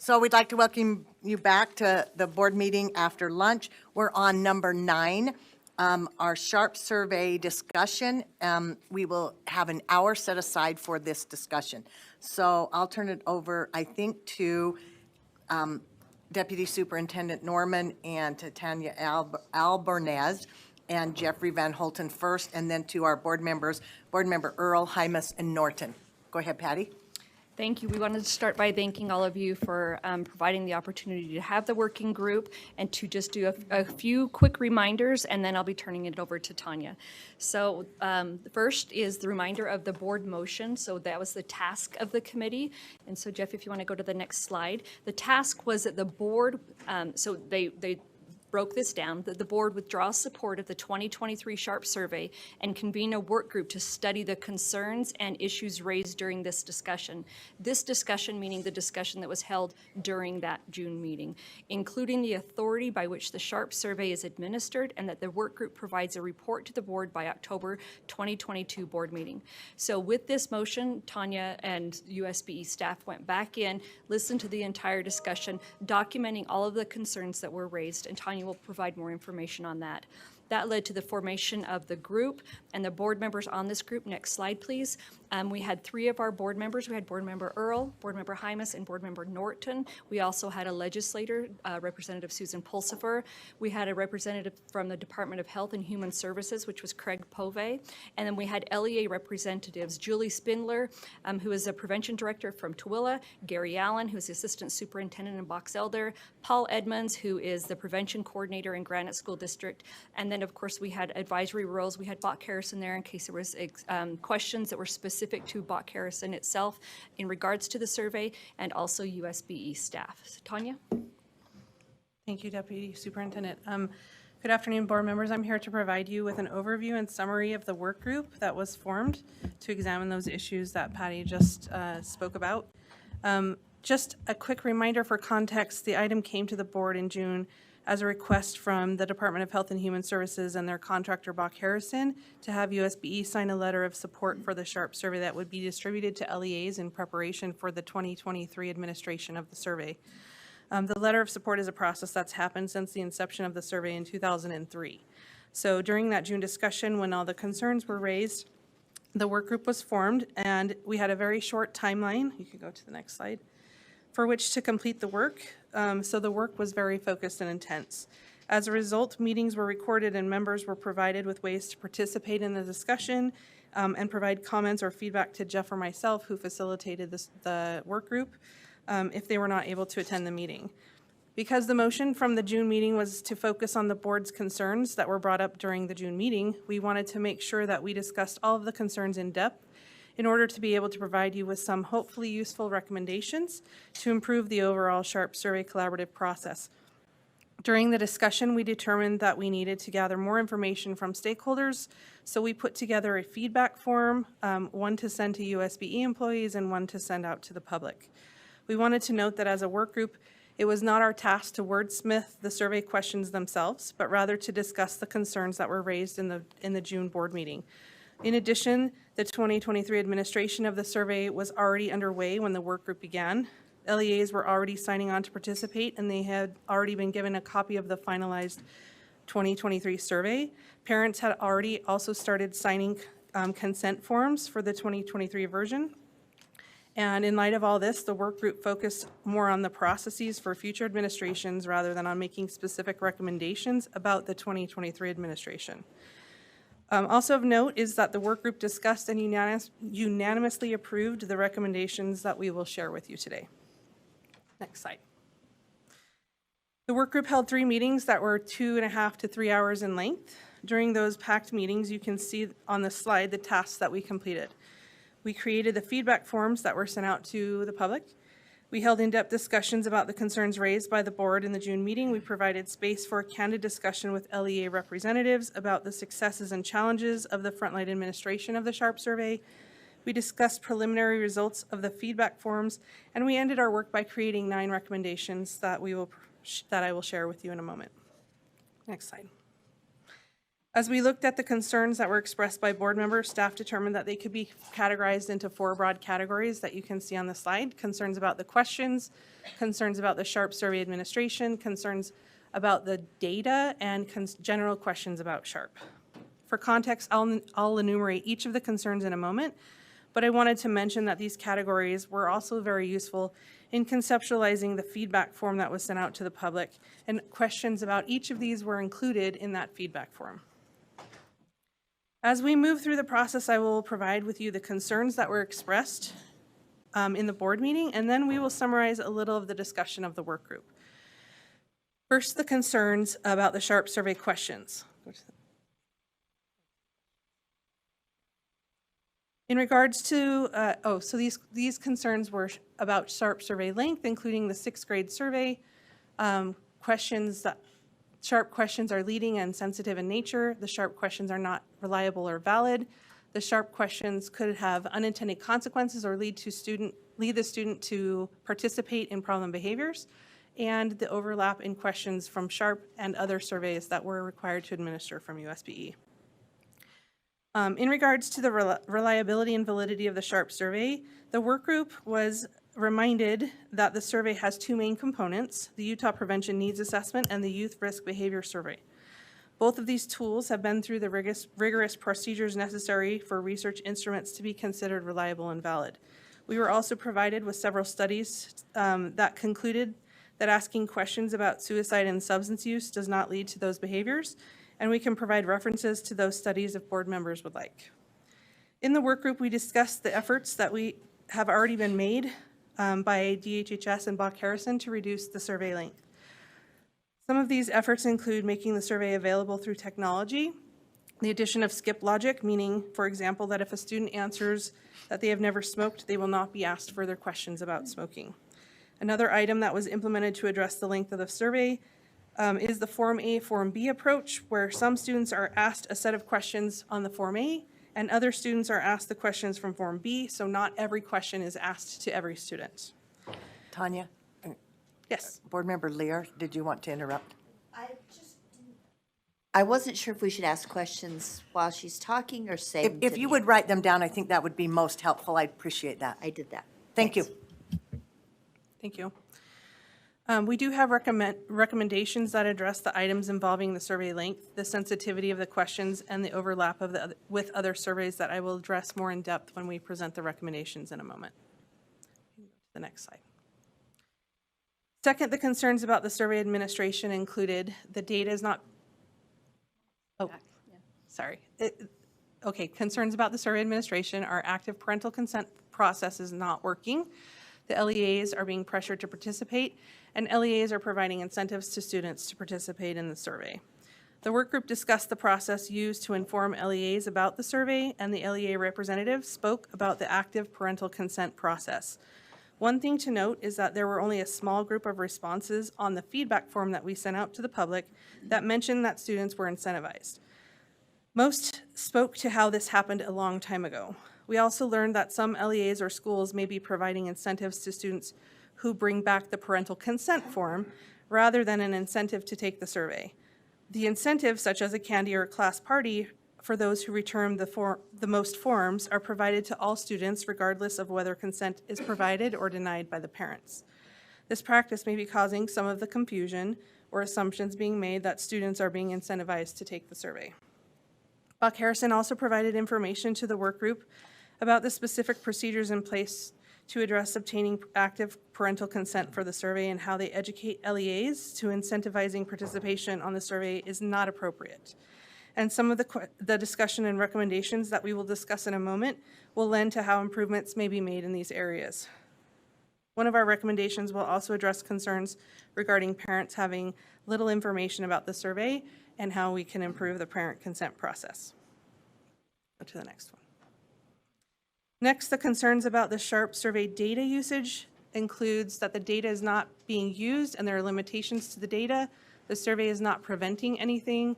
So we'd like to welcome you back to the board meeting after lunch. We're on number 9, our SHARP survey discussion. We will have an hour set aside for this discussion. So I'll turn it over, I think, to Deputy Superintendent Norman and to Tanya Albornez and Jeffrey Van Holten first, and then to our board members, Board Member Earl, Hymas, and Norton. Go ahead, Patty. Thank you. We wanted to start by thanking all of you for providing the opportunity to have the working group and to just do a few quick reminders, and then I'll be turning it over to Tanya. So the first is the reminder of the board motion. So that was the task of the committee. And so Jeff, if you want to go to the next slide. The task was that the board, so they broke this down, that the board withdraw support of the 2023 SHARP survey and convene a work group to study the concerns and issues raised during this discussion. This discussion meaning the discussion that was held during that June meeting, including the authority by which the SHARP survey is administered, and that the work group provides a report to the board by October 2022 board meeting. So with this motion, Tanya and USBE staff went back in, listened to the entire discussion, documenting all of the concerns that were raised, and Tanya will provide more information on that. That led to the formation of the group and the board members on this group. Next slide, please. We had 3 of our board members. We had Board Member Earl, Board Member Hymas, and Board Member Norton. We also had a legislator, Representative Susan Pulsifer. We had a representative from the Department of Health and Human Services, which was Craig Pove. And then we had LEA representatives, Julie Spindler, who is a prevention director from Tooele, Gary Allen, who is the assistant superintendent in Box Elder, Paul Edmonds, who is the prevention coordinator in Granite School District, and then of course we had advisory roles. We had Bach Harrison there in case there was questions that were specific to Bach Harrison itself in regards to the survey, and also USBE staff. So, Tanya? Thank you, Deputy Superintendent. Good afternoon, board members. I'm here to provide you with an overview and summary of the work group that was formed to examine those issues that Patty just spoke about. Just a quick reminder for context, the item came to the board in June as a request from the Department of Health and Human Services and their contractor Bach Harrison to have USBE sign a letter of support for the SHARP survey that would be distributed to LEAs in preparation for the 2023 administration of the survey. The letter of support is a process that's happened since the inception of the survey in 2003. So during that June discussion, when all the concerns were raised, the work group was formed, and we had a very short timeline. You can go to the next slide. For which to complete the work. So the work was very focused and intense. As a result, meetings were recorded and members were provided with ways to participate in the discussion and provide comments or feedback to Jeff or myself, who facilitated the work group, if they were not able to attend the meeting. Because the motion from the June meeting was to focus on the board's concerns that were brought up during the June meeting, we wanted to make sure that we discussed all of the concerns in depth in order to be able to provide you with some hopefully useful recommendations to improve the overall SHARP survey collaborative process. During the discussion, we determined that we needed to gather more information from stakeholders, so we put together a feedback form, one to send to USBE employees and one to send out to the public. We wanted to note that as a work group, it was not our task to wordsmith the survey questions themselves, but rather to discuss the concerns that were raised in the June board meeting. In addition, the 2023 administration of the survey was already underway when the work group began. LEAs were already signing on to participate, and they had already been given a copy of the finalized 2023 survey. Parents had already also started signing consent forms for the 2023 version. And in light of all this, the work group focused more on the processes for future administrations rather than on making specific recommendations about the 2023 administration. Also of note is that the work group discussed and unanimously approved the recommendations that we will share with you today. Next slide. The work group held 3 meetings that were 2.5 to 3 hours in length. During those packed meetings, you can see on the slide the tasks that we completed. We created the feedback forms that were sent out to the public. We held in-depth discussions about the concerns raised by the board in the June meeting. We provided space for a candid discussion with LEA representatives about the successes and challenges of the frontline administration of the SHARP survey. We discussed preliminary results of the feedback forms, and we ended our work by creating 9 recommendations that I will share with you in a moment. Next slide. As we looked at the concerns that were expressed by board members, staff determined that they could be categorized into 4 broad categories that you can see on the slide. Concerns about the questions, concerns about the SHARP survey administration, concerns about the data, and general questions about SHARP. For context, I'll enumerate each of the concerns in a moment, but I wanted to mention that these categories were also very useful in conceptualizing the feedback form that was sent out to the public, and questions about each of these were included in that feedback form. As we move through the process, I will provide with you the concerns that were expressed in the board meeting, and then we will summarize a little of the discussion of the work group. First, the concerns about the SHARP survey questions. In regards to, so these concerns were about SHARP survey length, including the 6th grade survey, questions that SHARP questions are leading and sensitive in nature. The SHARP questions are not reliable or valid. The SHARP questions could have unintended consequences or lead the student to participate in problem behaviors, and the overlap in questions from SHARP and other surveys that were required to administer from USBE. In regards to the reliability and validity of the SHARP survey, the work group was reminded that the survey has 2 main components, the Utah Prevention Needs Assessment and the Youth Risk Behavior Survey. Both of these tools have been through the rigorous procedures necessary for research instruments to be considered reliable and valid. We were also provided with several studies that concluded that asking questions about suicide and substance use does not lead to those behaviors, and we can provide references to those studies if board members would like. In the work group, we discussed the efforts that we have already been made by DHHS and Bach Harrison to reduce the survey length. Some of these efforts include making the survey available through technology, the addition of skip logic, meaning, for example, that if a student answers that they have never smoked, they will not be asked further questions about smoking. Another item that was implemented to address the length of the survey is the Form A, Form B approach, where some students are asked a set of questions on the Form A, and other students are asked the questions from Form B, so not every question is asked to every student. Tanya? Yes. Board Member Lear, did you want to interrupt? I wasn't sure if we should ask questions while she's talking or save them to If you the would end. write them down, I think that would be most helpful. I'd appreciate that. I did that. Thank you. Thanks. Thank you. We do have recommendations that address the items involving the survey length, the sensitivity of the questions, and the overlap of with other surveys that I will address more in depth when we present the recommendations in a moment. The next slide. Second, the concerns about the survey administration included the data is not, sorry. Okay, concerns about the survey administration are active parental consent process is not working. The LEAs are being pressured to participate, and LEAs are providing incentives to students to participate in the survey. The work group discussed the process used to inform LEAs about the survey, and the LEA representative spoke about the active parental consent process. One thing to note is that there were only a small group of responses on the feedback form that we sent out to the public that mentioned that students were incentivized. Most spoke to how this happened a long time ago. We also learned that some LEAs or schools may be providing incentives to students who bring back the parental consent form rather than an incentive to take the survey. The incentives, such as a candy or a class party, for those who return the most forms are provided to all students regardless of whether consent is provided or denied by the parents. This practice may be causing some of the confusion or assumptions being made that students are being incentivized to take the survey. Bach Harrison also provided information to the work group about the specific procedures in place to address obtaining active parental consent for the survey and how they educate LEAs to incentivizing participation on the survey is not appropriate. And some of the discussion and recommendations that we will discuss in a moment will lend to how improvements may be made in these areas. One of our recommendations will also address concerns regarding parents having little information about the survey and how we can improve the parent consent process. Go to the next one. Next, the concerns about the SHARP survey data usage includes that the data is not being used and there are limitations to the data. The survey is not preventing anything.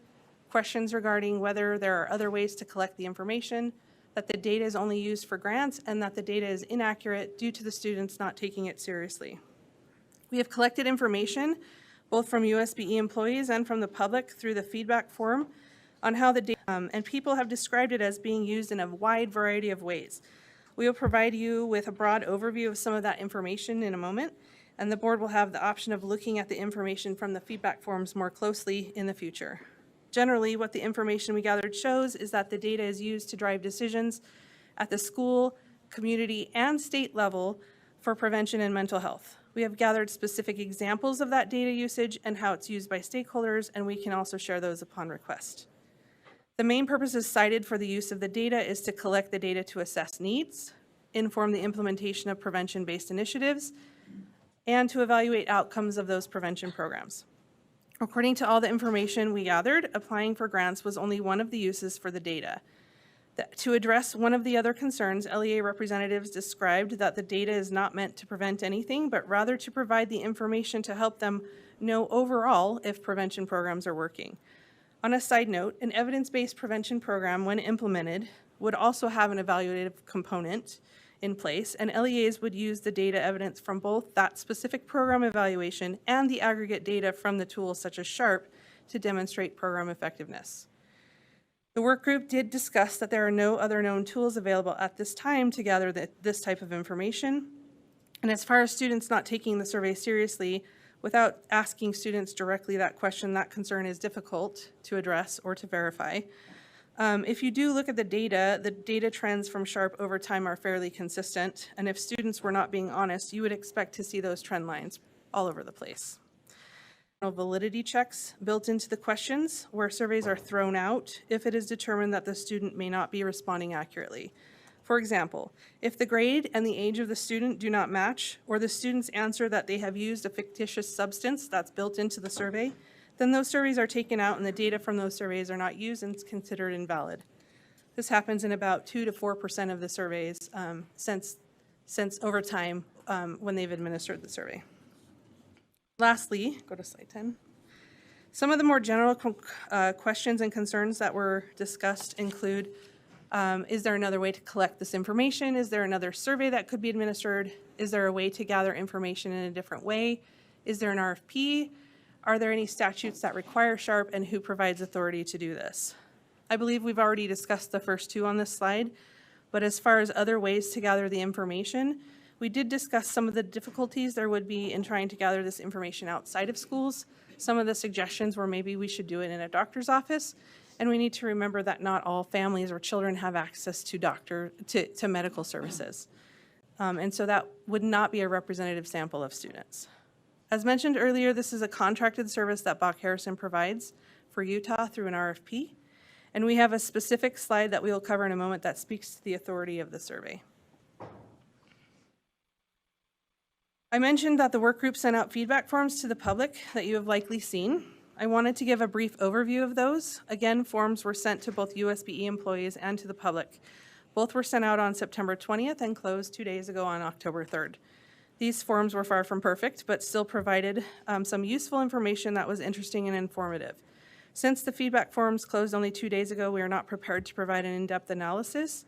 Questions regarding whether there are other ways to collect the information, that the data is only used for grants, and that the data is inaccurate due to the students not taking it seriously. We have collected information both from USBE employees and from the public through the feedback form on how the data and people have described it as being used in a wide variety of ways. We will provide you with a broad overview of some of that information in a moment, and the board will have the option of looking at the information from the feedback forms more closely in the future. Generally, what the information we gathered shows is that the data is used to drive decisions at the school, community, and state level for prevention and mental health. We have gathered specific examples of that data usage and how it's used by stakeholders, and we can also share those upon request. The main purposes cited for the use of the data is to collect the data to assess needs, inform the implementation of prevention-based initiatives, and to evaluate outcomes of those prevention programs. According to all the information we gathered, applying for grants was only one of the uses for the data. To address one of the other concerns, LEA representatives described that the data is not meant to prevent anything, but rather to provide the information to help them know overall if prevention programs are working. On a side note, an evidence-based prevention program, when implemented, would also have an evaluative component in place, and LEAs would use the data evidence from both that specific program evaluation and the aggregate data from the tools such as SHARP to demonstrate program effectiveness. The work group did discuss that there are no other known tools available at this time to gather this type of information. And as far as students not taking the survey seriously, without asking students directly that question, that concern is difficult to address or to verify. If you do look at the data trends from SHARP over time are fairly consistent. And if students were not being honest, you would expect to see those trend lines all over the place. Validity checks built into the questions where surveys are thrown out if it is determined that the student may not be responding accurately. For example, if the grade and the age of the student do not match, or the students answer that they have used a fictitious substance that's built into the survey, then those surveys are taken out and the data from those surveys are not used and it's considered invalid. This happens in about 2 to 4% of the surveys since over time when they've administered the survey. Lastly, go to slide 10. Some of the more general questions and concerns that were discussed include, is there another way to collect this information? Is there another survey that could be administered? Is there a way to gather information in a different way? Is there an RFP? Are there any statutes that require SHARP, and who provides authority to do this? I believe we've already discussed the first two on this slide, but as far as other ways to gather the information, we did discuss some of the difficulties there would be in trying to gather this information outside of schools. Some of the suggestions were maybe we should do it in a doctor's office, and we need to remember that not all families or children have access to medical services. And so that would not be a representative sample of students. As mentioned earlier, this is a contracted service that Bach Harrison provides for Utah through an RFP, and we have a specific slide that we will cover in a moment that speaks to the authority of the survey. I mentioned that the work group sent out feedback forms to the public that you have likely seen. I wanted to give a brief overview of those. Again, forms were sent to both USBE employees and to the public. Both were sent out on September 20th and closed 2 days ago on October 3rd. These forms were far from perfect, but still provided some useful information that was interesting and informative. Since the feedback forms closed only 2 days ago, we are not prepared to provide an in-depth analysis.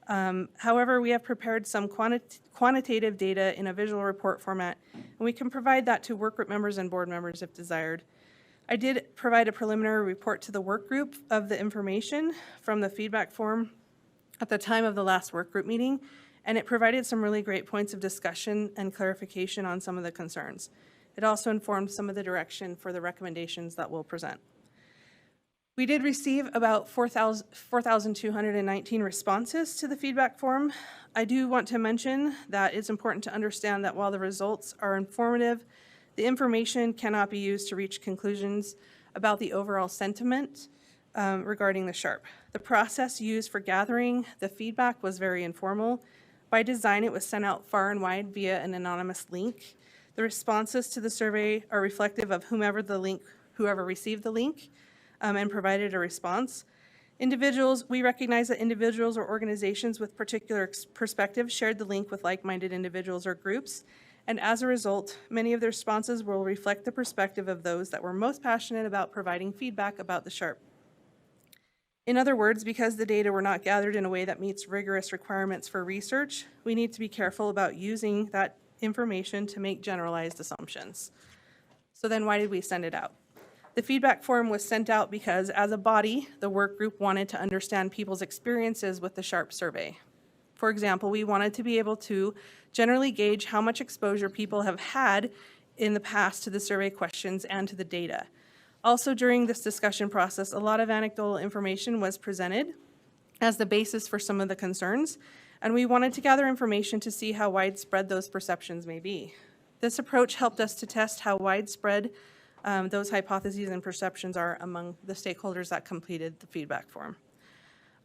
However, we have prepared some quantitative data in a visual report format, and we can provide that to work group members and board members if desired. I did provide a preliminary report to the work group of the information from the feedback form at the time of the last work group meeting, and it provided some really great points of discussion and clarification on some of the concerns. It also informed some of the direction for the recommendations that we'll present. We did receive about 4,219 responses to the feedback form. I do want to mention that it's important to understand that while the results are informative, the information cannot be used to reach conclusions about the overall sentiment regarding the SHARP. The process used for gathering the feedback was very informal. By design, it was sent out far and wide via an anonymous link. The responses to the survey are reflective of whoever received the link and provided a response. We recognize that individuals or organizations with particular perspectives shared the link with like-minded individuals or groups, and as a result, many of the responses will reflect the perspective of those that were most passionate about providing feedback about the SHARP. In other words, because the data were not gathered in a way that meets rigorous requirements for research, we need to be careful about using that information to make generalized assumptions. So then why did we send it out? The feedback form was sent out because, as a body, the work group wanted to understand people's experiences with the SHARP survey. For example, we wanted to be able to generally gauge how much exposure people have had in the past to the survey questions and to the data. Also, during this discussion process, a lot of anecdotal information was presented as the basis for some of the concerns, and we wanted to gather information to see how widespread those perceptions may be. This approach helped us to test how widespread those hypotheses and perceptions are among the stakeholders that completed the feedback form.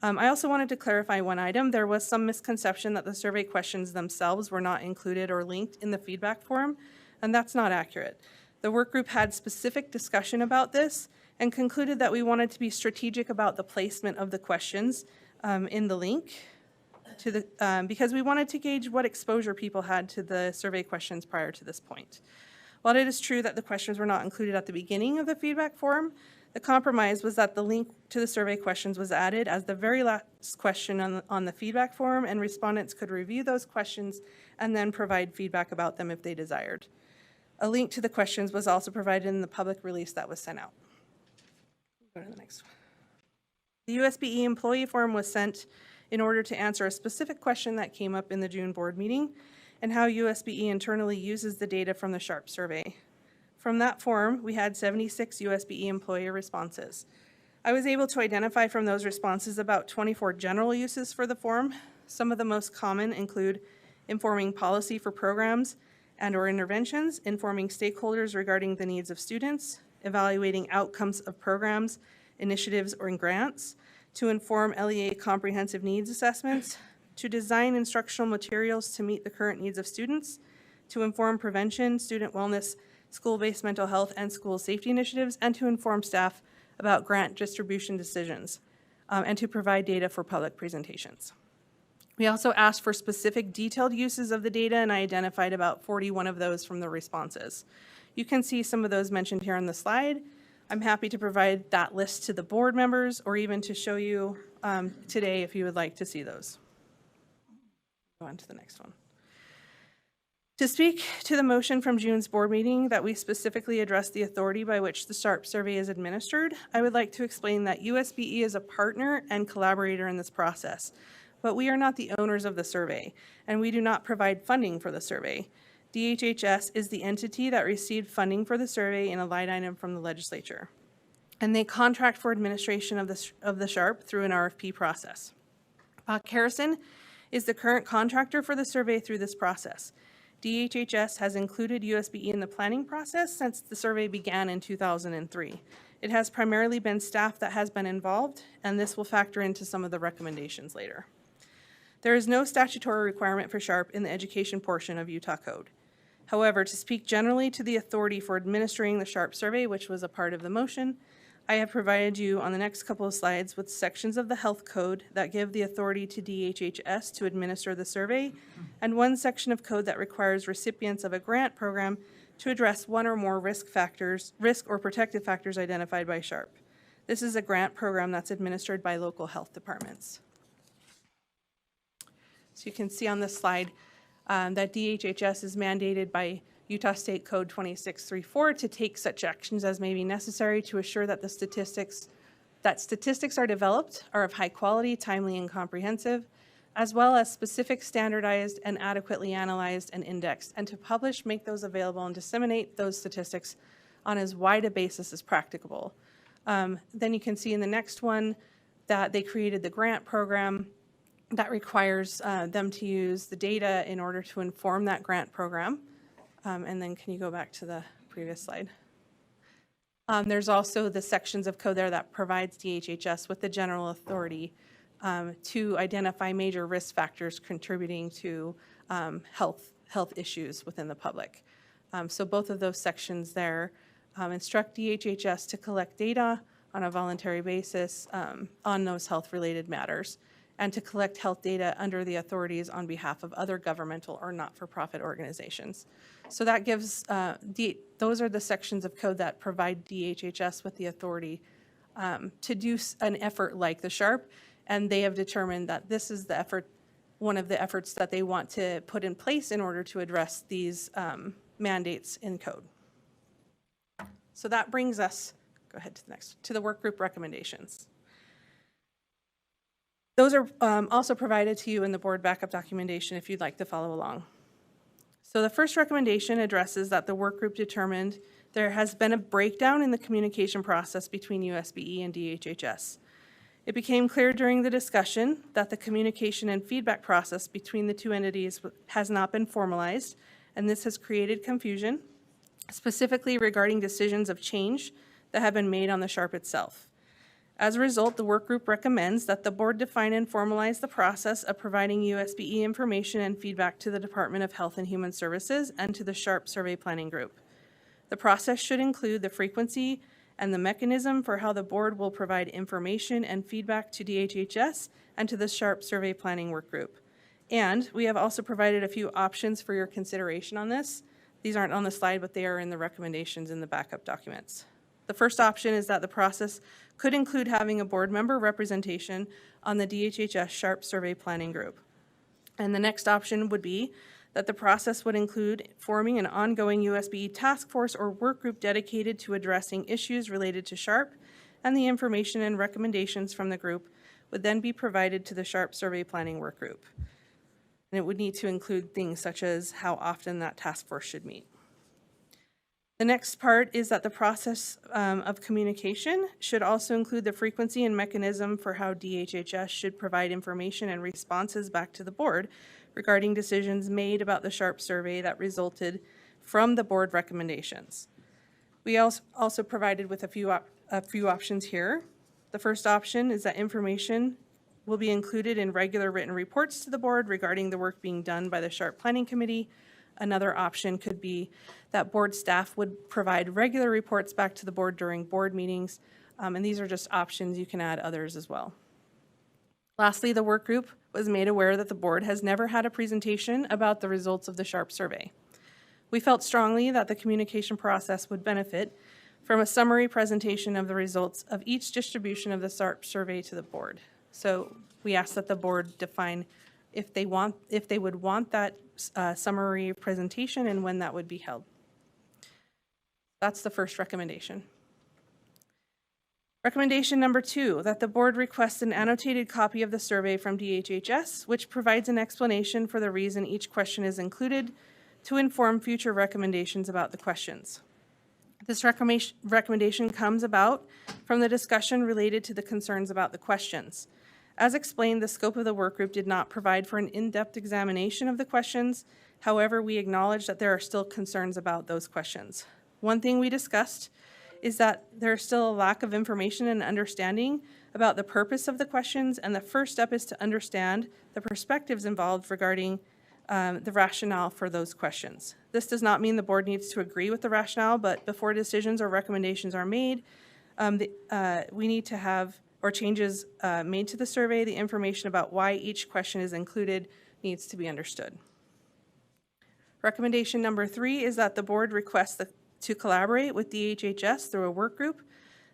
I also wanted to clarify one item. There was some misconception that the survey questions themselves were not included or linked in the feedback form, and that's not accurate. The work group had specific discussion about this and concluded that we wanted to be strategic about the placement of the questions in the link to the, because we wanted to gauge what exposure people had to the survey questions prior to this point. While it is true that the questions were not included at the beginning of the feedback form, the compromise was that the link to the survey questions was added as the very last question on the feedback form, and respondents could review those questions and then provide feedback about them if they desired. A link to the questions was also provided in the public release that was sent out. Go to the next one. The USBE employee form was sent in order to answer a specific question that came up in the June board meeting and how USBE internally uses the data from the SHARP survey. From that form, we had 76 USBE employee responses. I was able to identify from those responses about 24 general uses for the form. Some of the most common include informing policy for programs and/or interventions, informing stakeholders regarding the needs of students, evaluating outcomes of programs, initiatives, or grants, to inform LEA comprehensive needs assessments, to design instructional materials to meet the current needs of students, to inform prevention, student wellness, school-based mental health, and school safety initiatives, and to inform staff about grant distribution decisions, and to provide data for public presentations. We also asked for specific detailed uses of the data, and I identified about 41 of those from the responses. You can see some of those mentioned here on the slide. I'm happy to provide that list to the board members or even to show you today if you would like to see those. Go on to the next one. To speak to the motion from June's board meeting that we specifically address the authority by which the SHARP survey is administered, I would like to explain that USBE is a partner and collaborator in this process, but we are not the owners of the survey, and we do not provide funding for the survey. DHHS is the entity that received funding for the survey in a line item from the legislature, and they contract for administration of the SHARP through an RFP process. Harrison is the current contractor for the survey through this process. DHHS has included USBE in the planning process since the survey began in 2003. It has primarily been staff that has been involved, and this will factor into some of the recommendations later. There is no statutory requirement for SHARP in the education portion of Utah Code. However, to speak generally to the authority for administering the SHARP survey, which was a part of the motion, I have provided you on the next couple of slides with sections of the health code that give the authority to DHHS to administer the survey, and one section of code that requires recipients of a grant program to address one or more risk or protective factors identified by SHARP. This is a grant program that's administered by local health departments. So you can see on this slide that DHHS is mandated by Utah State Code 2634 to take such actions as may be necessary to assure that statistics are developed are of high quality, timely, and comprehensive, as well as specific, standardized, and adequately analyzed and indexed, and to publish, make those available, and disseminate those statistics on as wide a basis as practicable. Then you can see in the next one that they created the grant program that requires them to use the data in order to inform that grant program. And then can you go back to the previous slide? There's also the sections of code there that provides DHHS with the general authority to identify major risk factors contributing to health issues within the public. So both of those sections there instruct DHHS to collect data on a voluntary basis on those health-related matters, and to collect health data under the authorities on behalf of other governmental or not-for-profit organizations. So that gives, those are the sections of code that provide DHHS with the authority to do an effort like the SHARP, and they have determined that this is the effort, one of the efforts that they want to put in place in order to address these mandates in code. So that brings us go ahead to the next, to the work group recommendations. Those are also provided to you in the board backup documentation if you'd like to follow along. So the first recommendation addresses that the work group determined there has been a breakdown in the communication process between USBE and DHHS. It became clear during the discussion that the communication and feedback process between the two entities has not been formalized, and this has created confusion, specifically regarding decisions of change that have been made on the SHARP itself. As a result, the work group recommends that the board define and formalize the process of providing USBE information and feedback to the Department of Health and Human Services and to the SHARP Survey Planning Group. The process should include the frequency and the mechanism for how the board will provide information and feedback to DHHS and to the SHARP Survey Planning Work Group. And we have also provided a few options for your consideration on this. These aren't on the slide, but they are in the recommendations in the backup documents. The first option is that the process could include having a board member representation on the DHHS SHARP Survey Planning Group. And the next option would be that the process would include forming an ongoing USBE task force or work group dedicated to addressing issues related to SHARP, and the information and recommendations from the group would then be provided to the SHARP Survey Planning Work Group. And it would need to include things such as how often that task force should meet. The next part is that the process of communication should also include the frequency and mechanism for how DHHS should provide information and responses back to the board regarding decisions made about the SHARP survey that resulted from the board recommendations. We also provided with a few options here. The first option is that information will be included in regular written reports to the board regarding the work being done by the SHARP Planning Committee. Another option could be that board staff would provide regular reports back to the board during board meetings, and these are just options. You can add others as well. Lastly, the work group was made aware that the board has never had a presentation about the results of the SHARP survey. We felt strongly that the communication process would benefit from a summary presentation of the results of each distribution of the SHARP survey to the board. So we asked that the board define if they would want that summary presentation and when that would be held. That's the first recommendation. Recommendation number 2, that the board requests an annotated copy of the survey from DHHS, which provides an explanation for the reason each question is included to inform future recommendations about the questions. This recommendation comes about from the discussion related to the concerns about the questions. As explained, the scope of the work group did not provide for an in-depth examination of the questions. However, we acknowledge that there are still concerns about those questions. One thing we discussed is that there is still a lack of information and understanding about the purpose of the questions, and the first step is to understand the perspectives involved regarding the rationale for those questions. This does not mean the board needs to agree with the rationale, but before decisions or recommendations are made, we need to have or changes made to the survey, the information about why each question is included needs to be understood. Recommendation number 3 is that the board requests to collaborate with DHHS through a work group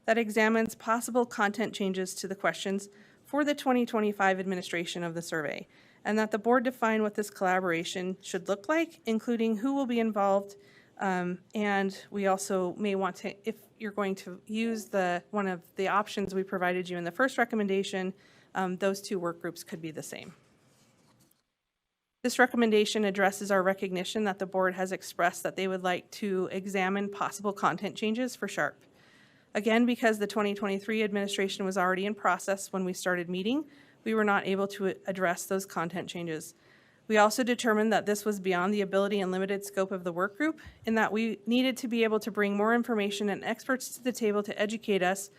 that examines possible content changes to the questions for the 2025 administration of the survey, and that the board define what this collaboration should look like, including who will be involved, and we also may want to, if you're going to use one of the options we provided you in the first recommendation, those 2 work groups could be the same. This recommendation addresses our recognition that the board has expressed that they would like to examine possible content changes for SHARP. Again, because the 2023 administration was already in process when we started meeting, we were not able to address those content changes. We also determined that this was beyond the ability and limited scope of the work group, in that we needed to be able to bring more information and experts to the table to educate us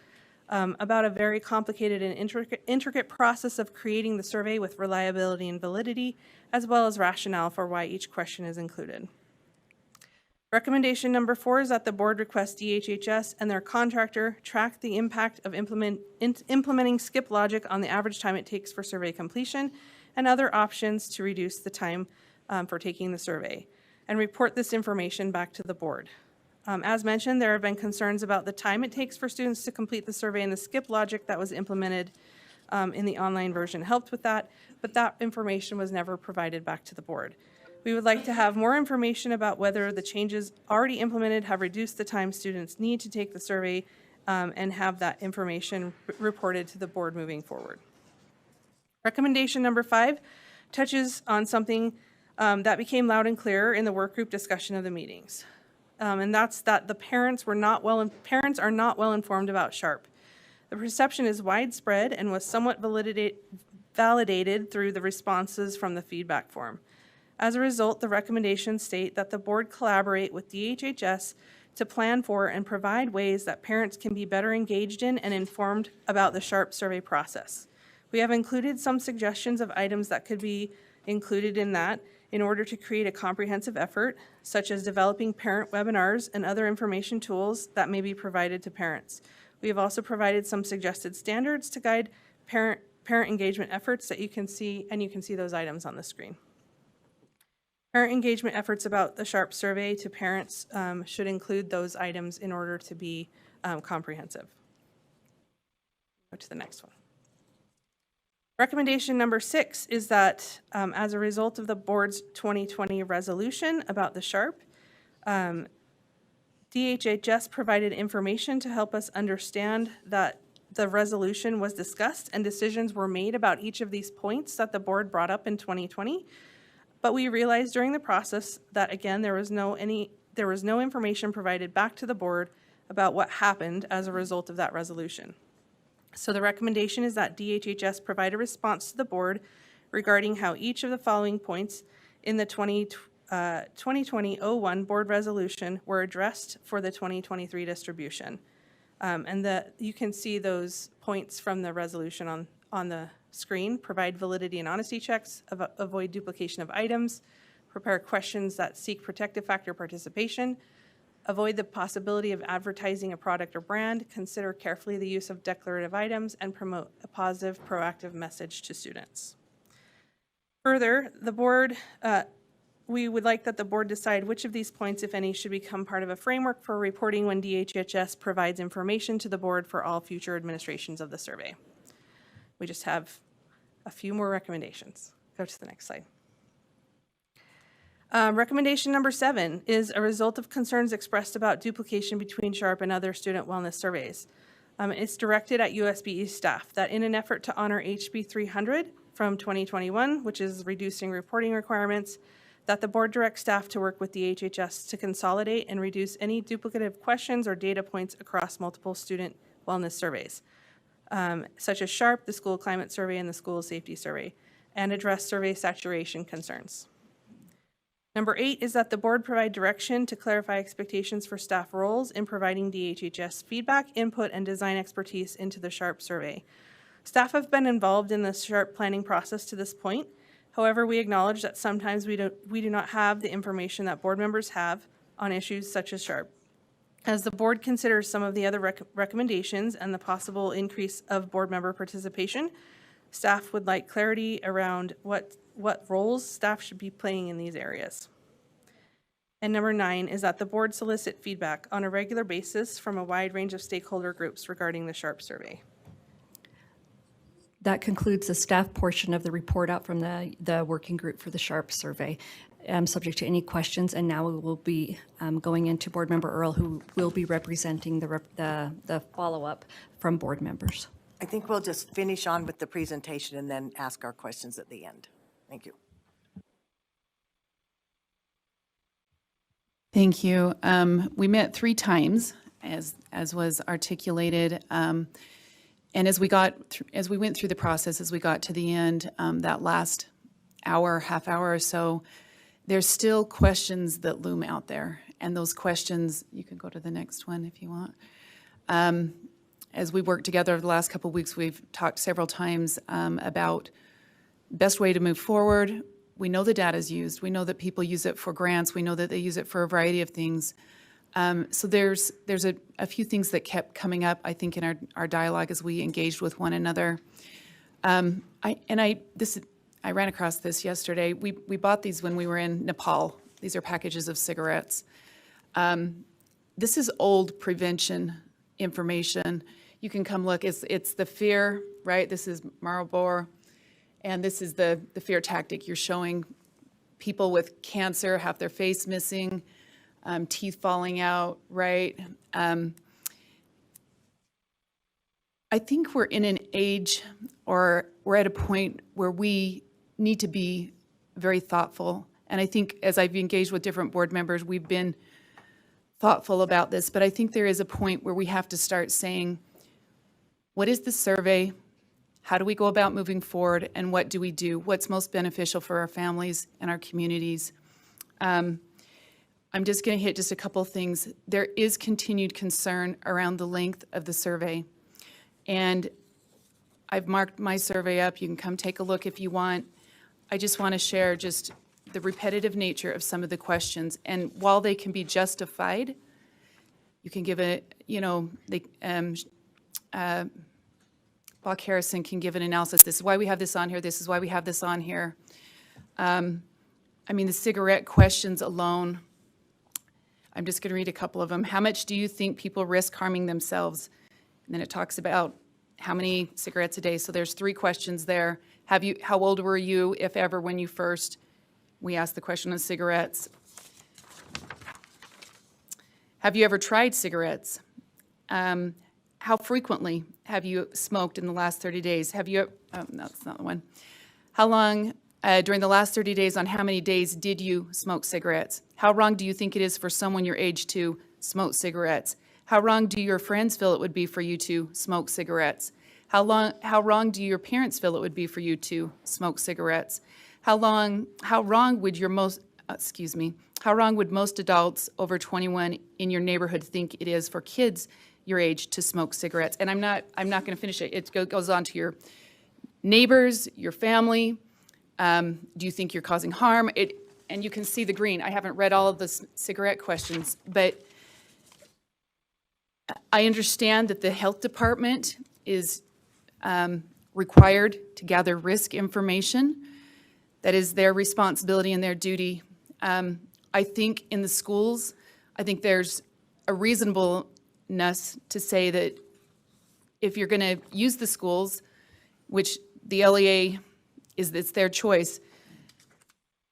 about a very complicated and intricate process of creating the survey with reliability and validity, as well as rationale for why each question is included. Recommendation number 4 is that the board request DHHS and their contractor track the impact of implementing skip logic on the average time it takes for survey completion and other options to reduce the time for taking the survey, and report this information back to the board. As mentioned, there have been concerns about the time it takes for students to complete the survey, and the skip logic that was implemented in the online version helped with that, but that information was never provided back to the board. We would like to have more information about whether the changes already implemented have reduced the time students need to take the survey, and have that information reported to the board moving forward. Recommendation number 5 touches on something that became loud and clear in the work group discussion of the meetings. And that's that the parents are not well informed about SHARP. The perception is widespread and was somewhat validated through the responses from the feedback form. As a result, the recommendations state that the board collaborate with DHHS to plan for and provide ways that parents can be better engaged in and informed about the SHARP survey process. We have included some suggestions of items that could be included in that in order to create a comprehensive effort, such as developing parent webinars and other information tools that may be provided to parents. We have also provided some suggested standards to guide parent engagement efforts that you can see, and you can see those items on the screen. Parent engagement efforts about the SHARP survey to parents should include those items in order to be comprehensive. Go to the next one. Recommendation number 6 is that as a result of the board's 2020 resolution about the SHARP, DHHS provided information to help us understand that the resolution was discussed and decisions were made about each of these points that the board brought up in 2020. But we realized during the process that, again, there was no information provided back to the board about what happened as a result of that resolution. So the recommendation is that DHHS provide a response to the board regarding how each of the following points in the 2020-01 board resolution were addressed for the 2023 distribution. And you can see those points from the resolution on the screen. Provide validity and honesty checks, avoid duplication of items, prepare questions that seek protective factor participation, avoid the possibility of advertising a product or brand, consider carefully the use of declarative items, and promote a positive, proactive message to students. Further, the board, we would like that the board decide which of these points, if any, should become part of a framework for reporting when DHHS provides information to the board for all future administrations of the survey. We just have a few more recommendations. Go to the next slide. Recommendation number 7 is a result of concerns expressed about duplication between SHARP and other student wellness surveys. It's directed at USBE staff that in an effort to honor HB 300 from 2021, which is reducing reporting requirements, that the board directs staff to work with the HHS to consolidate and reduce any duplicative questions or data points across multiple student wellness surveys, such as SHARP, the School Climate Survey, and the School Safety Survey, and address survey saturation concerns. Number 8 is that the board provide direction to clarify expectations for staff roles in providing DHHS feedback, input, and design expertise into the SHARP survey. Staff have been involved in the SHARP planning process to this point. However, we acknowledge that sometimes we do not have the information that board members have on issues such as SHARP. As the board considers some of the other recommendations and the possible increase of board member participation, staff would like clarity around what roles staff should be playing in these areas. And number 9 is that the board solicit feedback on a regular basis from a wide range of stakeholder groups regarding the SHARP survey. That concludes the staff portion of the report out from the working group for the SHARP survey. Subject to any questions, and now we will be going into Board Member Earl, who will be representing the follow-up from board members. I think we'll just finish on with the presentation and then ask our questions at the end. Thank you. Thank you. We met 3 times, as was articulated, and as we went through the process, as we got to the end, that last hour, half hour or so, there's still questions that loom out there, and those questions, you can go to the next one if you want. As we worked together over the last couple of weeks, we've talked several times about best way to move forward. We know the data is used. We know that people use it for grants. We know that they use it for a variety of things. So there's a few things that kept coming up, I think, in our dialogue as we engaged with one another. I ran across this yesterday. We bought these when we were in Nepal. These are packages of cigarettes. This is old prevention information. You can come look. It's the fear, right? This is Marlboro. And this is the fear tactic. You're showing people with cancer have their face missing, teeth falling out, right? I think we're in an age, or we're at a point where we need to be very thoughtful. And I think as I've engaged with different board members, we've been thoughtful about this, but I think there is a point where we have to start saying, what is the survey? How do we go about moving forward? And what do we do? What's most beneficial for our families and our communities? I'm just going to hit just a couple of things. There is continued concern around the length of the survey. And I've marked my survey up. You can come take a look if you want. I just want to share just the repetitive nature of some of the questions. And while they can be justified, you can give a, Bach Harrison can give an analysis. This is why we have this on here. This is why we have this on here. The cigarette questions alone, I'm just going to read a couple of them. How much do you think people risk harming themselves? And then it talks about how many cigarettes a day. So there's 3 questions there. How old were you, if ever, when you first? We asked the question on cigarettes. Have you ever tried cigarettes? How frequently have you smoked in the last 30 days? Have you, no, that's not the one. How long, during the last 30 days, on how many days did you smoke cigarettes? How wrong do you think it is for someone your age to smoke cigarettes? How wrong do your friends feel it would be for you to smoke cigarettes? How wrong do your parents feel it would be for you to smoke cigarettes? How wrong would most adults over 21 in your neighborhood think it is for kids your age to smoke cigarettes? And I'm not going to finish it. It goes on to your neighbors, your family. Do you think you're causing harm? And you can see the green. I haven't read all of the cigarette questions, but I understand that the health department is required to gather risk information. That is their responsibility and their duty. I think in the schools, I think there's a reasonableness to say that if you're going to use the schools, which the LEA it's their choice,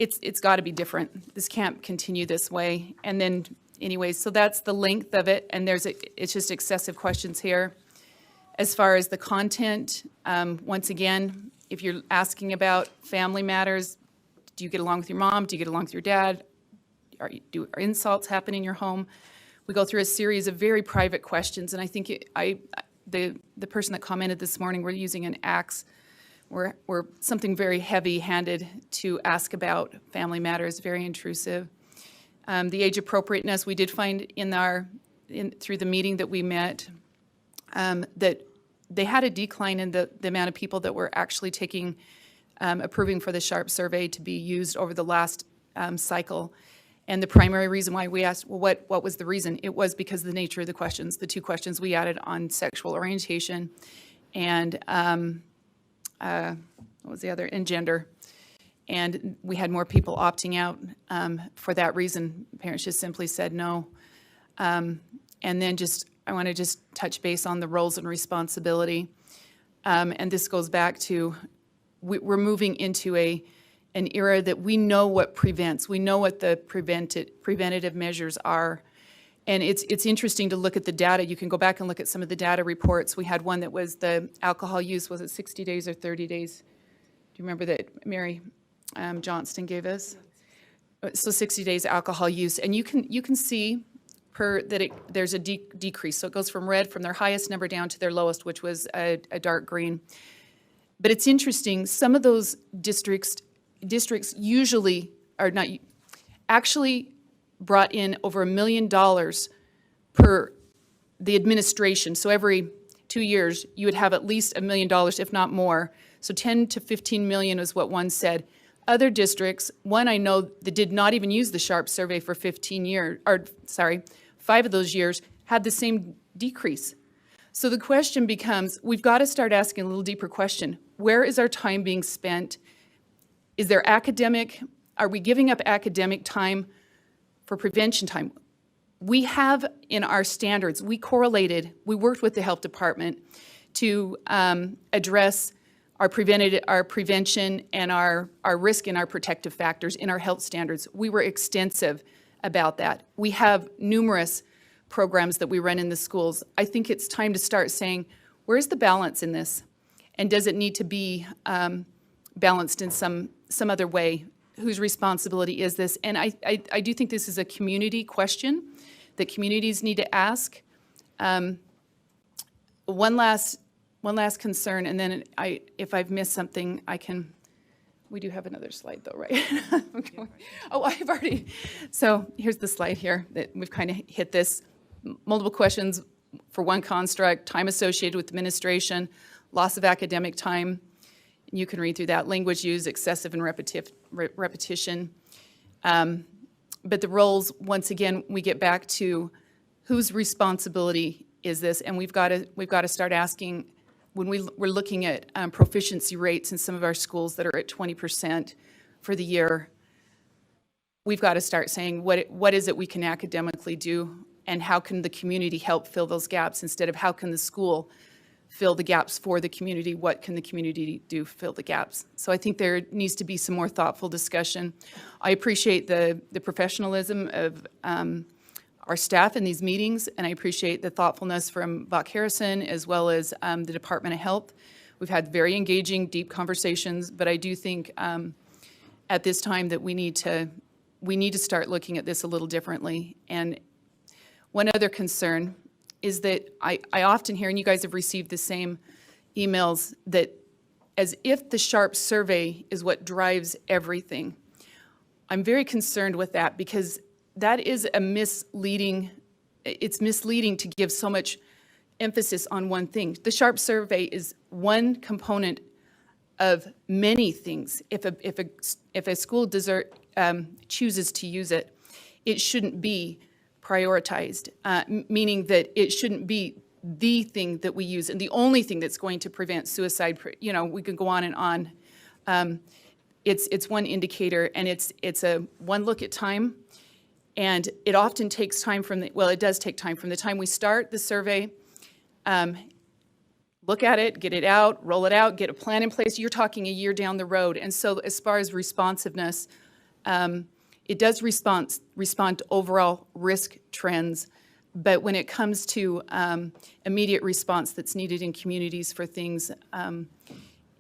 it's got to be different. This can't continue this way. And then, anyways, so that's the length of it, and it's just excessive questions here. As far as the content, once again, if you're asking about family matters, do you get along with your mom? Do you get along with your dad? Are insults happen in your home? We go through a series of very private questions, and I think the person that commented this morning, we're using an axe or something very heavy-handed to ask about family matters, very intrusive. The age appropriateness, we did find through the meeting that we met that they had a decline in the amount of people that were actually approving for the SHARP survey to be used over the last cycle. And the primary reason why we asked, well, what was the reason? It was because of the nature of the questions, the 2 questions we added on sexual orientation and what was the other? And gender. And we had more people opting out for that reason. Parents just simply said no. And then I want to just touch base on the roles and responsibility. And this goes back to, we're moving into an era that we know what prevents. We know what the preventative measures are. And it's interesting to look at the data. You can go back and look at some of the data reports. We had one that was the alcohol use, was it 60 days or 30 days? Do you remember that Mary Johnston gave us? So 60 days alcohol use. And you can see there's a decrease. So it goes from red, from their highest number down to their lowest, which was a dark green. But it's interesting, some of those districts usually are not, actually brought in over $1 million per the administration. So every 2 years, you would have at least $1 million, if not more. So 10 to 15 million is what one said. Other districts, one I know that did not even use the SHARP survey for 5 of those years, had the same decrease. So the question becomes, we've got to start asking a little deeper question. Where is our time being spent? Is there are we giving up academic time for prevention time? We have in our standards, we worked with the health department to address our prevention and our risk and our protective factors in our health standards. We were extensive about that. We have numerous programs that we run in the schools. I think it's time to start saying, where's the balance in this? And does it need to be balanced in some other way? Whose responsibility is this? And I do think this is a community question that communities need to ask. One last concern, and then if I've missed something, we do have another slide though, right? Oh, I've already, so here's the slide here that we've kind of hit this. Multiple questions for one construct, time associated with administration, loss of academic time. You can read through that. Language use, excessive and repetition. But the roles, once again, we get back to whose responsibility is this? And we've got to start asking, when we're looking at proficiency rates in some of our schools that are at 20% for the year, we've got to start saying what is it we can academically do, and how can the community help fill those gaps, instead of how can the school fill the gaps for the community, what can the community do to fill the gaps? So I think there needs to be some more thoughtful discussion. I appreciate the professionalism of our staff in these meetings, and I appreciate the thoughtfulness from Bach Harrison as well as the Department of Health. We've had very engaging, deep conversations, but I do think at this time that we need to start looking at this a little differently. And one other concern is that I often hear, and you guys have received the same emails, that as if the SHARP survey is what drives everything. I'm very concerned with that, because that is it's misleading to give so much emphasis on one thing. The SHARP survey is one component of many things. If a school chooses to use it, it shouldn't be prioritized, meaning that it shouldn't be the thing that we use and the only thing that's going to prevent suicide. We can go on and on. It's one indicator, and it's a one look at time, and it often takes time it does take time from the time we start the survey, look at it, get it out, roll it out, get a plan in place. You're talking a year down the road. And so as far as responsiveness, it does respond to overall risk trends, but when it comes to immediate response that's needed in communities for things,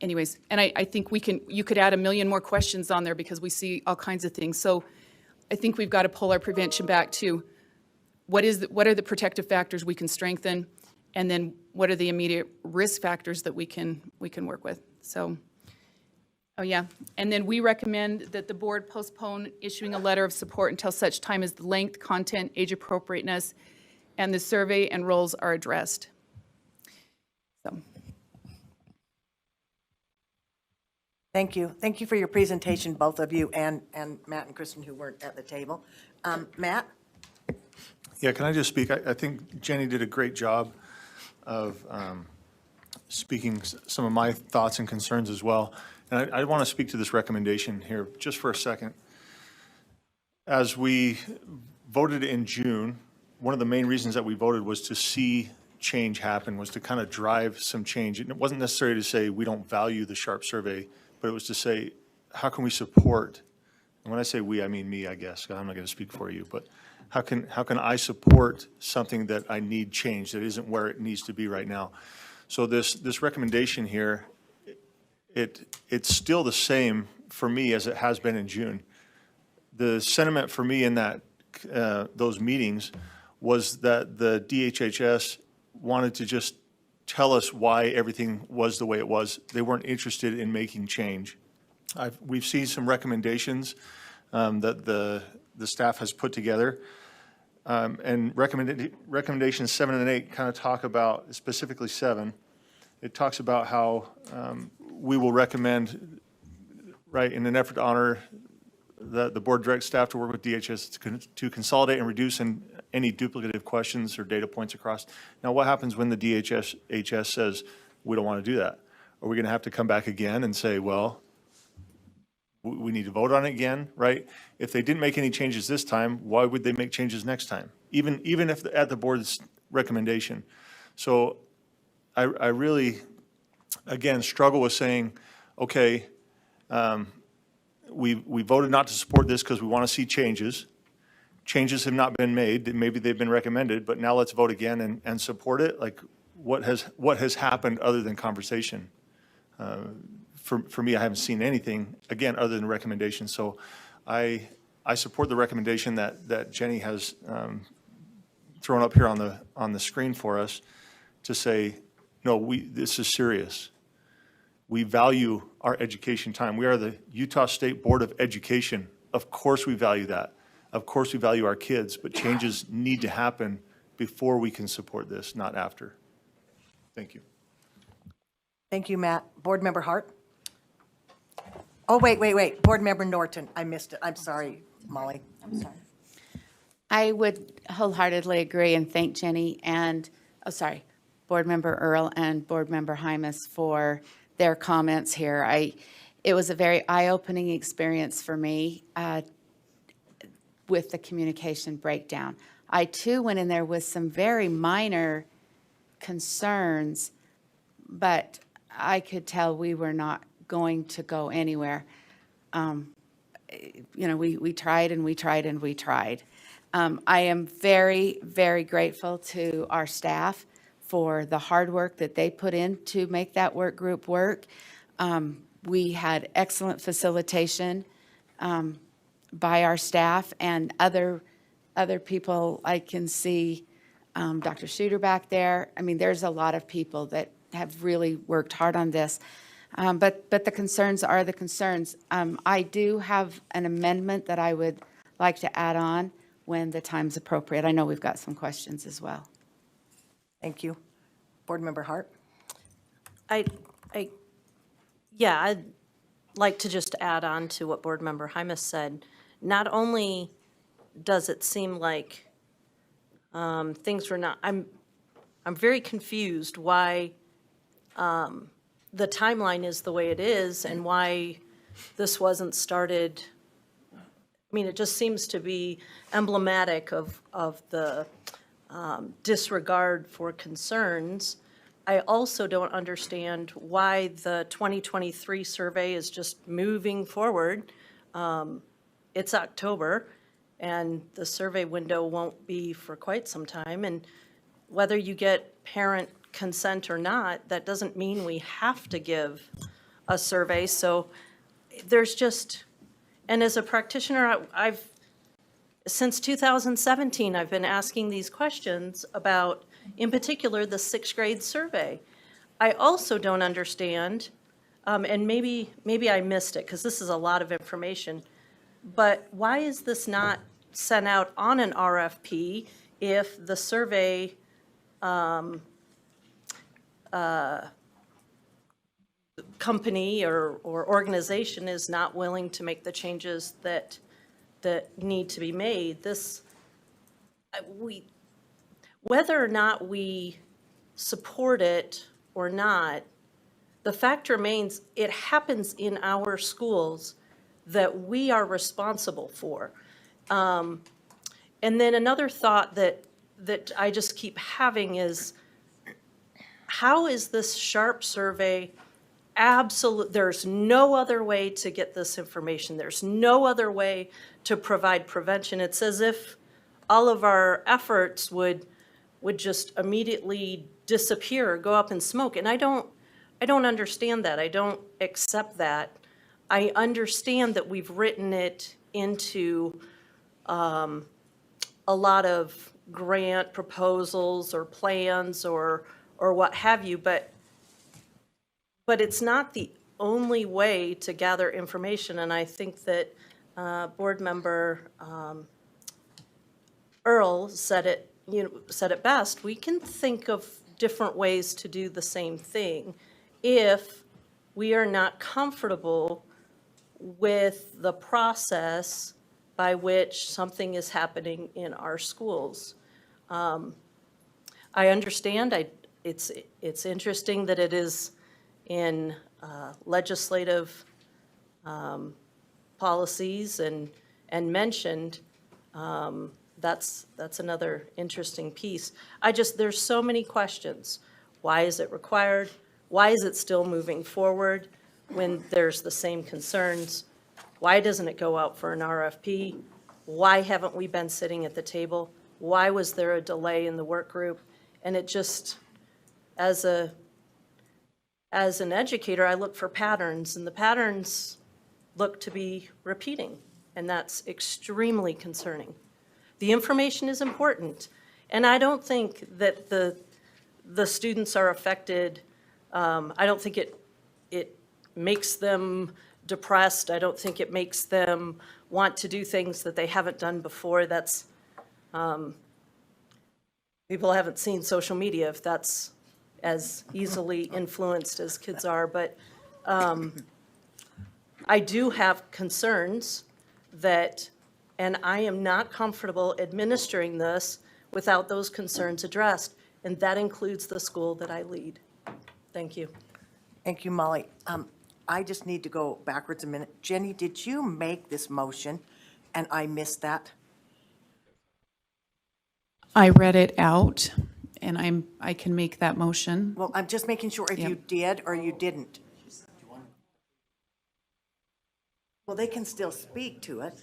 anyways, and I think you could add a million more questions on there, because we see all kinds of things. So I think we've got to pull our prevention back to what are the protective factors we can strengthen, and then what are the immediate risk factors that we can work with. So. Oh, yeah. And then we recommend that the board postpone issuing a letter of support until such time as the length, content, age appropriateness, and the survey and roles are addressed. So. Thank you. Thank you for your presentation, both of you, and Matt and Kristen, who weren't at the table. Matt? Yeah, can I just speak? I think Jenny did a great job of speaking some of my thoughts and concerns as well. And I want to speak to this recommendation here just for a second. As we voted in June, one of the main reasons that we voted was to see change happen, was to kind of drive some change. And it wasn't necessarily to say we don't value the SHARP survey, but it was to say, how can we support, and when I say we, I mean me, I guess, 'cause I'm not going to speak for you, but how can I support something that I need change, that isn't where it needs to be right now? So this recommendation here, it's still the same for me as it has been in June. The sentiment for me in that those meetings was that the DHHS wanted to just tell us why everything was the way it was. They weren't interested in making change. We've seen some recommendations that the staff has put together, and recommendations 7 and 8 kind of talk about, specifically 7. It talks about how we will recommend, right, in an effort to honor the board directs staff to work with DHS to consolidate and reduce any duplicative questions or data points across. Now, what happens when the DHS says we don't want to do that? Are we going to have to come back again and say, well, we need to vote on it again, right? If they didn't make any changes this time, why would they make changes next time? Even if at the board's recommendation. So I really, again, struggle with saying, okay, we voted not to support this because we want to see changes. Changes have not been made. Maybe they've been recommended, but now let's vote again and support it. Like, what has happened other than conversation. For me, I haven't seen anything, again, other than recommendations. So I support the recommendation that Jenny has thrown up here on the screen for us to say, no, this is serious. We value our education time. We are the Utah State Board of Education. Of course we value that. Of course we value our kids, but changes need to happen before we can support this, not after. Thank you. Thank you, Matt. Board Member Hart? Oh, wait. Board Member Norton. I missed it. I'm sorry, Molly. I'm sorry. I would wholeheartedly agree and thank Jenny and, Board Member Earl and Board Member Hymas for their comments here. It was a very eye-opening experience for me with the communication breakdown. I too went in there with some very minor concerns, but I could tell we were not going to go anywhere. We tried and we tried and we tried. I am very, very grateful to our staff for the hard work that they put in to make that work group work. We had excellent facilitation by our staff and other people. I can see Dr. Shooter back there. I mean, there's a lot of people that have really worked hard on this. But the concerns are the concerns. I do have an amendment that I would like to add on when the time's appropriate. I know we've got some questions as well. Thank you. Board Member Hart? I'd like to just add on to what Board Member Hymas said. Not only does it seem like things were not, I'm very confused why the timeline is the way it is and why this wasn't started. I mean, it just seems to be emblematic of the disregard for concerns. I also don't understand why the 2023 survey is just moving forward. It's October, and the survey window won't be for quite some time. And whether you get parent consent or not, that doesn't mean we have to give a survey. So there's just, and as a practitioner, since 2017, I've been asking these questions about, in particular, the 6th grade survey. I also don't understand, and maybe I missed it because this is a lot of information, but why is this not sent out on an RFP if the survey company or organization is not willing to make the changes that need to be made? Whether or not we support it or not, the fact remains it happens in our schools that we are responsible for. And then another thought that I just keep having is, how is this SHARP survey there's no other way to get this information. There's no other way to provide prevention. It's as if all of our efforts would just immediately disappear or go up in smoke. And I don't understand that. I don't accept that. I understand that we've written it into a lot of grant proposals or plans or what have you, but it's not the only way to gather information. And I think that Board Member Earl said it best. We can think of different ways to do the same thing if we are not comfortable with the process by which something is happening in our schools. I understand. It's interesting that it is in legislative policies and mentioned. That's another interesting piece. There's so many questions. Why is it required? Why is it still moving forward when there's the same concerns? Why doesn't it go out for an RFP? Why haven't we been sitting at the table? Why was there a delay in the work group? And as an educator, I look for patterns, and the patterns look to be repeating, and that's extremely concerning. The information is important, and I don't think that the students are affected. I don't think it makes them depressed. I don't think it makes them want to do things that they haven't done before. That's, people haven't seen social media if that's as easily influenced as kids are. But I do have concerns that, and I am not comfortable administering this without those concerns addressed, and that includes the school that I lead. Thank you. Thank you, Molly. I just need to go backwards a minute. Jenny, did you make this motion and I missed that? I read it out, and I can make that motion. Well, I'm just making sure if you did or you didn't. Well, they can still speak to it.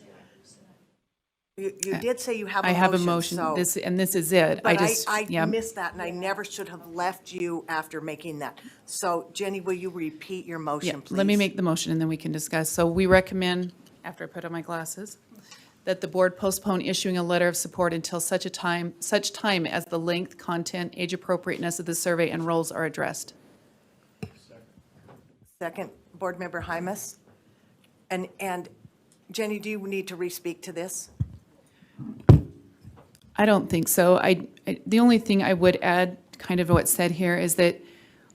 You did say you have a I motion, have a motion, so- this is it. But just I yeah. missed that, and I never should have left you after making that. So Jenny, will you repeat your Yeah, motion, please? let me make the motion, and then we can discuss. So we recommend, after I put on my glasses, that the board postpone issuing a letter of support until such time as the length, content, age appropriateness of the survey and roles are addressed. Second, Board Member Hymas. And Jenny, do you need to re-speak to this? I don't think so. The only thing I would add, kind of what's said here, is that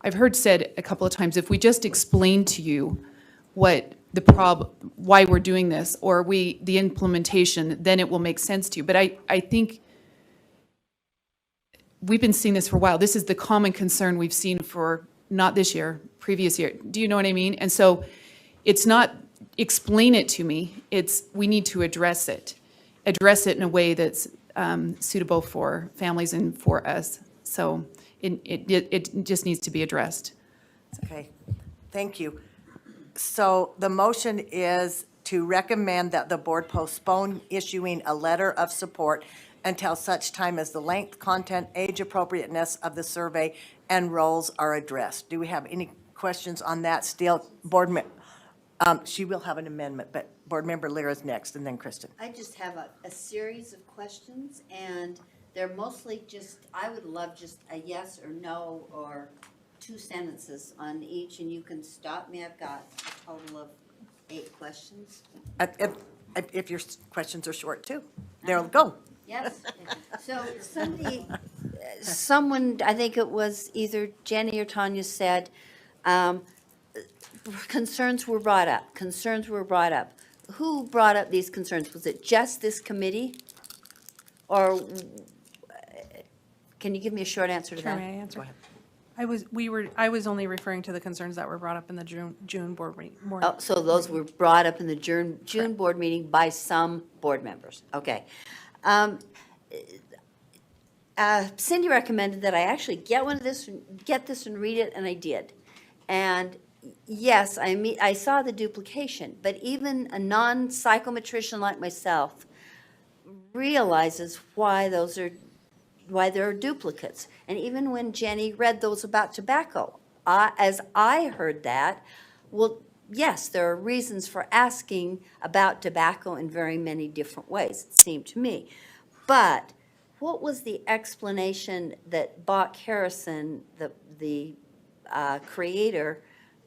I've heard said a couple of times, if we just explain to you what the why we're doing this, or the implementation, then it will make sense to you. But I think we've been seeing this for a while. This is the common concern we've seen for, not this year, previous year. Do you know what I mean? And so it's not explain it to me, it's we need to address it in a way that's suitable for families and for us. So it just needs to be addressed. Okay, thank you. So the motion is to recommend that the board postpone issuing a letter of support until such time as the length, content, age appropriateness of the survey and roles are addressed. Do we have any questions on that still? She will have an amendment, but Board Member Lyra's next, and then Kristen. I just have a series of questions, and they're mostly just, I would love just a yes or no or 2 sentences on each, and you can stop me. I've got a total of 8 questions. If your questions are short, too, they'll go. Yes. So someone, I think it was either Jenny or Tanya said, concerns were brought up. Concerns were brought up. Who brought up these concerns? Was it just this committee? Or can you give me a short answer to Sure, that? may I answer? I was only referring to the concerns that were brought up in the June board meeting. Oh, so those were brought up in the June board meeting by some board members. Okay. Cindy recommended that I actually get this and read it, and I did. And yes, I saw the duplication, but even a non-psychometrician like myself realizes why there are duplicates. And even when Jenny read those about tobacco, as I heard that, well, yes, there are reasons for asking about tobacco in very many different ways, it seemed to me. But what was the explanation that Bach Harrison, the creator,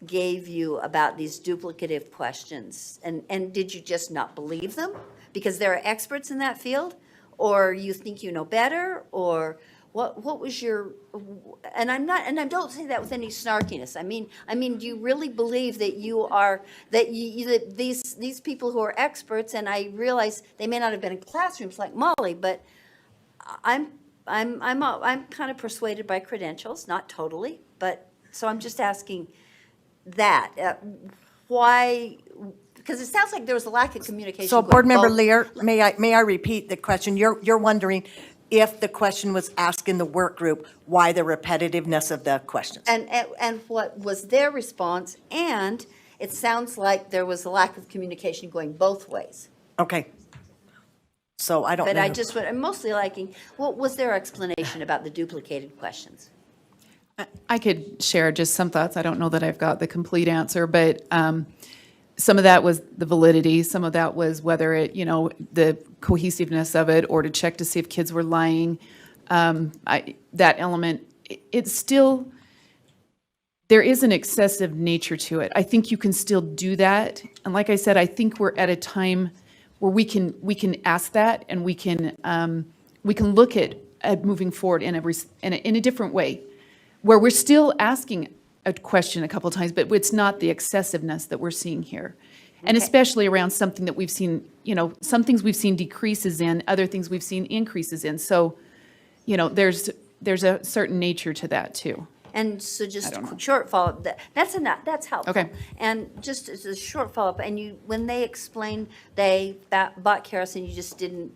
gave you about these duplicative questions? And did you just not believe them because there are experts in that field? Or you think you know better? Or what was your, and I don't say that with any snarkiness. I mean, do you really believe that you are, that these people who are experts, and I realize they may not have been in classrooms like Molly, but I'm kind of persuaded by credentials, not totally, but, so I'm just asking that, why, because it sounds like there was a lack of communication. So going Board Member both- Lear, may I repeat the question? You're wondering if the question was asked in the work group, why the repetitiveness of the questions? And what was their response, and it sounds like there was a lack of communication going both ways. Okay. So I don't know. But I'm mostly liking, what was their explanation about the duplicated questions? I could share just some thoughts. I don't know that I've got the complete answer, but some of that was the validity. Some of that was whether it, the cohesiveness of it, or to check to see if kids were lying. That element, it's still, there is an excessive nature to it. I think you can still do that. And like I said, I think we're at a time where we can ask that, and we can look at moving forward in a different way, where we're still asking a question a couple of times, but it's not the excessiveness that we're seeing here. And especially around something that we've seen, some things we've seen decreases in, other things we've seen increases in. So, there's a certain nature to that too. And so just don't know. short follow-up, that's enough, that's helpful. Okay. And just as a short follow-up, and when they explained they bought kerosene, you just didn't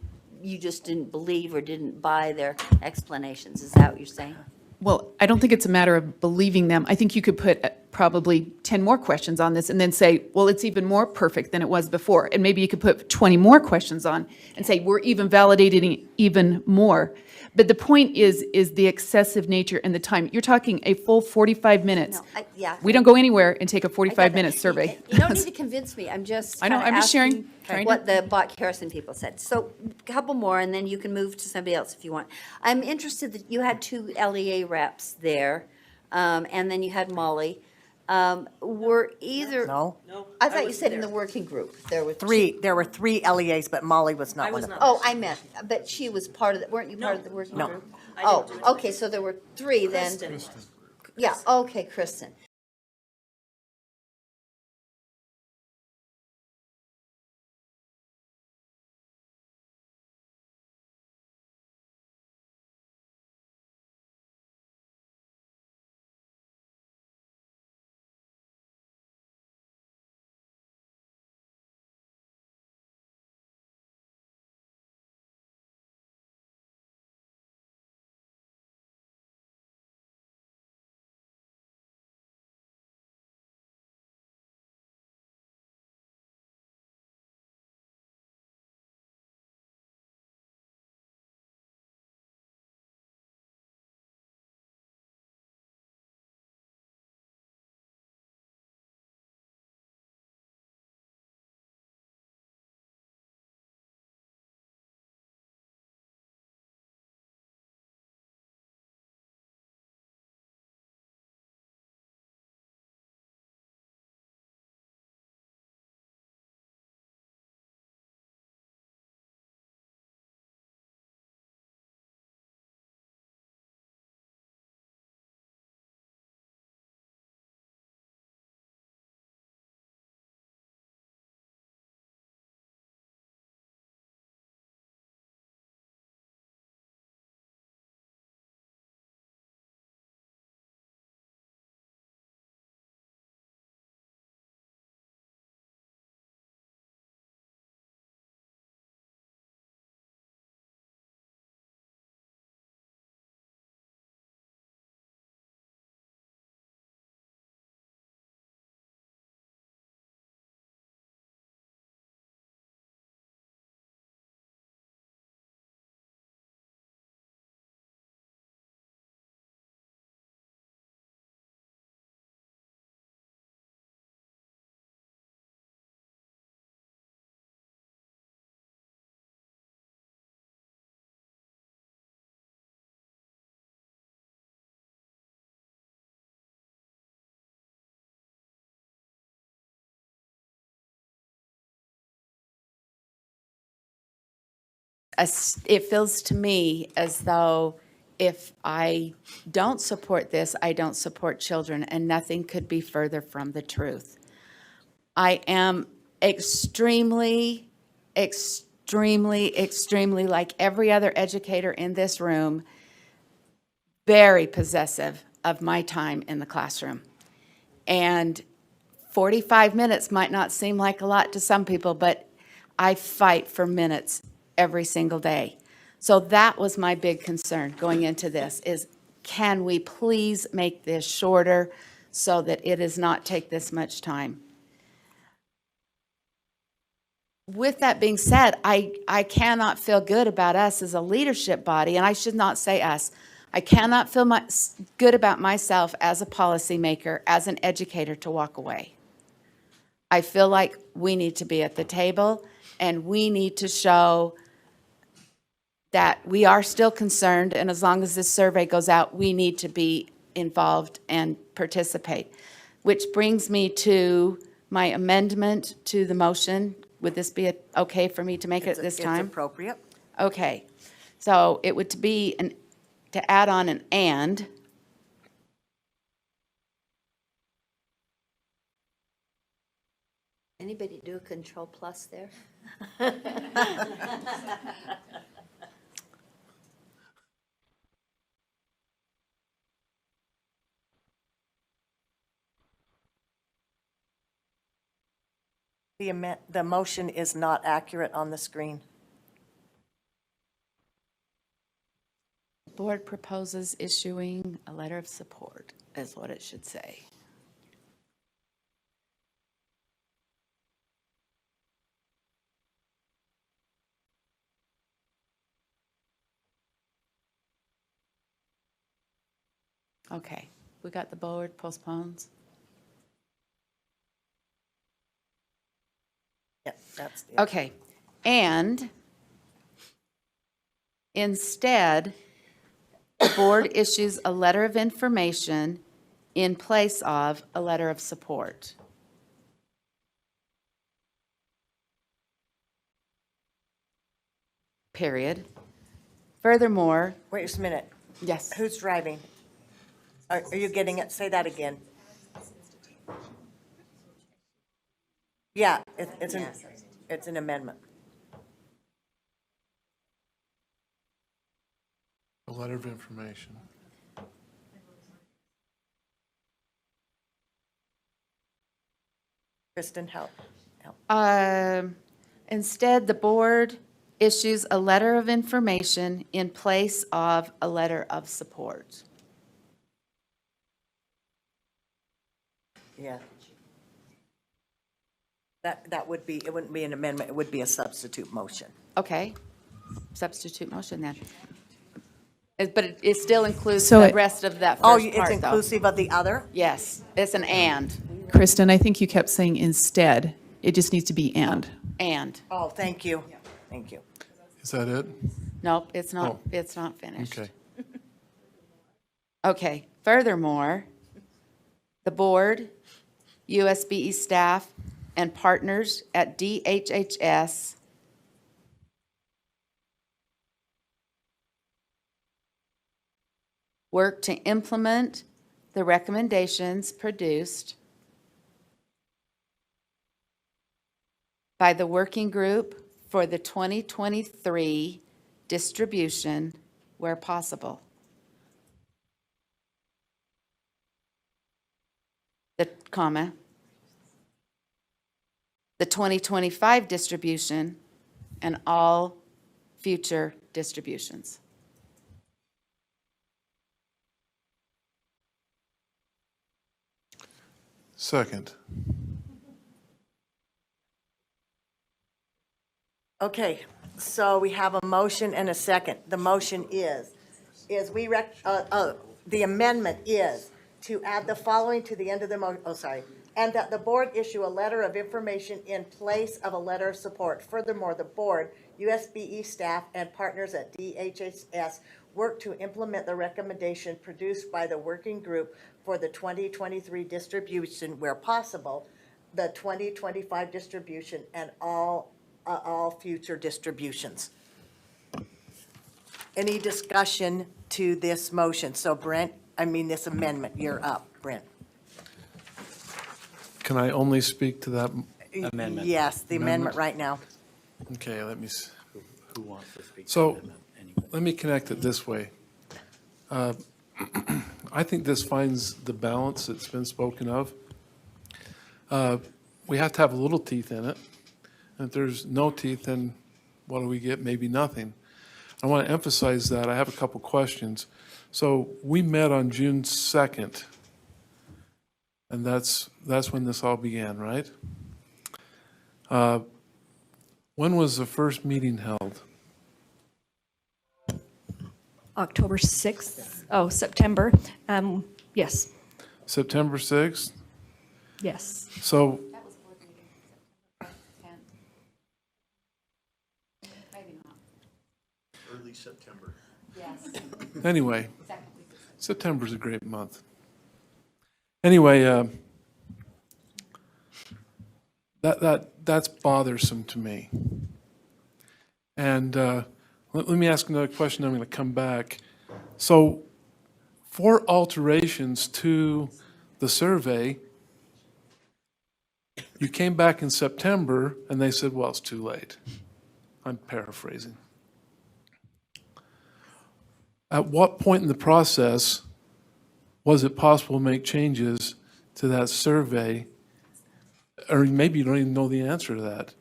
believe or didn't buy their explanations, is that what you're saying? Well, I don't think it's a matter of believing them. I think you could put probably 10 more questions on this and then say, well, it's even more perfect than it was before. And maybe you could put 20 more questions on and say, we're even validating even more. But the point is the excessive nature and the time. You're talking a full 45 minutes. No, yeah. We don't go anywhere and take a I got 45-minute that. survey. You don't need to convince me, I'm just I know, kinda I'm just sharing, asking trying what to- the bought kerosene people said. So, a couple more, and then you can move to somebody else if you want. I'm interested that you had 2 LEA reps there, and then you had Molly. Were either? No? I thought you said in the working group, there were There were 3 LEAs, but Molly was not one of them. Oh, I meant, but she was part of the, weren't you part of the working No. group? Oh, okay, so there were 3 then. Yeah, okay, Kristen. It feels to me as though if I don't support this, I don't support children, and nothing could be further from the truth. I am extremely, like every other educator in this room, very possessive of my time in the classroom. And 45 minutes might not seem like a lot to some people, but I fight for minutes every single day. So that was my big concern going into this, is can we please make this shorter so that it does not take this much time? With that being said, I cannot feel good about us as a leadership body, and I should not say us. I cannot feel good about myself as a policymaker, as an educator, to walk away. I feel like we need to be at the table, and we need to show that we are still concerned, and as long as this survey goes out, we need to be involved and participate. Which brings me to my amendment to the motion. Would this be okay for me to make it this time? It's appropriate. Okay, so it would be to add on an and. Anybody do a control plus there? The motion is not accurate on the screen. Board proposes issuing a letter of support, is what it should say. Okay, we got the board postpones. Yeah, that's the. Okay, and instead, the board issues a letter of information in place of a letter of support. Period. Furthermore, Wait just a minute. yes, Who's driving? Are you getting it? Say that again. Yeah, it's an amendment. A letter of information. Kristen, help. instead, the board issues a letter of information in place of a letter of support. Yeah. That would be, it wouldn't be an amendment, it would be a substitute motion. Okay, substitute motion then. But it still includes So the it- rest of that Oh, first it's part, though. inclusive of the other? Yes, it's an and, Kristen, I think you kept saying instead. It just needs to be and. and. Oh, thank you. Thank you. Is that it? Nope, it's not, Oh. it's not finished. Okay. Okay, furthermore, the board, USBE staff, and partners at DHHS work to implement the recommendations produced by the working group for the 2023 distribution where possible. The comma, the 2025 distribution and all future distributions. Second. Okay, so we have a motion and a second. The motion is the amendment is to add the following to the end of the and that the board issue a letter of information in place of a letter of support. Furthermore, the board, USBE staff, and partners at DHHS work to implement the recommendation produced by the working group for the 2023 distribution where possible, the 2025 distribution, and all future distributions. Any discussion to this motion? So this amendment, you're up, Brent. Can I only speak to that? Amendment. Yes, the amendment Amendment. right now. Okay, let me, Who wants to speak? to So- the amendment anyway? let me connect it this way. I think this finds the balance that's been spoken of. We have to have a little teeth in it. And if there's no teeth, then what do we get? Maybe nothing. I want to emphasize that. I have a couple questions. So we met on June 2nd, and that's when this all began, right? When was the first meeting held? October 6th. Oh, September. Yes, September 6th? yes. So, Early September. anyway, September's a great month. Anyway, that's bothersome to me. And let me ask another question, I'm going to come back. So, for alterations to the survey, you came back in September and they said, well, it's too late. I'm paraphrasing. At what point in the process was it possible to make changes to that survey? Or maybe you don't even know the answer to that.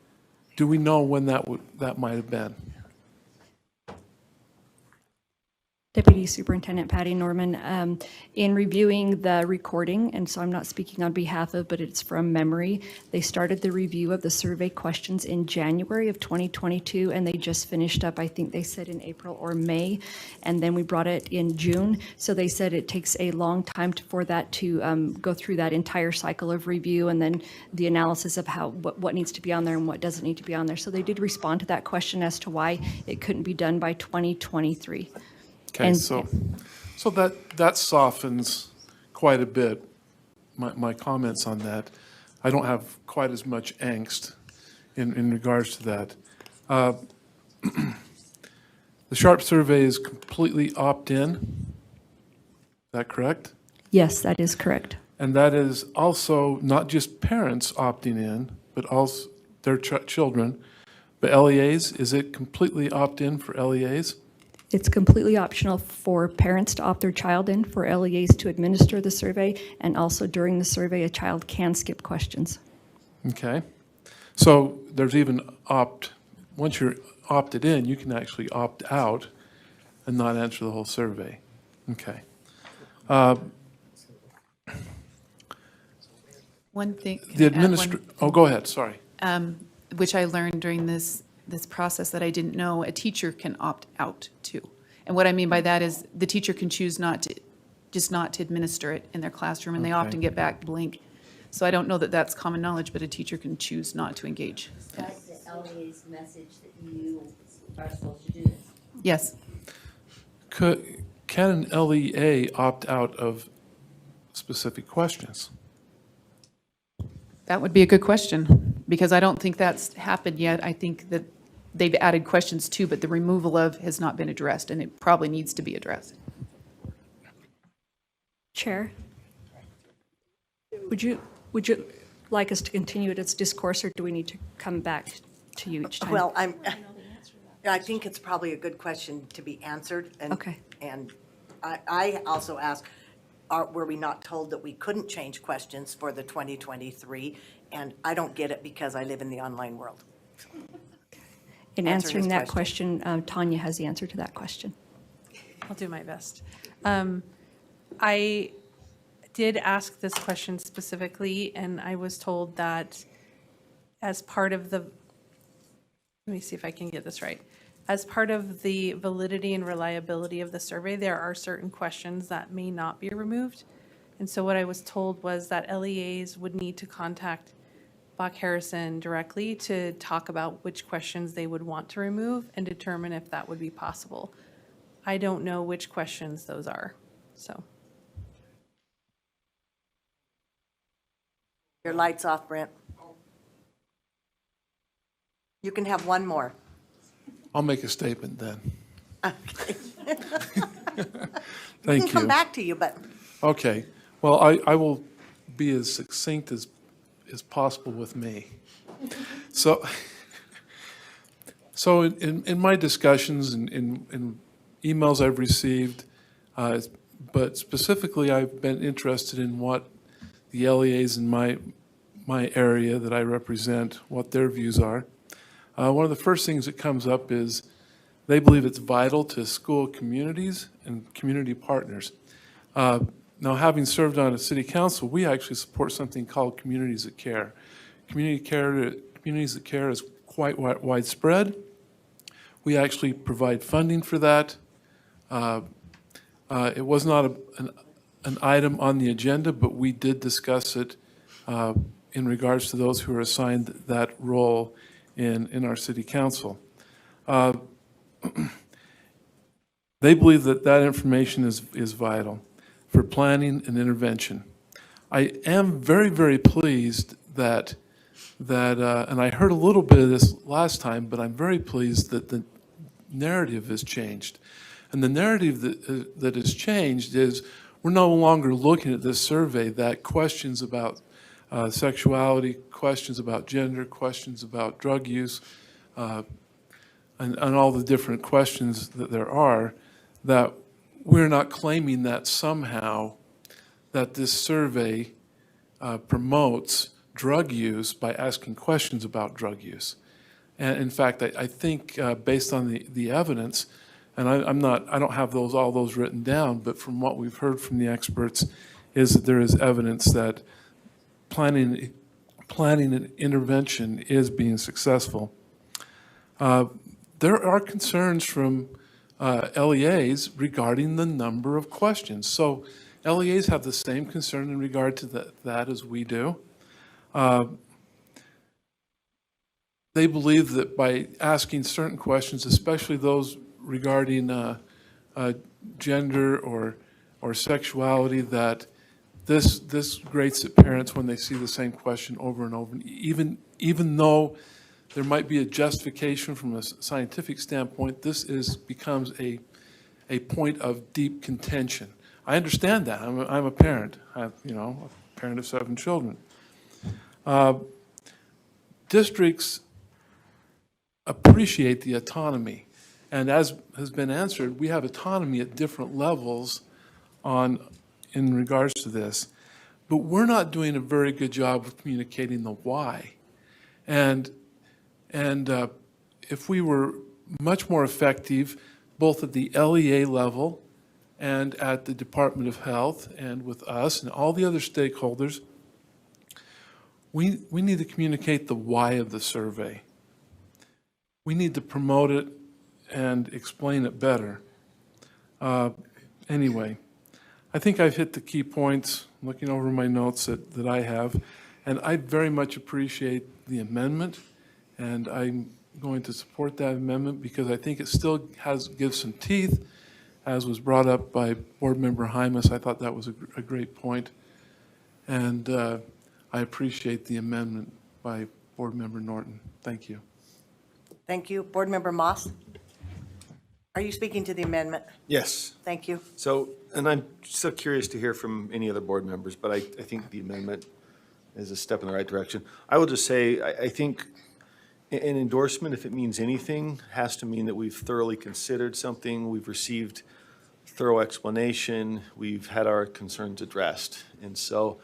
Do we know when that might have been? Deputy Superintendent Patty Norman, in reviewing the recording, and so I'm not speaking on behalf of, but it's from memory, they started the review of the survey questions in January of 2022, and they just finished up, I think they said in April or May, and then we brought it in June. So they said it takes a long time for that to go through that entire cycle of review, and then the analysis of what needs to be on there and what doesn't need to be on there. So they did respond to that question as to why it couldn't be done by 2023. Okay, And- so that softens quite a bit, my comments on that. I don't have quite as much angst in regards to that. The Sharp survey is completely opt-in, is that correct? Yes, that is correct. And that is also not just parents opting in, but also their children. But LEAs, is it completely opt-in for LEAs? It's completely optional for parents to opt their child in, for LEAs to administer the survey, and also during the survey, a child can skip questions. Okay. So there's even once you're opted in, you can actually opt out and not answer the whole survey. Okay. One thing. The can I add one- oh, go ahead, sorry. which I learned during this process that I didn't know, a teacher can opt out too. And what I mean by that is the teacher can choose not to administer it in their classroom, and they Okay. often get back blank. So I don't know that that's common knowledge, but a teacher can choose not to engage. That's the LEA's message that you are supposed to do this. Yes, Can an LEA opt out of specific questions? that would be a good question, because I don't think that's happened yet. I think that they've added questions too, but the removal of has not been addressed, and it probably needs to be addressed. Chair, would you like us to continue this discourse, or do we need to come back to you each time? Well, I think it's probably a good question to be answered. Okay. And I also ask, were we not told that we couldn't change questions for the 2023? And I don't get it because I live in the online world. In answer answering his that question, Tanya has the answer to that question. I'll do my best. I did ask this question specifically, and I was told that as part of the, let me see if I can get this right. As part of the validity and reliability of the survey, there are certain questions that may not be removed. And so what I was told was that LEAs would need to contact Bach Harrison directly to talk about which questions they would want to remove and determine if that would be possible. I don't know which questions those are, so. Your light's off, Brent. You can have one more. I'll make a statement then. Okay. We Thank can come you. back to you, but Okay. Well, I will be as succinct as possible with me. So in my discussions and in emails I've received, but specifically I've been interested in what the LEAs in my area that I represent, what their views are. One of the first things that comes up is they believe it's vital to school communities and community partners. Now, having served on a city council, we actually support something called Communities that Care. Communities that Care is quite widespread. We actually provide funding for that. It was not an item on the agenda, but we did discuss it in regards to those who are assigned that role in our city council. They believe that that information is vital for planning and intervention. I am very, very pleased that, and I heard a little bit of this last time, but I'm very pleased that the narrative has changed. And the narrative that has changed is we're no longer looking at this survey that questions about sexuality, questions about gender, questions about drug use, and all the different questions that there are, that we're not claiming that somehow that this survey promotes drug use by asking questions about drug use. And in fact, I think based on the evidence, and I don't have all those written down, but from what we've heard from the experts, is that there is evidence that planning and intervention is being successful. There are concerns from LEAs regarding the number of questions. So LEAs have the same concern in regard to that as we do. They believe that by asking certain questions, especially those regarding gender or sexuality, that this grates at parents when they see the same question over and over. Even though there might be a justification from a scientific standpoint, this becomes a point of deep contention. I understand that. I'm a parent. A parent of 7 children. Districts appreciate the autonomy, and as has been answered, we have autonomy at different levels in regards to this, but we're not doing a very good job of communicating the why. And if we were much more effective, both at the LEA level and at the Department of Health and with us and all the other stakeholders, we need to communicate the why of the survey. We need to promote it and explain it better. Anyway, I think I've hit the key points, looking over my notes that I have, and I very much appreciate the amendment, and I'm going to support that amendment because I think it still gives some teeth, as was brought up by Board Member Hymas. I thought that was a great point, and I appreciate the amendment by Board Member Norton. Thank you. Thank you. Board Member Moss? Are you speaking to the amendment? Yes. Thank you. So, and I'm so curious to hear from any other board members, but I think the amendment is a step in the right direction. I will just say, I think an endorsement, if it means anything, has to mean that we've thoroughly considered something, we've received thorough explanation, we've had our concerns addressed. And so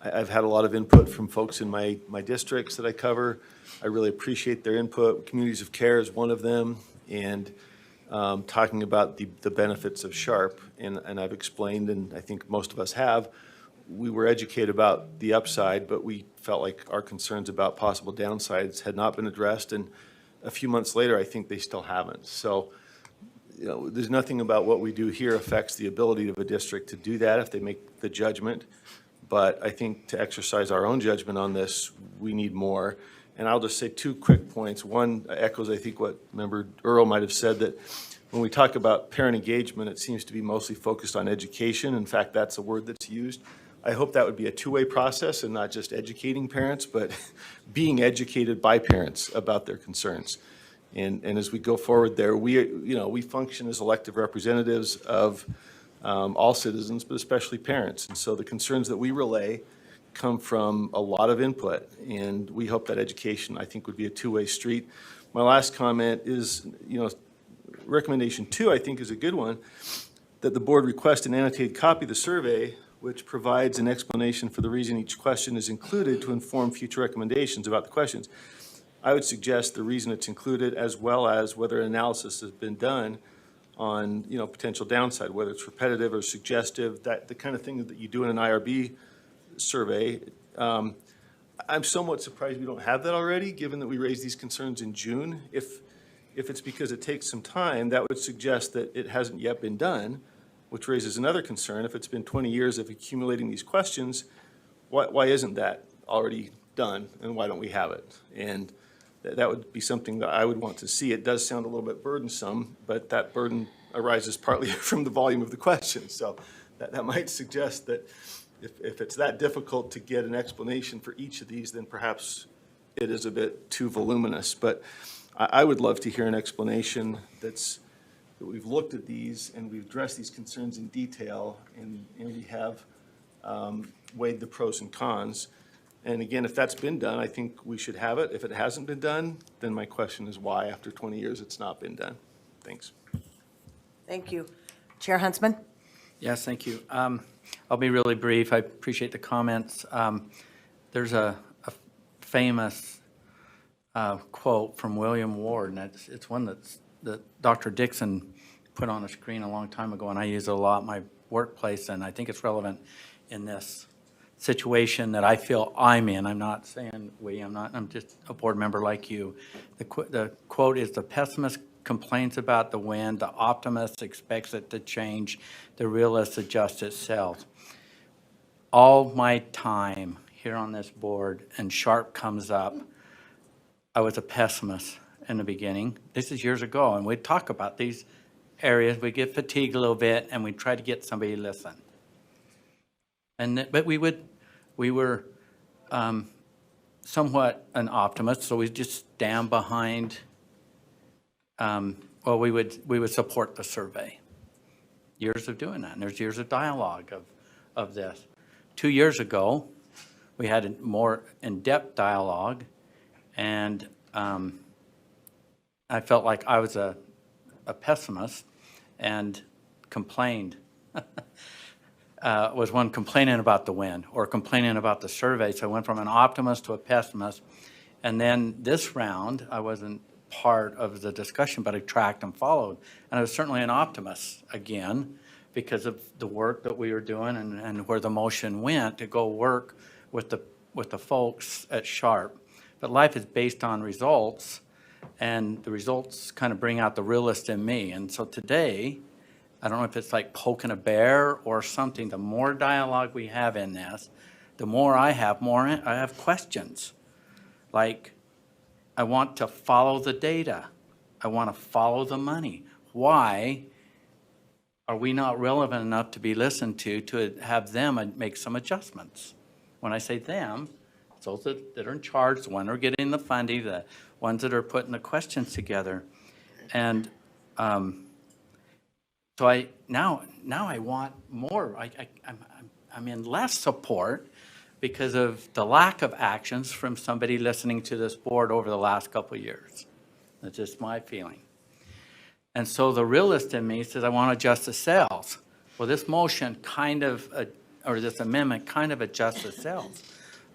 I've had a lot of input from folks in my districts that I cover. I really appreciate their input. Communities of Care is one of them, and talking about the benefits of SHARP, and I've explained, and I think most of us have, we were educated about the upside, but we felt like our concerns about possible downsides had not been addressed, and a few months later, I think they still haven't. So, there's nothing about what we do here affects the ability of a district to do that if they make the judgment, but I think to exercise our own judgment on this, we need more. And I'll just say 2 quick points. One echoes, I think, what Member Earl might have said, that when we talk about parent engagement, it seems to be mostly focused on education. In fact, that's a word that's used. I hope that would be a 2-way process and not just educating parents, but being educated by parents about their concerns. And as we go forward there, we function as elected representatives of all citizens, but especially parents. And so the concerns that we relay come from a lot of input, and we hope that education, I think, would be a 2-way street. My last comment is, recommendation 2, I think, is a good one, that the board request an annotated copy of the survey, which provides an explanation for the reason each question is included to inform future recommendations about the questions. I would suggest the reason it's included, as well as whether analysis has been done on, potential downside, whether it's repetitive or suggestive, that the kind of thing that you do in an IRB survey. I'm somewhat surprised we don't have that already, given that we raised these concerns in June. If it's because it takes some time, that would suggest that it hasn't yet been done. which raises another concern. If it's been 20 years of accumulating these questions, why isn't that already done, and why don't we have it? And that would be something that I would want to see. It does sound a little bit burdensome, but that burden arises partly from the volume of the questions. So that might suggest that if it's that difficult to get an explanation for each of these, then perhaps it is a bit too voluminous. But I would love to hear an explanation that we've looked at these and we've addressed these concerns in detail, and we have weighed the pros and cons. And again, if that's been done, I think we should have it. If it hasn't been done, then my question is why, after 20 years, it's not been done. Thanks. Thank you. Chair Huntsman? Yes, thank you. I'll be really brief. I appreciate the comments. There's a famous quote from William Ward, and it's one that Dr. Dixon put on a screen a long time ago, and I use it a lot in my workplace, and I think it's relevant in this situation that I feel I'm in. I'm not saying I'm just a board member like you. The quote is, "The pessimist complains about the wind, the optimist expects it to change, the realist adjusts itself." All my time here on this board, and Sharp comes up, I was a pessimist in the beginning. This is years ago, and we'd talk about these areas. We get fatigued a little bit, and we'd try to get somebody to listen. But we were somewhat an optimist, so we just stand behind. We would support the survey. Years of doing that, and there's years of dialogue of this. 2 years ago, we had a more in-depth dialogue, and I felt like I was a pessimist and complained. Was one complaining about the wind or complaining about the survey. So I went from an optimist to a pessimist. And then this round, I wasn't part of the discussion, but I tracked and followed. And I was certainly an optimist again because of the work that we were doing and where the motion went to go work with the folks at Sharp. But life is based on results, and the results kind of bring out the realist in me. And so today, I don't know if it's like poking a bear or something. The more dialogue we have in this, the more I have questions. Like, I want to follow the data. I want to follow the money. Why are we not relevant enough to be listened to have them make some adjustments? When I say them, it's those that are in charge, the ones that are getting the funding, the ones that are putting the questions together. And so I want more. I'm in less support because of the lack of actions from somebody listening to this board over the last couple of years. That's just my feeling. And so the realist in me says, I want to adjust the cells. Well, this motion or this amendment kind of adjusts the cells.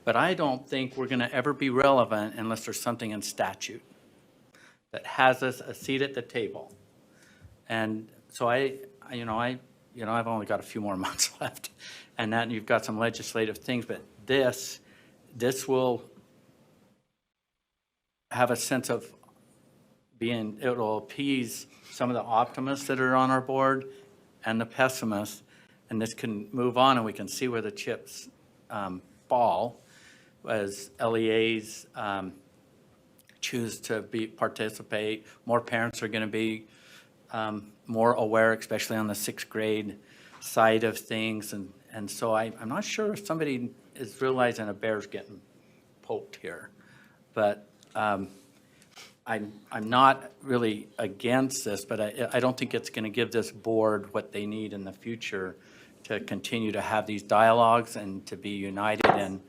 But I don't think we're going to ever be relevant unless there's something in statute that has us a seat at the table. And so I've only got a few more months left, and then you've got some legislative things, but this will have a sense of it will appease some of the optimists that are on our board and the pessimists, and this can move on and we can see where the chips fall as LEAs choose to participate. More parents are going to be more aware, especially on the 6th grade side of things. And so I'm not sure if somebody is realizing a bear's getting poked here. But I'm not really against this, but I don't think it's going to give this board what they need in the future to continue to have these dialogues and to be united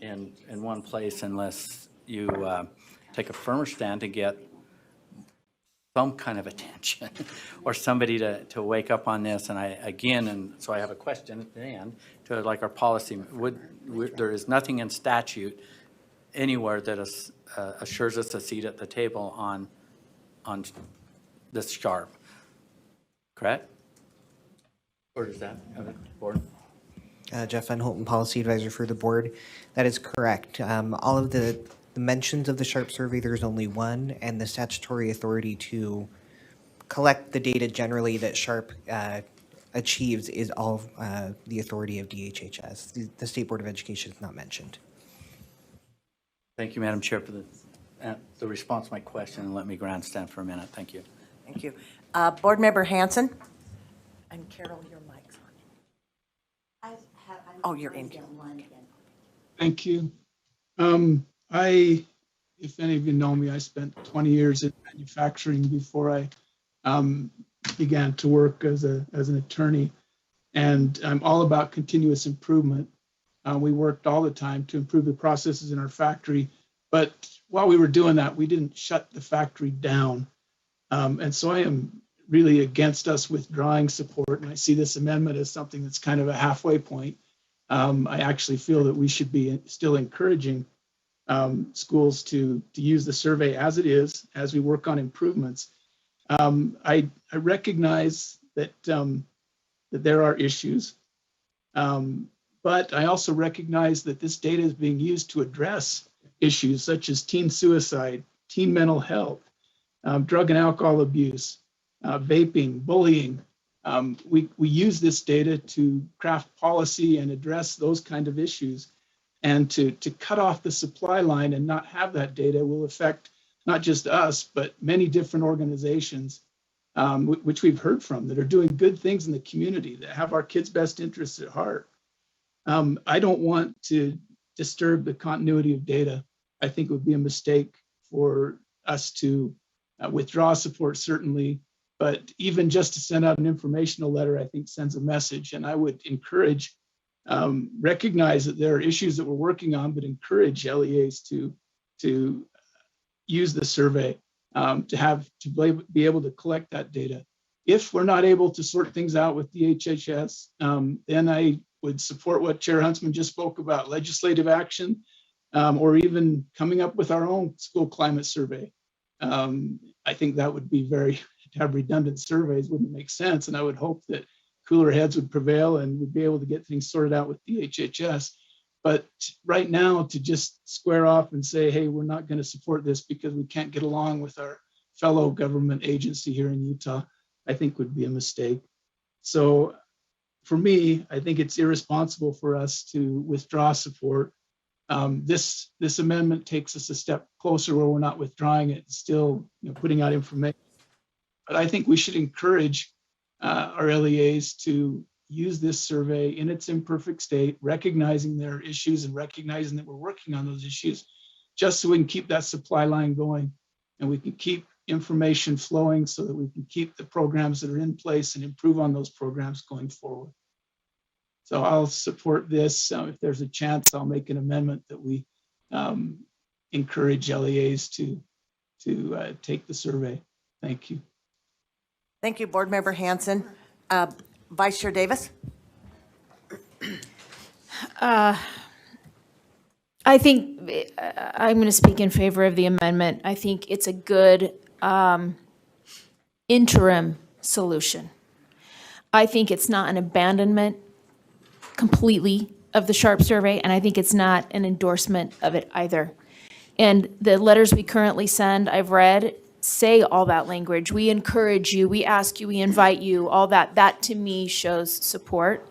in one place unless you take a firmer stand to get some kind of attention or somebody to wake up on this. And so I have a question at the end to like our policy. There is nothing in statute anywhere that assures us a seat at the table on this Sharp, correct? Or does that have a board? Jeff Van Holten, Policy Advisor for the Board. That is correct. All of the mentions of the Sharp survey, there's only one, and the statutory authority to collect the data generally that Sharp achieves is all the authority of DHHS. The State Board of Education is not mentioned. Thank you, Madam Chair, for the response to my question, and let me grandstand for a minute. Thank you. Thank you. Board Member Hanson? And Carol, your mic's on. Oh, you're in. Thank you. If any of you know me, I spent 20 years in manufacturing before I began to work as an attorney. And I'm all about continuous improvement. We worked all the time to improve the processes in our factory. But while we were doing that, we didn't shut the factory down. And so I am really against us withdrawing support. And I see this amendment as something that's kind of a halfway point. I actually feel that we should be still encouraging schools to use the survey as it is, as we work on improvements. I recognize that there are issues, but I also recognize that this data is being used to address issues such as teen suicide, teen mental health, drug and alcohol abuse, vaping, bullying. We use this data to craft policy and address those kind of issues. And to cut off the supply line and not have that data will affect not just us, but many different organizations, which we've heard from, that are doing good things in the community, that have our kids' best interests at heart. I don't want to disturb the continuity of data. I think it would be a mistake for us to withdraw support, certainly, but even just to send out an informational letter, I think sends a message. And I would encourage, recognize that there are issues that we're working on, but encourage LEAs to use the survey, to be able to collect that data. If we're not able to sort things out with DHHS, then I would support what Chair Huntsman just spoke about, legislative action, or even coming up with our own school climate survey. I think that would be to have redundant surveys wouldn't make sense. And I would hope that cooler heads would prevail and we'd be able to get things sorted out with DHHS. But right now, to just square off and say, hey, we're not going to support this because we can't get along with our fellow government agency here in Utah, I think would be a mistake. So for me, I think it's irresponsible for us to withdraw support. This amendment takes us a step closer where we're not withdrawing it, still putting out information. But I think we should encourage our LEAs to use this survey in its imperfect state, recognizing there are issues and recognizing that we're working on those issues, just so we can keep that supply line going and we can keep information flowing so that we can keep the programs that are in place and improve on those programs going forward. So I'll support this. If there's a chance, I'll make an amendment that we encourage LEAs to take the survey. Thank you. Thank you, Board Member Hanson. Vice Chair Davis? I think I'm going to speak in favor of the amendment. I think it's a good interim solution. I think it's not an abandonment completely of the SHARP survey, and I think it's not an endorsement of it either. And the letters we currently send, I've read, say all that language. We encourage you, we ask you, we invite you, all that. That to me shows support.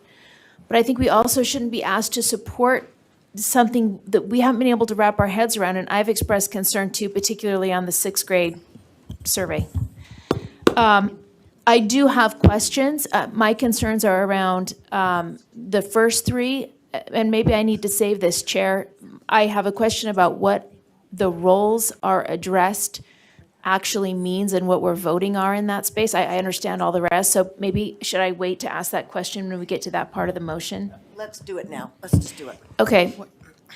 But I think we also shouldn't be asked to support something that we haven't been able to wrap our heads around, and I've expressed concern too, particularly on the 6th grade survey. I do have questions. My concerns are around the first three, and maybe I need to save this, Chair. I have a question about what the roles are addressed actually means and what we're voting are in that space. I understand all the rest, so maybe should I wait to ask that question when we get to that part of the motion? Let's do it now. Let's just do it. Okay,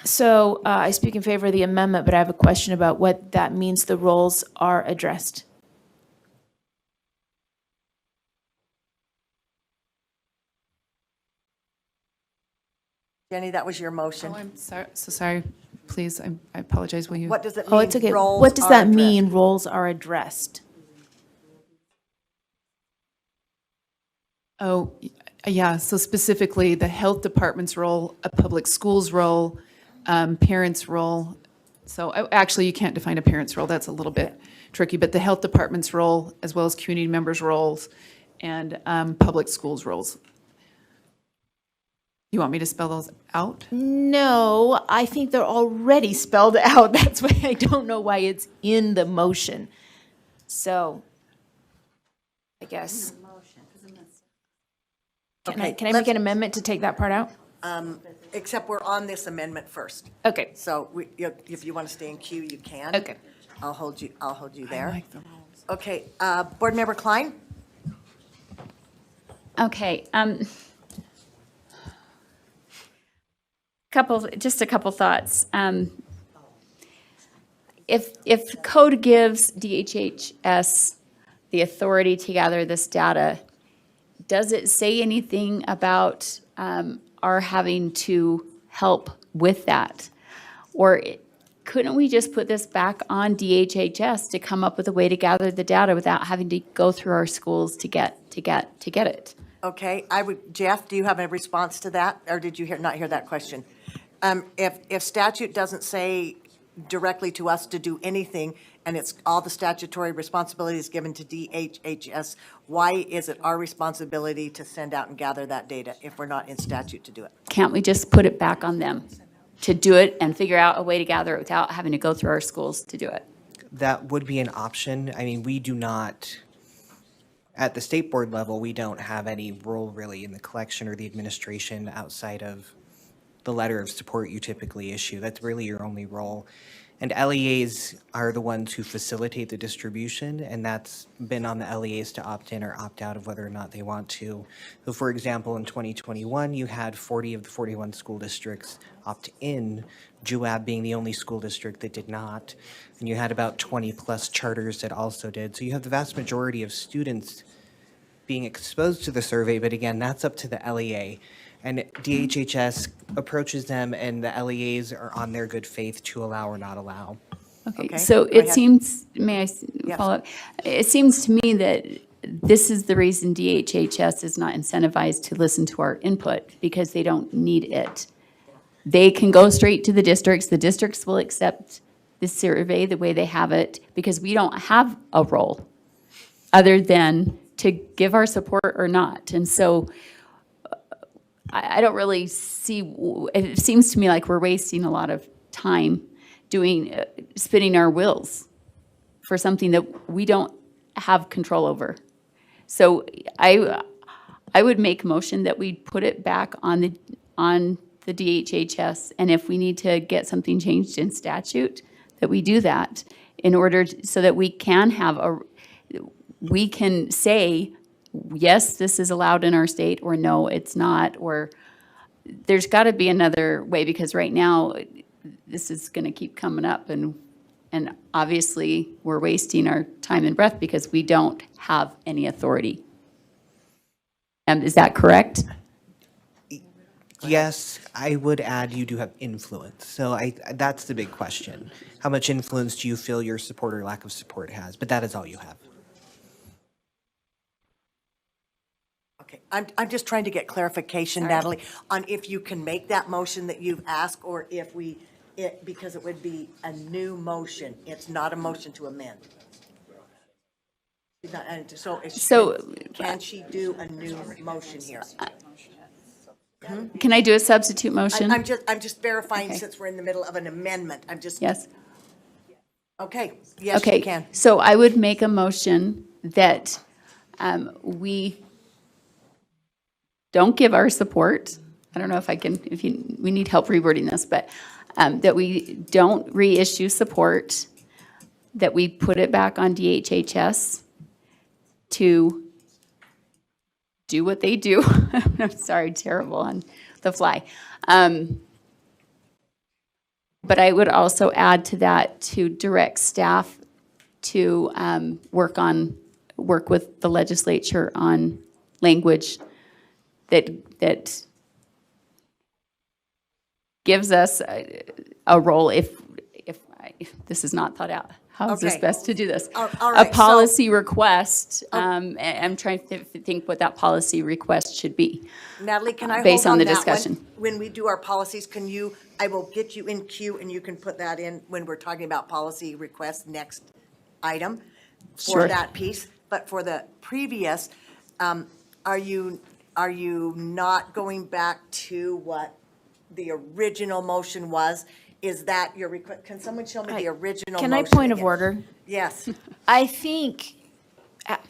so I speak in favor of the amendment, but I have a question about what that means the roles are addressed. Jenny, that was your motion. Oh, I'm sorry. Please, I apologize. Will you? What does it mean? Oh, it's okay. roles What does are that addressed? mean, roles are addressed? Oh, yeah. So specifically, the health department's role, a public school's role, parents' role. So actually, you can't define a parent's role. That's a little bit tricky. But the health department's role, as well as community members' roles, and public schools rules. You want me to spell those out? No, I think they're already spelled out. That's why I don't know why it's in the motion. So, I guess. Okay, Can I make an amendment to take that part out? Except we're on this amendment first. Okay. So if you want to stay in queue, you can. Okay. I'll hold you there. Okay, Board Member Klein? Okay, just a couple thoughts. If code gives DHHS the authority to gather this data, does it say anything about our having to help with that? Or couldn't we just put this back on DHHS to come up with a way to gather the data without having to go through our schools to get it? Okay, Jeff, do you have a response to that, or did you not hear that question? If statute doesn't say directly to us to do anything, and it's all the statutory responsibilities given to DHHS, why is it our responsibility to send out and gather that data if we're not in statute to do it? Can't we just put it back on them to do it and figure out a way to gather it without having to go through our schools to do it? That would be an option. I mean, we do not, at the state board level, we don't have any role really in the collection or the administration outside of the letter of support you typically issue. That's really your only role. And LEAs are the ones who facilitate the distribution, and that's been on the LEAs to opt in or opt out of whether or not they want to. So for example, in 2021, you had 40 of the 41 school districts opt in, JUAB being the only school district that did not. And you had about 20 plus charters that also did. So you have the vast majority of students being exposed to the survey, but again, that's up to the LEA. And DHHS approaches them, and the LEAs are on their good faith to allow or not allow. Okay, so it seems, may I follow up? It seems to me that this is the reason DHHS is not incentivized to listen to our input, because they don't need it. They can go straight to the districts will accept the survey the way they have it, because we don't have a role other than to give our support or not. And so I don't really see, it seems to me like we're wasting a lot of time spinning our wheels for something that we don't have control over. So I would make a motion that we put it back on the DHHS, and if we need to get something changed in statute, that we do that in order so that we can we can say, yes, this is allowed in our state, or no, it's not, or there's got to be another way, because right now this is going to keep coming up, and obviously we're wasting our time and breath because we don't have any authority. Is that correct? Yes, I would add you do have influence. So that's the big question. How much influence do you feel your support or lack of support has? But that is all you have. Okay, I'm just trying to get clarification, Natalie, on if you can make that motion that you've asked, or if because it would be a new motion. It's not a motion to amend. So can she do a new motion here? Can I do a substitute motion? I'm just verifying, Okay. since we're in the middle of an amendment. Yes. Okay, yes, Okay, you can. so I would make a motion that we don't give our support. I don't know if we need help rewording this, but that we don't reissue support, that we put it back on DHHS to do what they do. I'm sorry, terrible on the fly. But I would also add to that to direct staff to work with the legislature on language that gives us a role if this is not thought out. How is this Okay. best to do this? All A right, so- policy request, I'm trying to think what that policy request should be. Natalie, can I hold Based on the that one? discussion. When we do our policies, I will get you in queue, and you can put that in when we're talking about policy requests, next item for Sure. that piece. But for the previous, Are you not going back to what the original motion was? Is that your request? Can someone show me the original motion? Can I point of again? order? Yes. I think,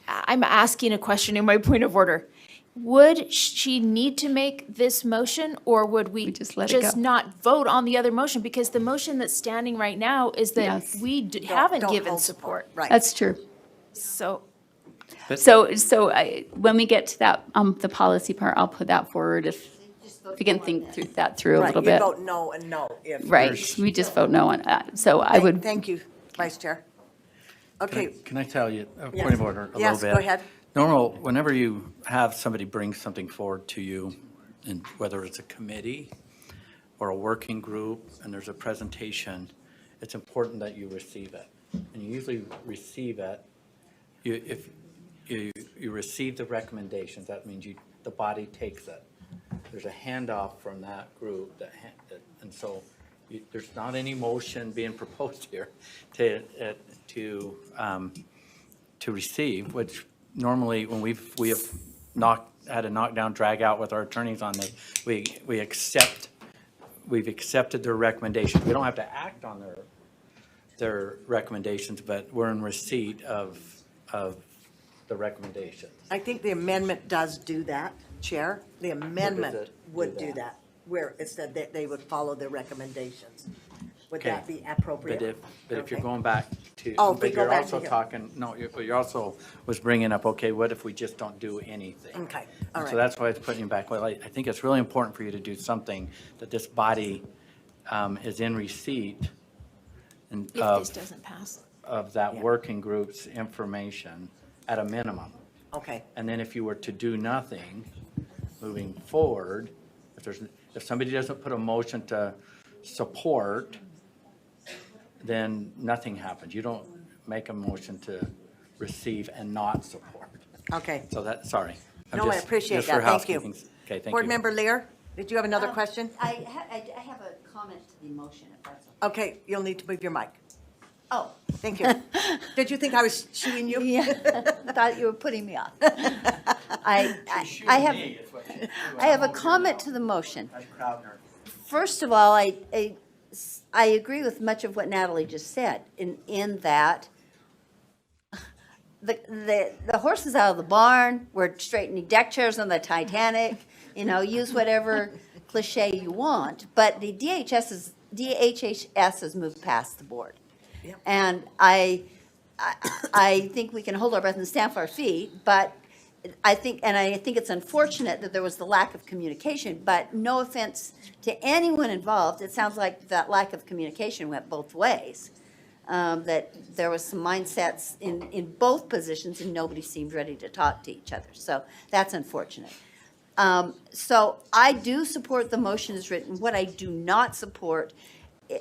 I'm asking a question in my point of order. Would she need to make this motion, or would we just let it just go. not vote on the other motion? Because the motion that's standing right now is that Yes. we haven't Don't given hold support. Right. That's true. So, So when we get to that, the policy part, I'll put that forward if we can think through that through a Right, little you bit. vote no and no if. Right, we just vote no on that. So I would, Thank you, Vice Chair. Okay, Can I tell you a Yes. point of order a little bit? Yes, go ahead. Whenever you have somebody bring something forward to you, and whether it's a committee or a working group, and there's a presentation, it's important that you receive it. And you usually receive it, if you receive the recommendations, that means the body takes it. There's a handoff from that group, and so there's not any motion being proposed here to receive, which normally when we have had a knockdown, drag out with our attorneys on this, we've accepted their recommendations. We don't have to act on their recommendations, but we're in receipt of the recommendations. I think the amendment does do that, Chair. The amendment it would do do that? that, where it said that they would follow the recommendations. Would Okay. that be appropriate? But if you're Okay. going back to, Oh, if we but go you're back also to here. talking, no, you're also was bringing up, okay, what if we just don't do anything? Okay, all And so right. that's why it's putting you back. Well, I think it's really important for you to do something that this body is in receipt and if this of doesn't pass. that Yeah. working group's information at a minimum. Okay, And then if you were to do nothing, moving forward, if somebody doesn't put a motion to support, then nothing happens. You don't make a motion to receive and not support. okay. So sorry. I'm No, I just- appreciate just for that. Thank you. housekeeping. Okay, thank you. Board Member Lear, did you have another question? I have a comment to the motion, if that's okay. Okay, you'll need to move your mic. Oh, Thank you. Did you think I was shooing you? yeah, thought you were putting me off. I have a comment to the motion. First of all, I agree with much of what Natalie just said, in that the horse is out of the barn, we're straightening deck chairs on the Titanic, use whatever cliche you want, but the DHHS has moved past the board. Yep. And I think we can hold our breath and stamp our feet, but I think it's unfortunate that there was the lack of communication, but no offense to anyone involved, it sounds like that lack of communication went both ways. That there was some mindsets in both positions and nobody seemed ready to talk to each other. So that's unfortunate. So I do support the motion as written. What I do not support,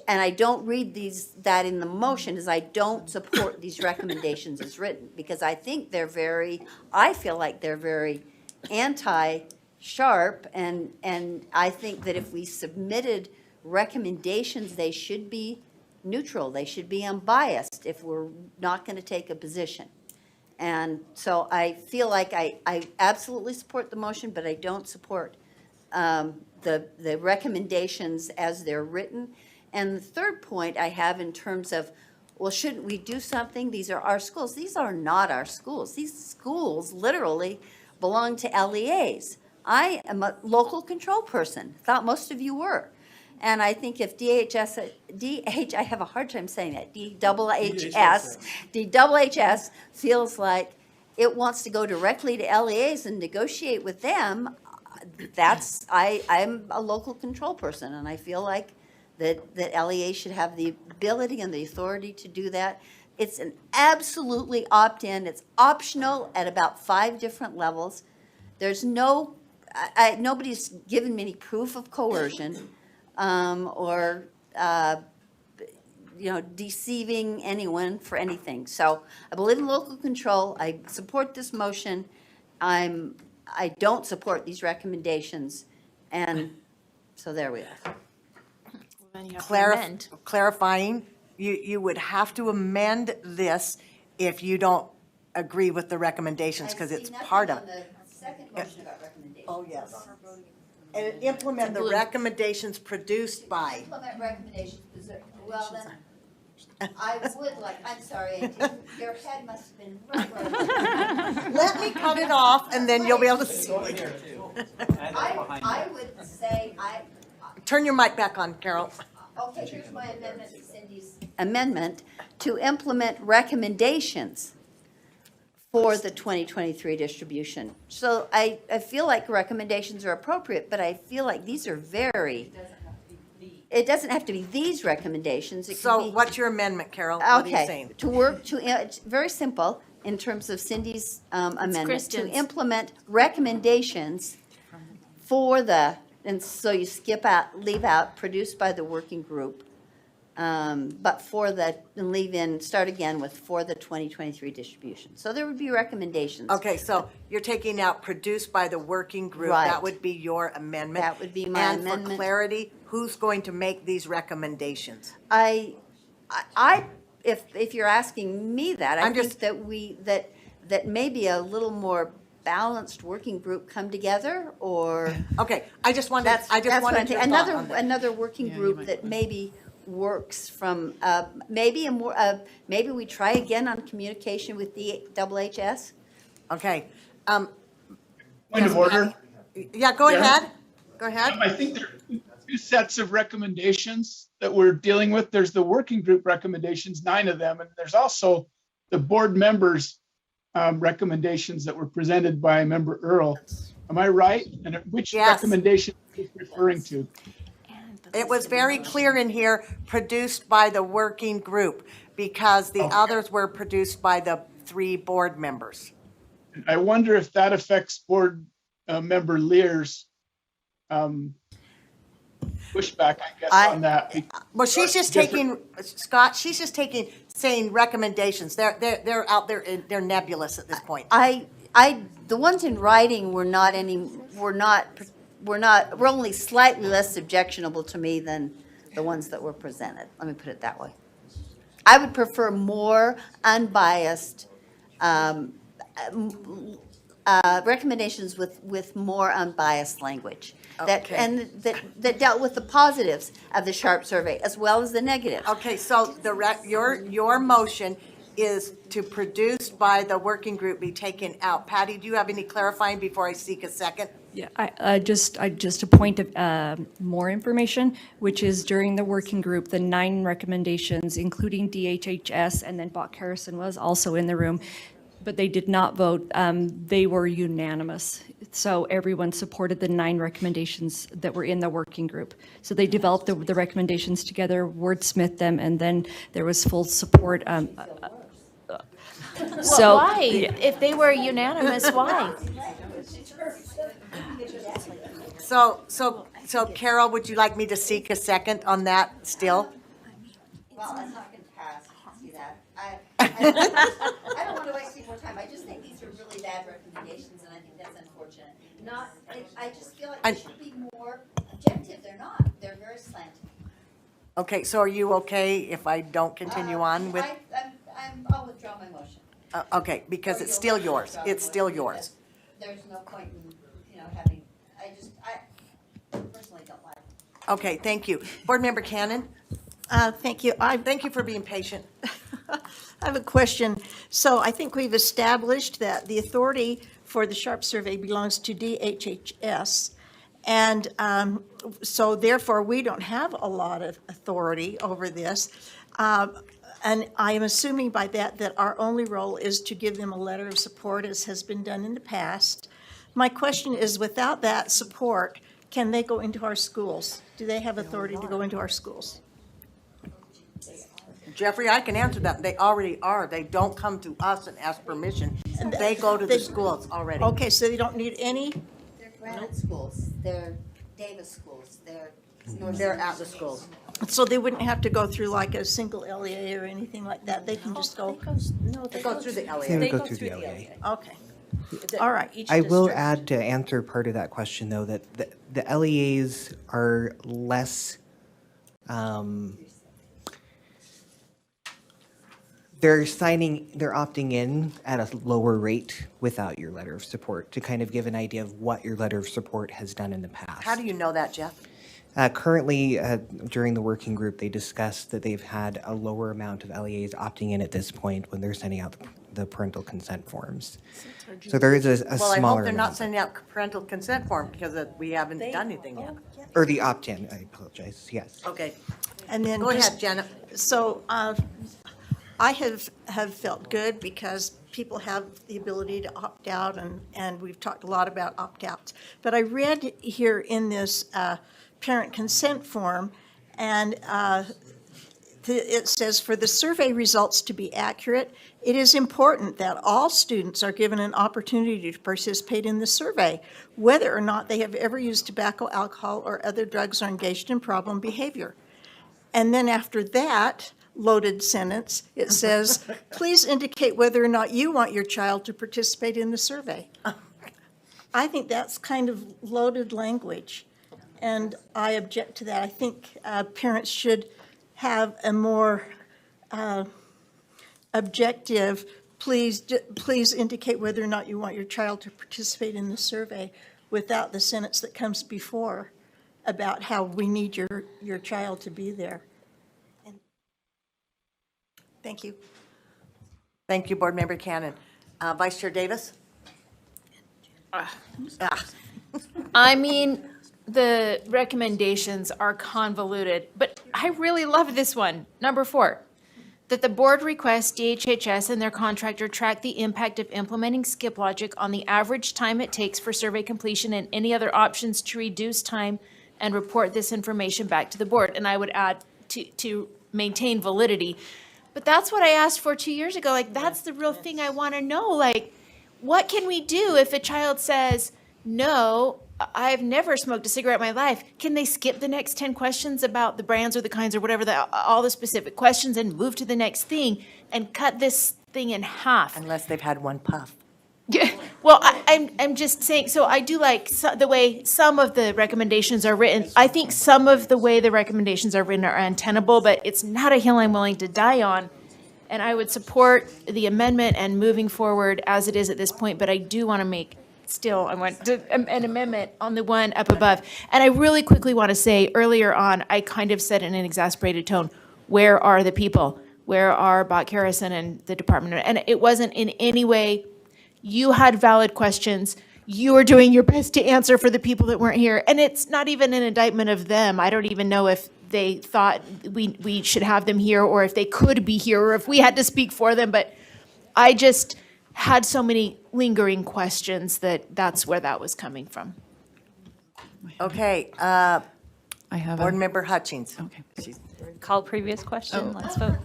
and I don't read that in the motion, is I don't support these recommendations as written, because I think I feel like they're very anti-sharp, and I think that if we submitted recommendations, they should be neutral, they should be unbiased if we're not going to take a position. And so I feel like I absolutely support the motion, but I don't support the recommendations as they're written. And the third point I have in terms of, well, shouldn't we do something? These are our schools. These are not our schools. These schools literally belong to LEAs. I am a local control person. Thought most of you were. And I think if I have a hard time saying that, DHHS feels like it wants to go directly to LEAs and negotiate with them, I'm a local control person, and I feel like that LEA should have the ability and the authority to do that. It's an absolutely opt-in. It's optional at about 5 different levels. There's nobody's given me any proof of coercion or deceiving anyone for anything. So I believe in local control. I support this motion. I don't support these recommendations, and so there we are. Then you have to amend. Clarifying, you would have to amend this if you don't agree with the recommendations, because it's part of it. motion about recommendations. Oh, yes. And implement the recommendations produced by. Implement recommendations, well then, I would like, I'm sorry, your head must have been right. Let me cut it off, and then you'll be able to see. I would say, Turn your mic back on, Carol. okay, here's my amendment to Cindy's amendment, to implement recommendations for the 2023 distribution. So I feel like recommendations are appropriate, but I feel like these are very, it doesn't have to be these recommendations. It can So be- what's your amendment, Carol? What are you Okay, saying? to work, it's very simple in terms of Cindy's amendment, to Kristen's. implement recommendations for the, and so you skip out, leave out, produced by the working group, but for the, and leave in, start again with for the 2023 distribution. So there would be recommendations. Okay, so you're taking out produced by the working group. Right. That would be your amendment. That would be my And for amendment. clarity, who's going to make these recommendations? If you're asking me that, I I'm think just- that maybe a little more balanced working group come together, or. Okay, I just wanted, That's I just what I'm wanted your thinking. thought on that. Another working group that maybe works from, maybe maybe we try again on communication with the HHS. Okay. Point of order. Yeah, go Yeah. ahead. Go ahead. I think there are two sets of recommendations that we're dealing with. There's the working group recommendations, 9 of them, and there's also the board members' recommendations that were presented by Member Earl. Am I right? And which Yes. recommendation is referring to? It was very clear in here, produced by the working group, because the others were produced by the 3 board members. I wonder if that affects board member Lear's pushback, I guess, on that. Well, she's just taking, Scott, she's just taking, saying recommendations. They're out there, they're nebulous at this point. The ones in writing were only slightly less objectionable to me than the ones that were presented. Let me put it that way. I would prefer more unbiased, recommendations with more unbiased language. Okay. And that dealt with the positives of the SHARP survey as well as the negatives. Okay, so your motion is to produce by the working group be taken out. Patty, do you have any clarifying before I seek a second? Yeah, just a point of more information, which is during the working group, the 9 recommendations, including DHHS, and then Bach Harrison was also in the room, but they did not vote. They were unanimous. So everyone supported the 9 recommendations that were in the working group. So they developed the recommendations together, wordsmithed them, and then there was full support. So Why? If they were unanimous, why? So Carol, would you like me to seek a second on that still? Well, that's not going to pass, see that. I don't want to waste any more time. I just think these are really bad recommendations, and I think that's unfortunate. I just feel like they should be more objective. They're not. They're very slanted. Okay, so are you okay if I don't continue on with? I'll withdraw my motion. Okay, because it's still yours. It's still yours. There's no point in, having, I personally don't like it. Okay, thank you. Board Member Cannon? Thank you. Thank you for being patient. I have a question. So I think we've established that the authority for the SHARP survey belongs to DHHS. And so therefore, we don't have a lot of authority over this. And I am assuming by that our only role is to give them a letter of support, as has been done in the past. My question is, without that support, can they go into our schools? Do they have authority to go into our schools? Jeffrey, I can answer that. They already are. They don't come to us and ask permission. They go to the schools already. Okay, so they don't need any? They're granite schools. They're Davis schools. They're They're at the schools. So they wouldn't have to go through like a single LEA or anything like that? They can just go? No, They go through the They LEA. would go through the LEA. Okay. All right. I will add to answer part of that question, though, that the LEAs are they're opting in at a lower rate without your letter of support to kind of give an idea of what your letter of support has done in the past. How do you know that, Jeff? Currently, during the working group, they discussed that they've had a lower amount of LEAs opting in at this point when they're sending out the parental consent forms. So there is a Well, I smaller hope they're not amount. sending out parental consent form because we haven't done anything yet. Or the opt-in, I apologize, yes. Okay, And then go just- ahead, Janet. So I have felt good because people have the ability to opt out, and we've talked a lot about opt-outs. But I read here in this parent consent form, and it says, for the survey results to be accurate, it is important that all students are given an opportunity to participate in the survey, whether or not they have ever used tobacco, alcohol, or other drugs or engaged in problem behavior. And then after that loaded sentence, it says, please indicate whether or not you want your child to participate in the survey. I think that's kind of loaded language, and I object to that. I think parents should have a more objective, please indicate whether or not you want your child to participate in the survey, without the sentence that comes before about how we need your child to be there. And thank you. Thank you, Board Member Cannon. Vice Chair Davis? I mean, the recommendations are convoluted, but I really love this one. Number 4, that the board requests DHHS and their contractor track the impact of implementing skip logic on the average time it takes for survey completion and any other options to reduce time, and report this information back to the board. And I would add to maintain validity. But that's what I asked for 2 years ago. Like, that's the real thing I want to know. Like, what can we do if a child says, no, I've never smoked a cigarette in my life? Can they skip the next 10 questions about the brands or the kinds or whatever, all the specific questions, and move to the next thing and cut this thing in half? Unless they've had one puff. Yeah, well, I'm just saying, so I do like the way some of the recommendations are written. I think some of the way the recommendations are written are untenable, but it's not a hill I'm willing to die on. And I would support the amendment and moving forward as it is at this point, but I do want to make, still, I want an amendment on the one up above. And I really quickly want to say, earlier on, I kind of said in an exasperated tone, where are the people? Where are Bach Harrison and the department? And it wasn't in any way, you had valid questions. You were doing your best to answer for the people that weren't here. And it's not even an indictment of them. I don't even know if they thought we should have them here, or if they could be here, or if we had to speak for them. But I just had so many lingering questions that's where that was coming from. Okay, I have Board a, Member Hutchins. okay. Call previous question, let's vote.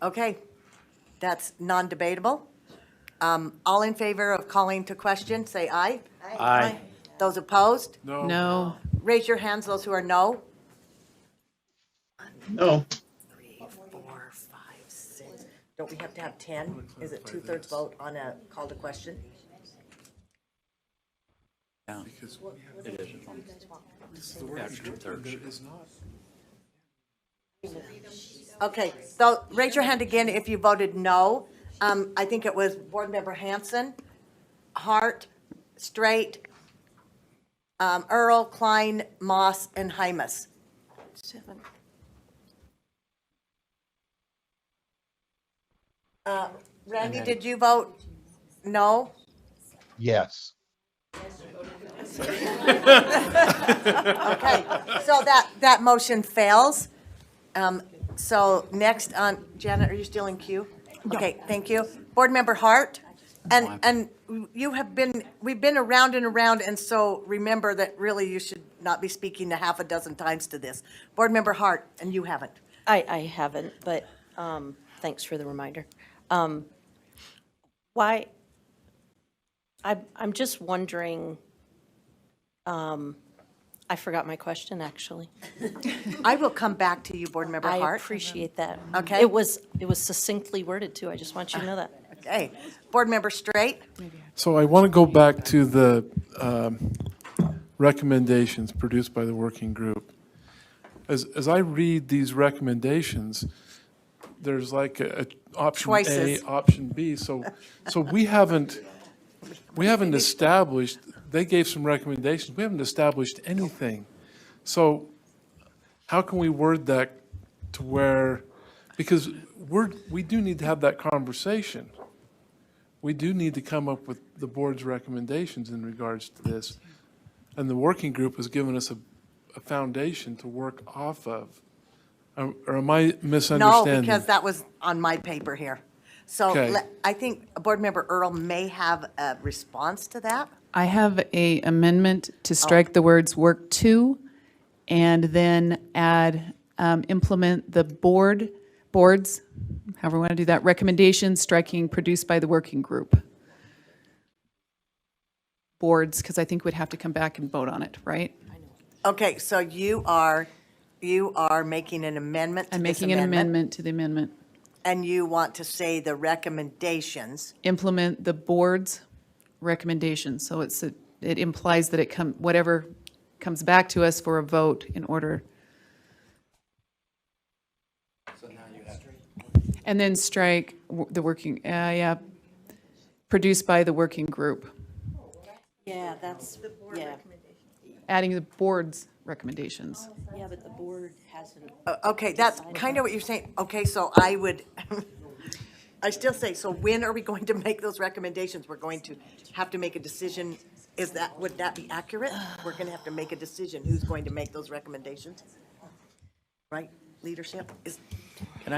Okay, that's non-debatable. All in favor of calling to question, say aye. Aye. Those opposed? No. Raise your hands, those who are no. No. 3, 4, 5, 6. Don't we have to have 10? Is it 2/3 vote on a call to question? Yeah, it is. Yeah, 2/3. Okay, so raise your hand again if you voted no. I think it was Board Member Hanson, Hart, Straight, Earl, Klein, Moss, and Hymas. 7. Randy, did you vote no? Yes. Okay, so that motion fails. So next on, Janet, are you still in queue? Okay, thank you. Board Member Hart, and we've been around and around, and so remember that really you should not be speaking a half a dozen times to this. Board Member Hart, and you haven't. I haven't, but thanks for the reminder. Why, I'm just wondering, I forgot my question, actually. I will come back to you, Board Member I Hart. appreciate that. Okay. It was succinctly worded, too. I just want you to know that. Okay, Board Member Straight. So I want to go back to the recommendations produced by the working group. as I read these recommendations, there's like a option A, Choices. option B, so we haven't established, they gave some recommendations, we haven't established anything. So how can we word that to where, because we do need to have that conversation. We do need to come up with the board's recommendations in regards to this. And the working group has given us a foundation to work off of. Or am I No, misunderstanding? because that was on my paper here. So Okay. I think Board Member Earl may have a response to that. I have a amendment to strike the words "work to," and then add, implement the boards, however we want to do that, recommendations, striking produced by the working group. Boards, because I think we'd have to come back and vote on it, right? Okay, so you are making an amendment to I'm this making an amendment, amendment to the amendment. and you want to say the recommendations. Implement the board's recommendations, so it implies that whatever comes back to us for a vote in order. And then strike the working, produced by the working group, Yeah, that's, yeah, adding the board's recommendations. yeah, but the board hasn't. Okay, that's kind of what you're saying. Okay, so I would, I still say, so when are we going to make those recommendations? We're going to have to make a decision. Would that be accurate? We're going to have to make a decision who's going to make those recommendations? Right, leadership? Can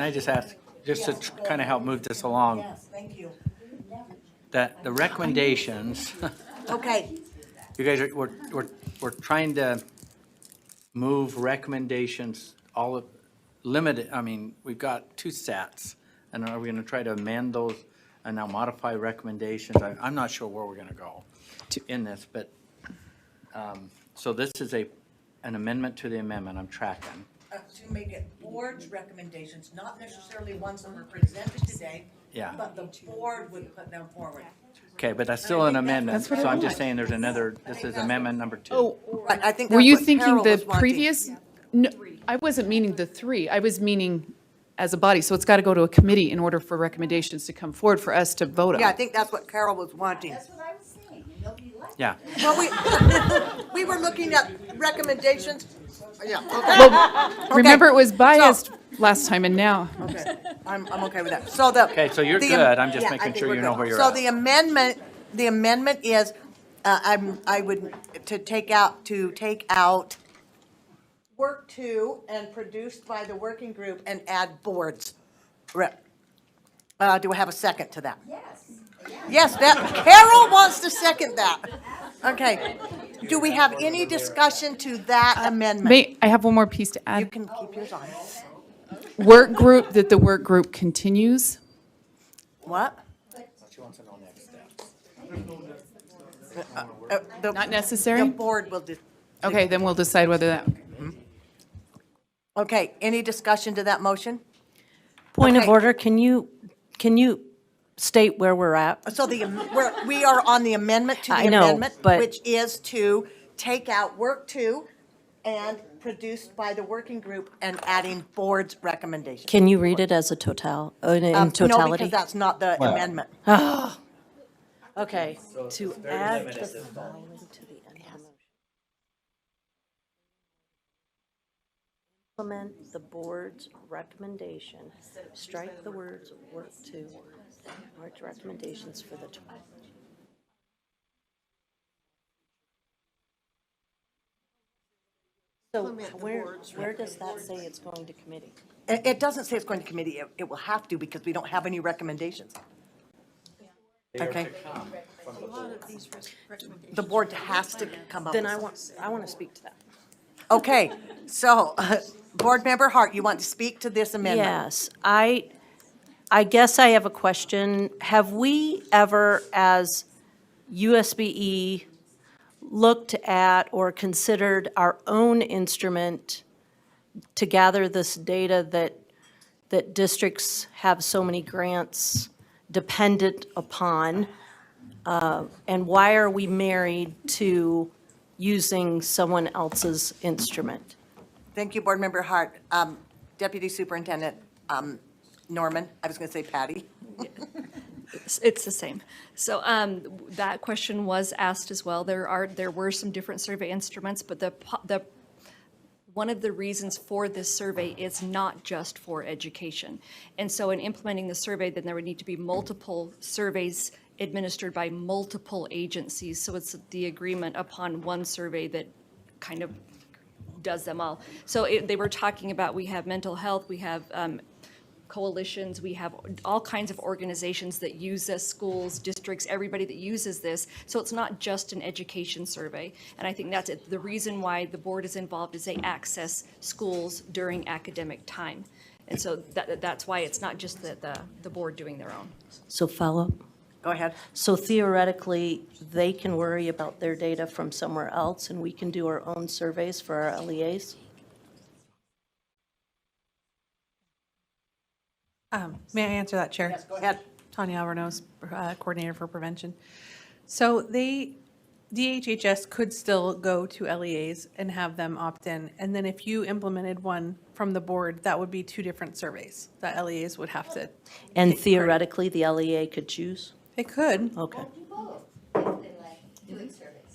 I just ask, just to kind of help move this along, Yes, thank you. that the recommendations, Okay, you guys are, we're trying to move recommendations, limited, I mean, we've got two sets, and are we going to try to amend those and now modify recommendations? I'm not sure where we're going to go in this, but, so this is an amendment to the amendment, I'm tracking. to make it board's recommendations, not necessarily ones that were presented today. Yeah. But the board would put them forward. Okay, but that's still an amendment, That's what so I I'm just want. saying there's another, this is amendment number 2. Right, I think Were that's you what thinking Carol the was wanting. previous? No, I wasn't meaning the 3. I was meaning as a body. So it's got to go to a committee in order for recommendations to come forward for us to vote on. Yeah, I think that's what Carol was wanting. Yeah. Well, we were looking at recommendations. Yeah, okay. Well, remember, it was So- biased last time, and now. Okay, I'm okay with that. So the. Okay, so you're the- good. I'm just yeah, I making think sure we're you know good. where you're So at. the amendment is, I would, to take out work to and produced by the working group and add boards. Do I have a second to that? Yes. Yes, Carol wants to second that. Okay. Do we have any discussion to that amendment? I have one more piece to You add. can keep yours on. Work group, that the work group continues. What? Not necessary? The board will, Okay, then we'll decide whether that. okay, any discussion to that motion? Point of Okay. order, can you state where we're at? So we are on the amendment to the I know, amendment, but- which is to take out work to and produced by the working group and adding board's recommendations. Can you read it as a total, in No, totality? because that's not the Well- amendment. Okay, to add the following to the end of the motion. Implement the board's recommendation, strike the words work to, board's recommendations for the. So where does that say it's going to committee? It doesn't say it's going to committee. It will have to because we don't have any recommendations. Okay? The board has to come up with Then I something. want to speak to that. Okay, so, Board Member Hart, you want to speak to this amendment? Yes, I guess I have a question. Have we ever, as USBE, looked at or considered our own instrument to gather this data that districts have so many grants dependent upon? And why are we married to using someone else's instrument? Thank you, Board Member Hart. Deputy Superintendent Norman, I was going to say Patty. It's the same. So that question was asked as well. There were some different survey instruments, but one of the reasons for this survey is not just for education. And so in implementing the survey, then there would need to be multiple surveys administered by multiple agencies. So it's the agreement upon one survey that kind of does them all. So they were talking about, we have mental health, we have coalitions, we have all kinds of organizations that use this, schools, districts, everybody that uses this. So it's not just an education survey. And I think that's it. The reason why the board is involved is they access schools during academic time. And so that's why it's not just the board doing their own. So follow-up? Go ahead. So theoretically, they can worry about their data from somewhere else, and we can do our own surveys for our LEAs? May I answer that, Chair? Yes, go ahead. Tanya Alvarez, Coordinator for Prevention. So DHHS could still go to LEAs and have them opt in. And then if you implemented one from the board, that would be two different surveys that LEAs would have to. And theoretically, the LEA could choose? They could. Okay.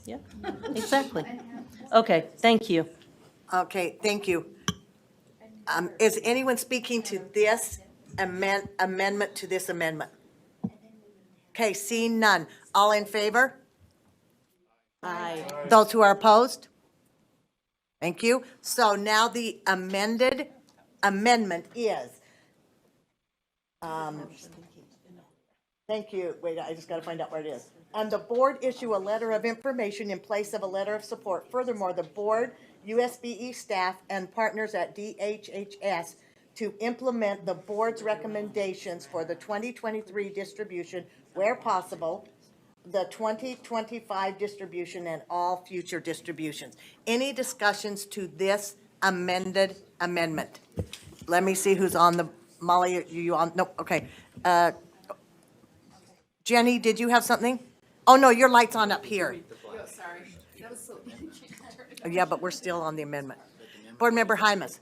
Yeah, exactly. Okay, thank you. Okay, thank you. Is anyone speaking to this amendment to this amendment? Okay, seeing none. All in favor? Aye. Those who are opposed? Thank you. So now the amendment is, thank you. Wait, I just got to find out where it is. And the board issue a letter of information in place of a letter of support. Furthermore, the board, USBE staff, and partners at DHHS to implement the board's recommendations for the 2023 distribution where possible, the 2025 distribution, and all future distributions. Any discussions to this amended amendment? Let me see who's on the, Molly, you on? Nope, okay. Jenny, did you have something? Oh, no, your light's on up here. Sorry. That was so. Yeah, but we're still on the amendment. Board Member Hymas.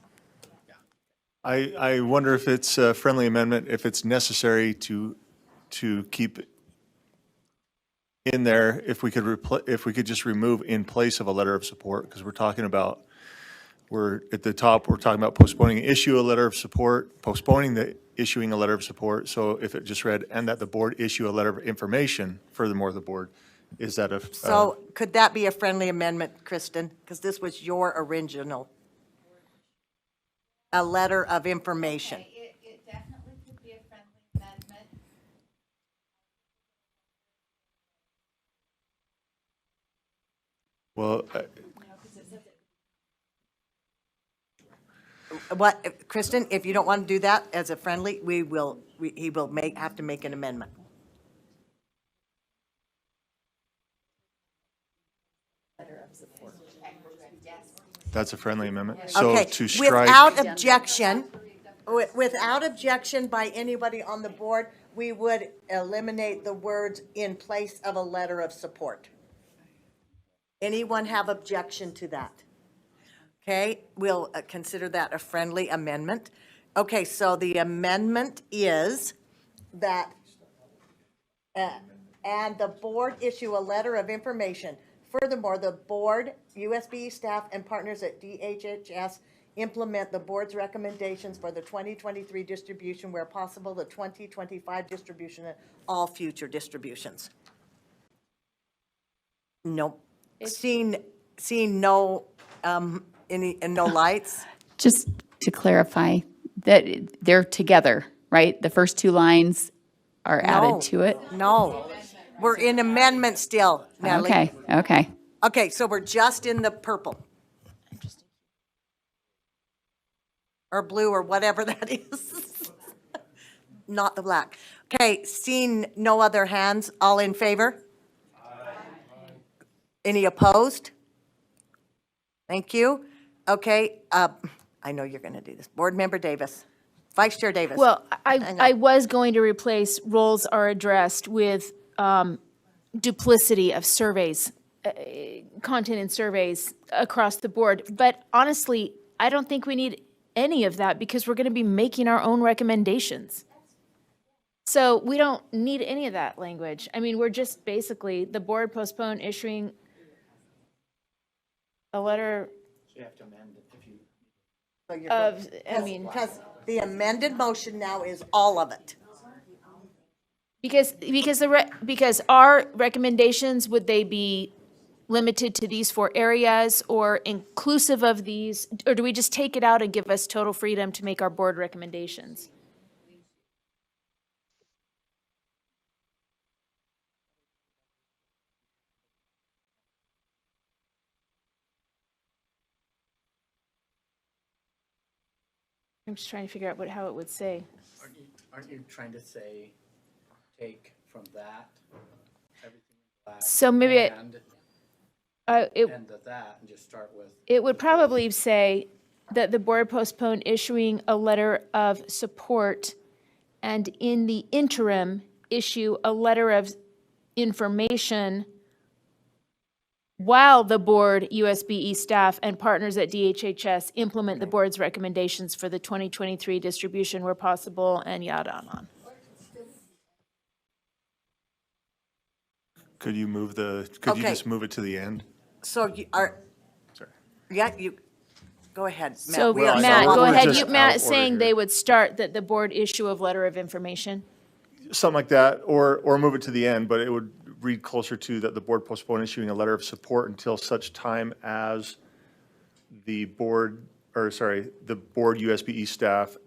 I wonder if it's a friendly amendment, if it's necessary to keep in there, if we could just remove in place of a letter of support, because we're at the top, we're talking about postponing issue a letter of support, postponing the issuing a letter of support. So if it just read, and that the board issue a letter of information, furthermore, the board, is that a? So could that be a friendly amendment, Kristen? Because this was your original. A letter of information. It definitely could be a friendly amendment. Well, What, Kristen, if you don't want to do that as a friendly, he will have to make an amendment. that's a friendly amendment. So Okay, to strike. Without objection by anybody on the board, we would eliminate the words "in place of a letter of support." Anyone have objection to that? Okay, we'll consider that a friendly amendment. Okay, so the amendment is that, and the board issue a letter of information. Furthermore, the board, USB staff, and partners at DHHS implement the board's recommendations for the 2023 distribution where possible, the 2025 distribution, and all future distributions. Nope. Seeing no, no lights? Just to clarify, that they're together, right? The first two lines are added to it? No, we're in amendment still, Natalie. Okay. Okay, so we're just in the purple. Or blue, or whatever that is. Not the black. Okay, seeing no other hands, all in favor? Any opposed? Thank you. Okay, I know you're going to do this. Board Member Davis. Vice Chair Davis. Well, Hang on. I was going to replace roles are addressed with duplicity of surveys, content in surveys across the board. But honestly, I don't think we need any of that because we're going to be making our own recommendations. So we don't need any of that language. I mean, we're just basically, the board postpone issuing a letter So you have to amend it if you. So you're of, I mean, because the amended motion now is all of it. because our recommendations, would they be limited to these 4 areas or inclusive of these? Or do we just take it out and give us total freedom to make our board recommendations? I'm just trying to figure out how it would say. Aren't you trying to say, take from that, everything black? So maybe it- and It end of that and just start with. It would probably say that the board postpone issuing a letter of support and in the interim, issue a letter of information while the board, USBE staff, and partners at DHHS implement the board's recommendations for the 2023 distribution where possible, and yada and on. Could you Okay. just move it to the end? So you are, Sorry. yeah, you, go ahead, Matt. So We are Matt, so go on- ahead. just You, out Matt, of saying order they here. would start that the board issue of letter of information? Something like that, or move it to the end, but it would read closer to that the board postpone issuing a letter of support until such time as the board USBE staff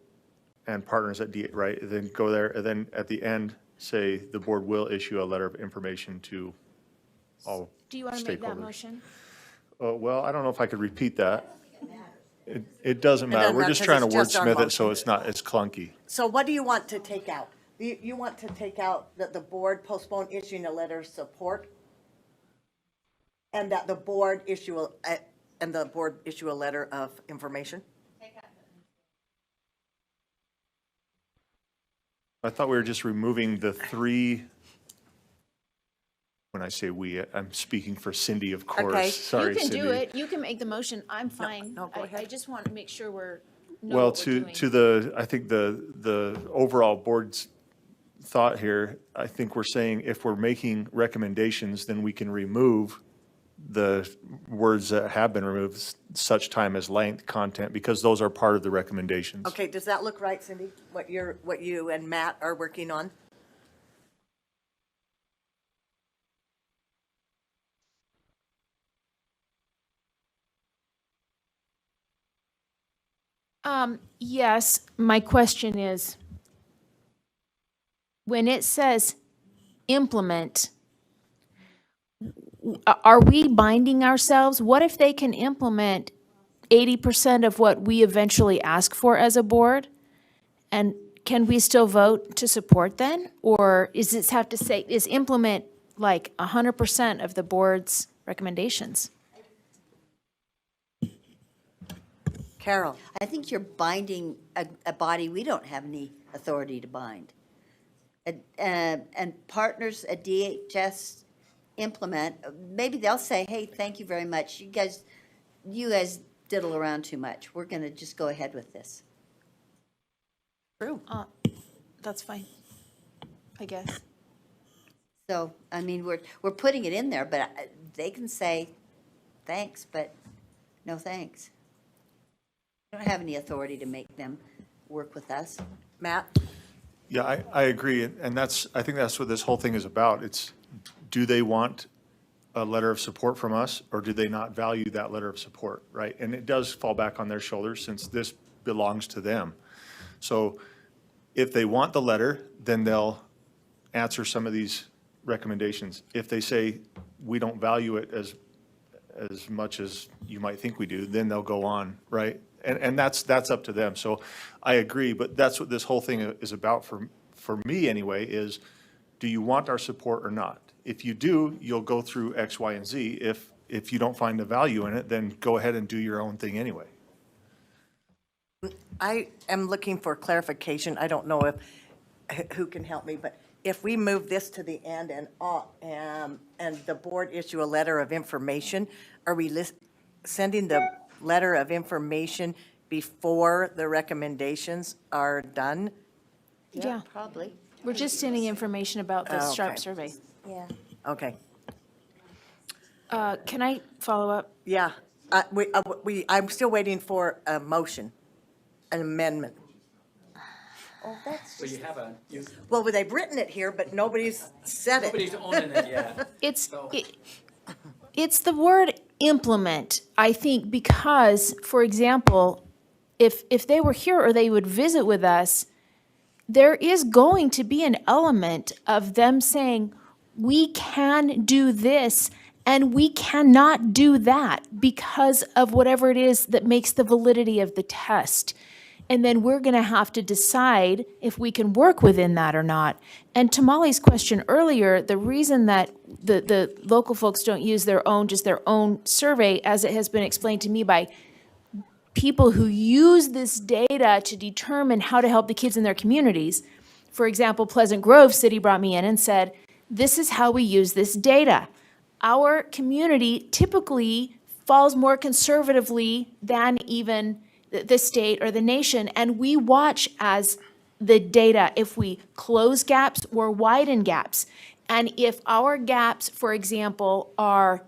and partners at right? Then go there, and then at the end, say the board will issue a letter of information to all Do you want to make that stakeholders. motion? Well, I don't know if I could repeat that. It doesn't matter. doesn't We're matter just 'cause trying to it's just our wordsmith it so motion. it's not as clunky. So what do you want to take out? You want to take out that the board postpone issuing a letter of support? And that the board issue a letter of information? I thought we were just removing the 3, when I say we, I'm speaking for Cindy, of course. Okay. Sorry, You can Cindy. do it. You can make the motion. I'm fine. no, go I ahead. just want to make sure know Well, what we're to doing. I think the overall board's thought here, I think we're saying if we're making recommendations, then we can remove the words that have been removed, such time as length, content, because those are part of the recommendations. Okay, does that look right, Cindy? What you and Matt are working on? Yes, my question is, when it says implement, are we binding ourselves? What if they can implement 80% of what we eventually ask for as a board? And can we still vote to support then? Or is this have to say, is implement like 100% of the board's recommendations? Carol? I think you're binding a body we don't have any authority to bind. And partners at DHS implement, maybe they'll say, hey, thank you very much. You guys diddle around too much. We're going to just go ahead with this. True. That's fine, I guess. So, I mean, we're putting it in there, but they can say, thanks, but no thanks. We don't have any authority to make them work with us. Matt? Yeah, I agree, and I think that's what this whole thing is about. It's, do they want a letter of support from us, or do they not value that letter of support, right? And it does fall back on their shoulders since this belongs to them. So if they want the letter, then they'll answer some of these recommendations. If they say, we don't value it as much as you might think we do, then they'll go on, right? And that's up to them. So I agree, but that's what this whole thing is about for me anyway, is do you want our support or not? If you do, you'll go through X, Y, and Z. If you don't find the value in it, then go ahead and do your own thing anyway. I am looking for clarification. I don't know who can help me, but if we move this to the end and the board issue a letter of information, are we sending the letter of information before the recommendations are done? Yeah, Probably, we're just sending information about the SHARP Okay. survey. yeah. Okay, Can I follow up? yeah. I'm still waiting for a motion, an amendment. Oh, that's Well, you have Well, they've written it here, but nobody's said it. nobody's owning it yet. It's the word implement, I think, because, for example, if they were here or they would visit with us, there is going to be an element of them saying, we can do this and we cannot do that because of whatever it is that makes the validity of the test. And then we're going to have to decide if we can work within that or not. And to Molly's question earlier, the reason that the local folks don't use just their own survey, as it has been explained to me by people who use this data to determine how to help the kids in their communities. For example, Pleasant Grove City brought me in and said, this is how we use this data. Our community typically falls more conservatively than even the state or the nation, and we watch as the data if we close gaps or widen gaps. And if our gaps, for example, are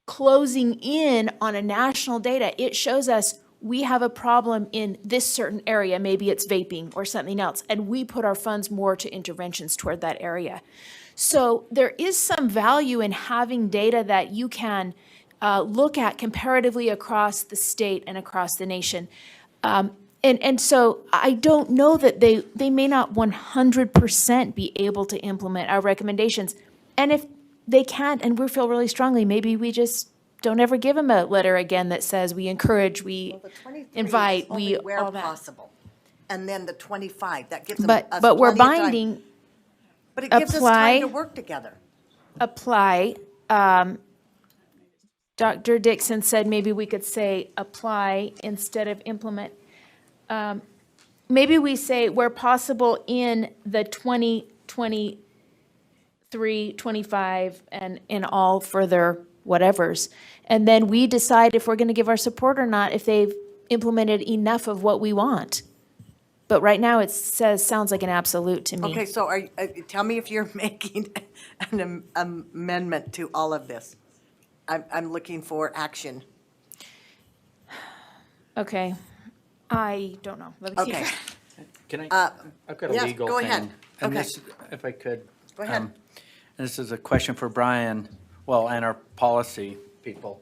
closing in on a national data, it shows us we have a problem in this certain area, maybe it's vaping or something else, and we put our funds more to interventions toward that area. So there is some value in having data that you can look at comparatively across the state and across the nation. And so I don't know that they may not 100% be able to implement our recommendations. And if they can't, and we feel really strongly, maybe we just don't ever give them a letter again that says we encourage, we The 23 invite, is only we, where all that. possible. And then the 25, that gives them But us we're plenty of time. binding, But it gives us time to apply- work together. apply. Dr. Dixon said maybe we could say apply instead of implement. Maybe we say where possible in the 2023, 25, and in all further whatevers. And then we decide if we're going to give our support or not, if they've implemented enough of what we want. But right now, it sounds like an absolute to me. Okay, so tell me if you're making an amendment to all of this. I'm looking for action. Okay. I don't know. Let me see. Okay. Can I, I've got a yes, legal go thing. ahead. And Okay. this, if I could. Go ahead. And this is a question for Brian, well, and our policy people.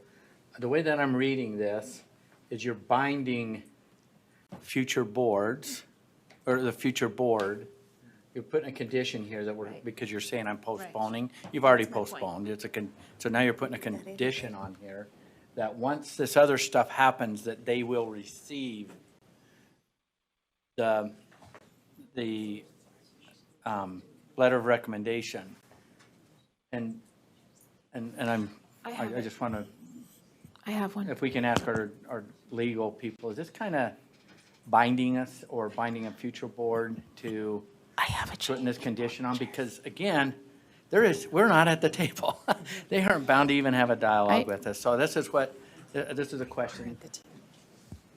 The way that I'm reading this is you're binding future boards, or the future board. You're putting a condition here that because you're saying I'm postponing. You've already postponed. So now you're putting a condition on here that once this other stuff happens, that they will receive the letter of recommendation. And I just want to, I have one. if we can ask our legal people, is this kind of binding us or binding a future board to putting this condition on? Because again, we're not at the table. They aren't bound to even have a dialogue with us. So this is a question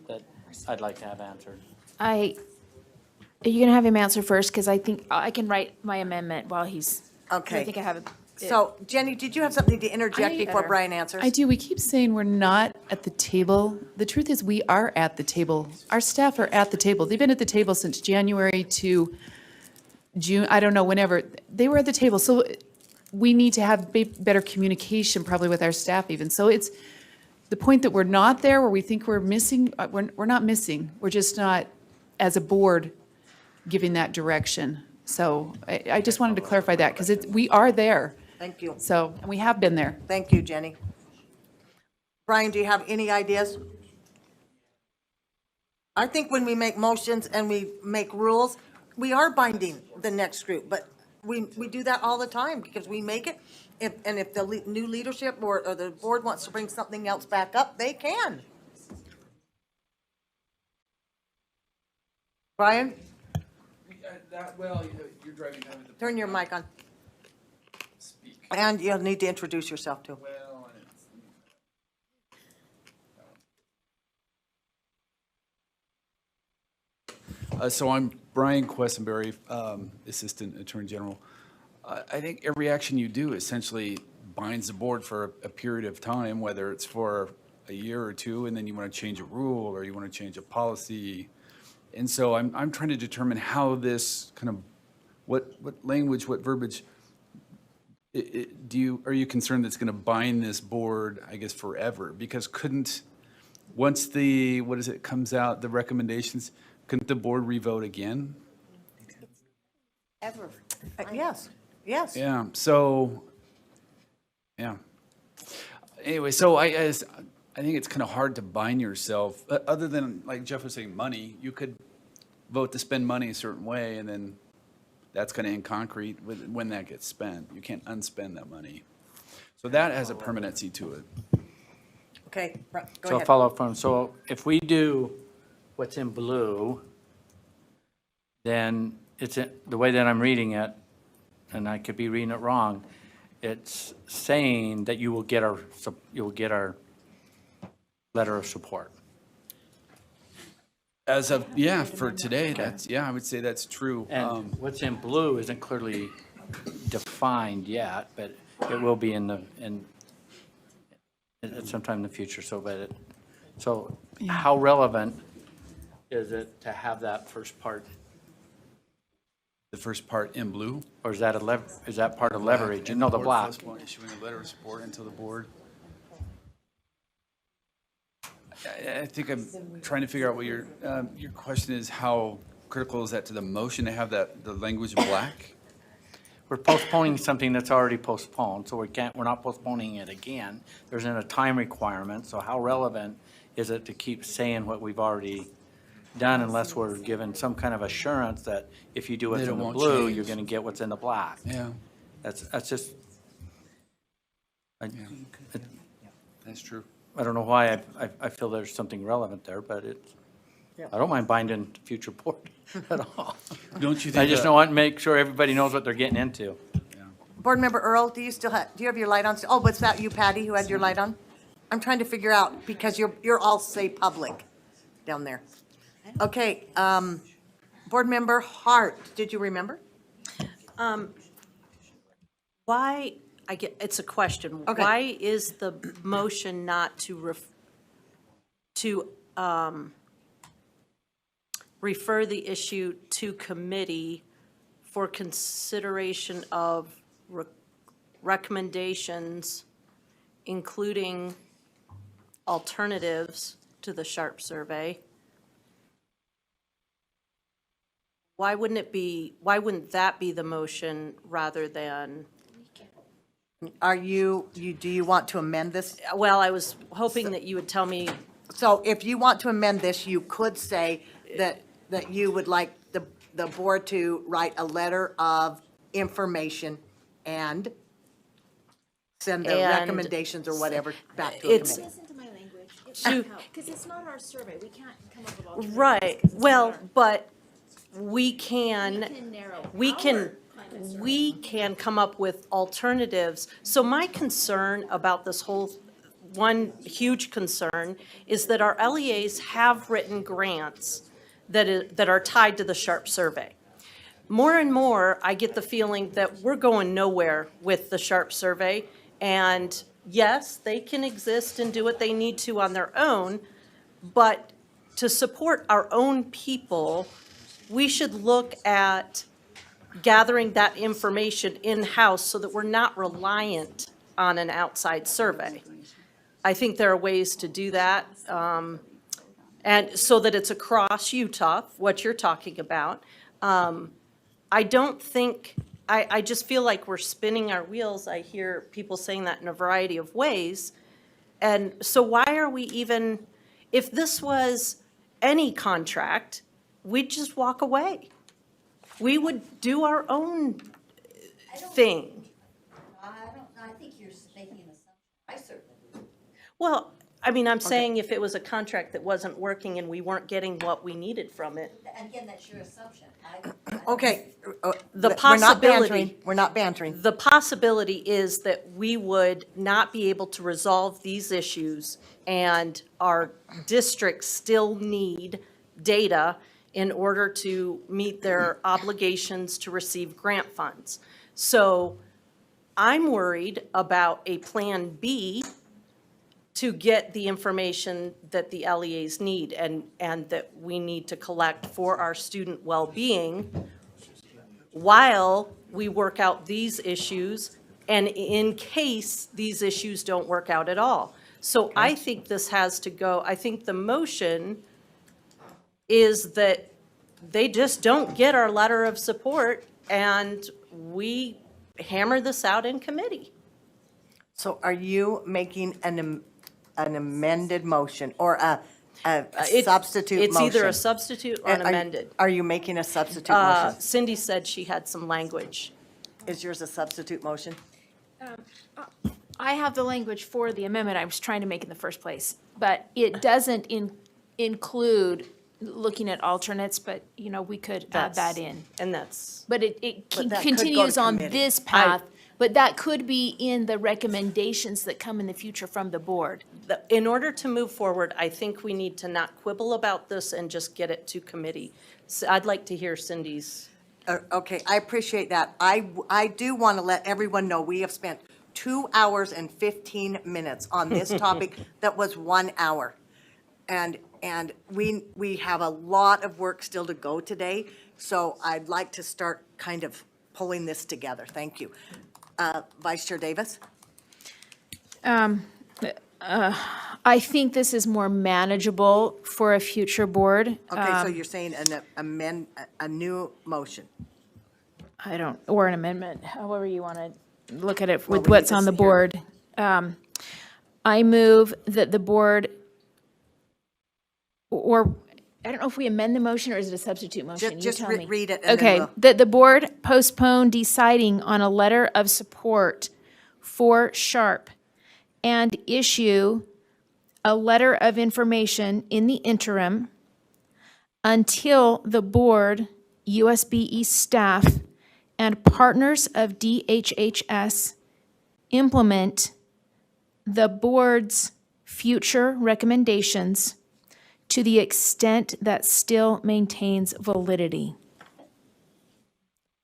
that I'd like to have answered. Are you going to have him answer first? Because I think I can write my amendment while he's. Okay. I think I have it. So Jenny, did you have something to interject before Brian answers? I do. We keep saying we're not at the table. The truth is, we are at the table. Our staff are at the table. They've been at the table since January to June, I don't know, whenever. They were at the table. So we need to have better communication probably with our staff even. So it's the point that we're not there where we think we're missing. We're not missing. We're just not, as a board, giving that direction. So I just wanted to clarify that because we are there. Thank you. So, and we have been there. Thank you, Jenny. Brian, do you have any ideas? I think when we make motions and we make rules, we are binding the next group, but we do that all the time because we make it. And if the new leadership or the board wants to bring something else back up, they can. Brian? You're driving down to the. Turn your mic on. And you'll need to introduce yourself too. So I'm Brian Questenberry, Assistant Attorney General. I think every action you do essentially binds the board for a period of time, whether it's for a year or two, and then you want to change a rule or you want to change a policy. And so I'm trying to determine how this kind of, what language, what verbiage, are you concerned that's going to bind this board, I guess, forever? Because once comes out, the recommendations, couldn't the board revote again? Ever. Yes, yes. Yeah, so, yeah. Anyway, so I think it's kind of hard to bind yourself, other than, like Jeff was saying, money. You could vote to spend money a certain way, and then that's kind of in concrete when that gets spent. You can't unspend that money. So that has a permanency to it. Okay, go So I'll ahead. follow up from, so if we do what's in blue, then the way that I'm reading it, and I could be reading it wrong, it's saying that you will get our letter of support. As of, for today, I would say that's true. And what's in blue isn't clearly defined yet, but it will be at sometime in the future, so how relevant is it to have that first part? The first part in blue? Or is that is that part of leverage? No, the black. Issuing a letter of support until the board. I think I'm trying to figure out what your question is. How critical is that to the motion to have the language in black? We're postponing something that's already postponed, so we're not postponing it again. There's a time requirement, so how relevant is it to keep saying what we've already done unless we're given some kind of assurance that if you do what's That it in the won't blue, change. you're gonna get what's in the black? Yeah, That's just, that's true. I don't know why I feel there's something relevant there, but I don't mind binding future board at all. Don't you think? I just want to make sure everybody knows what they're getting into. Board Member Earl, do you have your light on? Oh, was that you, Patty, who had your light on? I'm trying to figure out, because you're all say public down there. Okay, Board Member Hart, did you remember? Why, it's a question. Okay. Why is the motion not to refer the issue to committee for consideration of recommendations, including alternatives to the Sharp survey? Why wouldn't that be the motion rather than? Do you want to amend this? Well, I was hoping that you would tell me. So if you want to amend this, you could say that you would like the board to write a letter of information and send the And recommendations or whatever back to a it's- committee. Listen to my language. It won't help, because it's not our survey. We can't come up with alternatives. Right, well, but we can narrow we our can, kind of survey. we can come up with alternatives. So my concern about this whole, one huge concern is that our LEAs have written grants that are tied to the Sharp survey. More and more, I get the feeling that we're going nowhere with the Sharp survey. And yes, they can exist and do what they need to on their own, but to support our own people, we should look at gathering that information in-house so that we're not reliant on an outside survey. I think there are ways to do that, and so that it's across Utah, what you're talking about. I don't think, I just feel like we're spinning our wheels. I hear people saying that in a variety of ways. And so why are we even, if this was any contract, we'd just walk away. We would do our own thing. I think you're making an assumption. I certainly would. Well, I mean, I'm saying if it was a contract that wasn't working and we weren't getting what we needed from it. Again, that's your assumption. Okay. The We're not bantering. possibility. We're not bantering. The possibility is that we would not be able to resolve these issues, and our districts still need data in order to meet their obligations to receive grant funds. So I'm worried about a Plan B to get the information that the LEAs need and that we need to collect for our student well-being while we work out these issues and in case these issues don't work out at all. So I think this has to go, I think the motion is that they just don't get our letter of support and we hammer this out in committee. So are you making an amended motion or a substitute motion? It's either a substitute or an Are you- amended. Are you making a substitute motion? Cindy said she had some language. Is yours a substitute motion? I have the language for the amendment I was trying to make in the first place, but it doesn't include looking at alternates, but, you know, we could add that in. And that's, But it But that could go to continues on committee. this path, but that could be in the recommendations that come in the future from the board. in order to move forward, I think we need to not quibble about this and just get it to committee. So I'd like to hear Cindy's. Okay, I appreciate that. I do want to let everyone know, we have spent 2 hours and 15 minutes on this topic that was 1 hour. And we have a lot of work still to go today, so I'd like to start kind of pulling this together. Thank you. Vice Chair Davis? I think this is more manageable for a future board. Okay, so you're saying a new motion? Or an amendment, however you want to look at it Well, with we what's need on to the hear. board. I move that the board, or, I don't know if we amend the motion or is it a substitute motion? You Just tell me. read it and then Okay, we'll. that the board postpone deciding on a letter of support for Sharp and issue a letter of information in the interim until the board, USBE staff, and partners of DHHS implement the board's future recommendations to the extent that still maintains validity.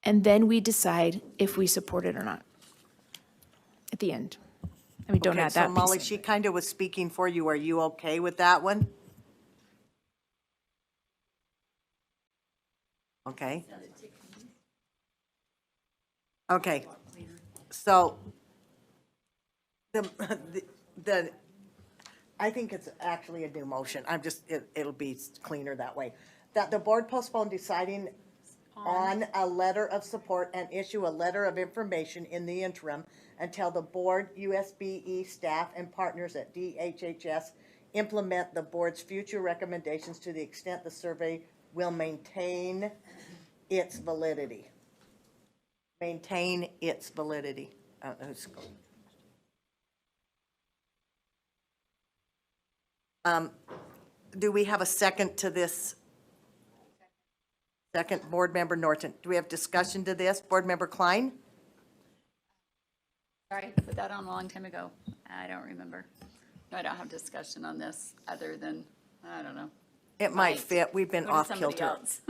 And then we decide if we support it or not at the end. I mean, don't Okay, add so that Molly, piece. she kind of was speaking for you. Are you okay with that one? Okay. Okay, so I think it's actually a new motion. It'll be cleaner that way. That the board postpone deciding on a letter of support and issue a letter of information in the interim until the board, USBE staff, and partners at DHHS implement the board's future recommendations to the extent the survey will maintain its validity. Maintain its validity. Do we have a second to this? Second, Board Member Norton. Do we have discussion to this? Board Member Klein? Sorry, I put that on a long time ago. I don't remember. No, I don't have discussion on this other than, I don't know. It might fit. We've been Go to off somebody kilter. else.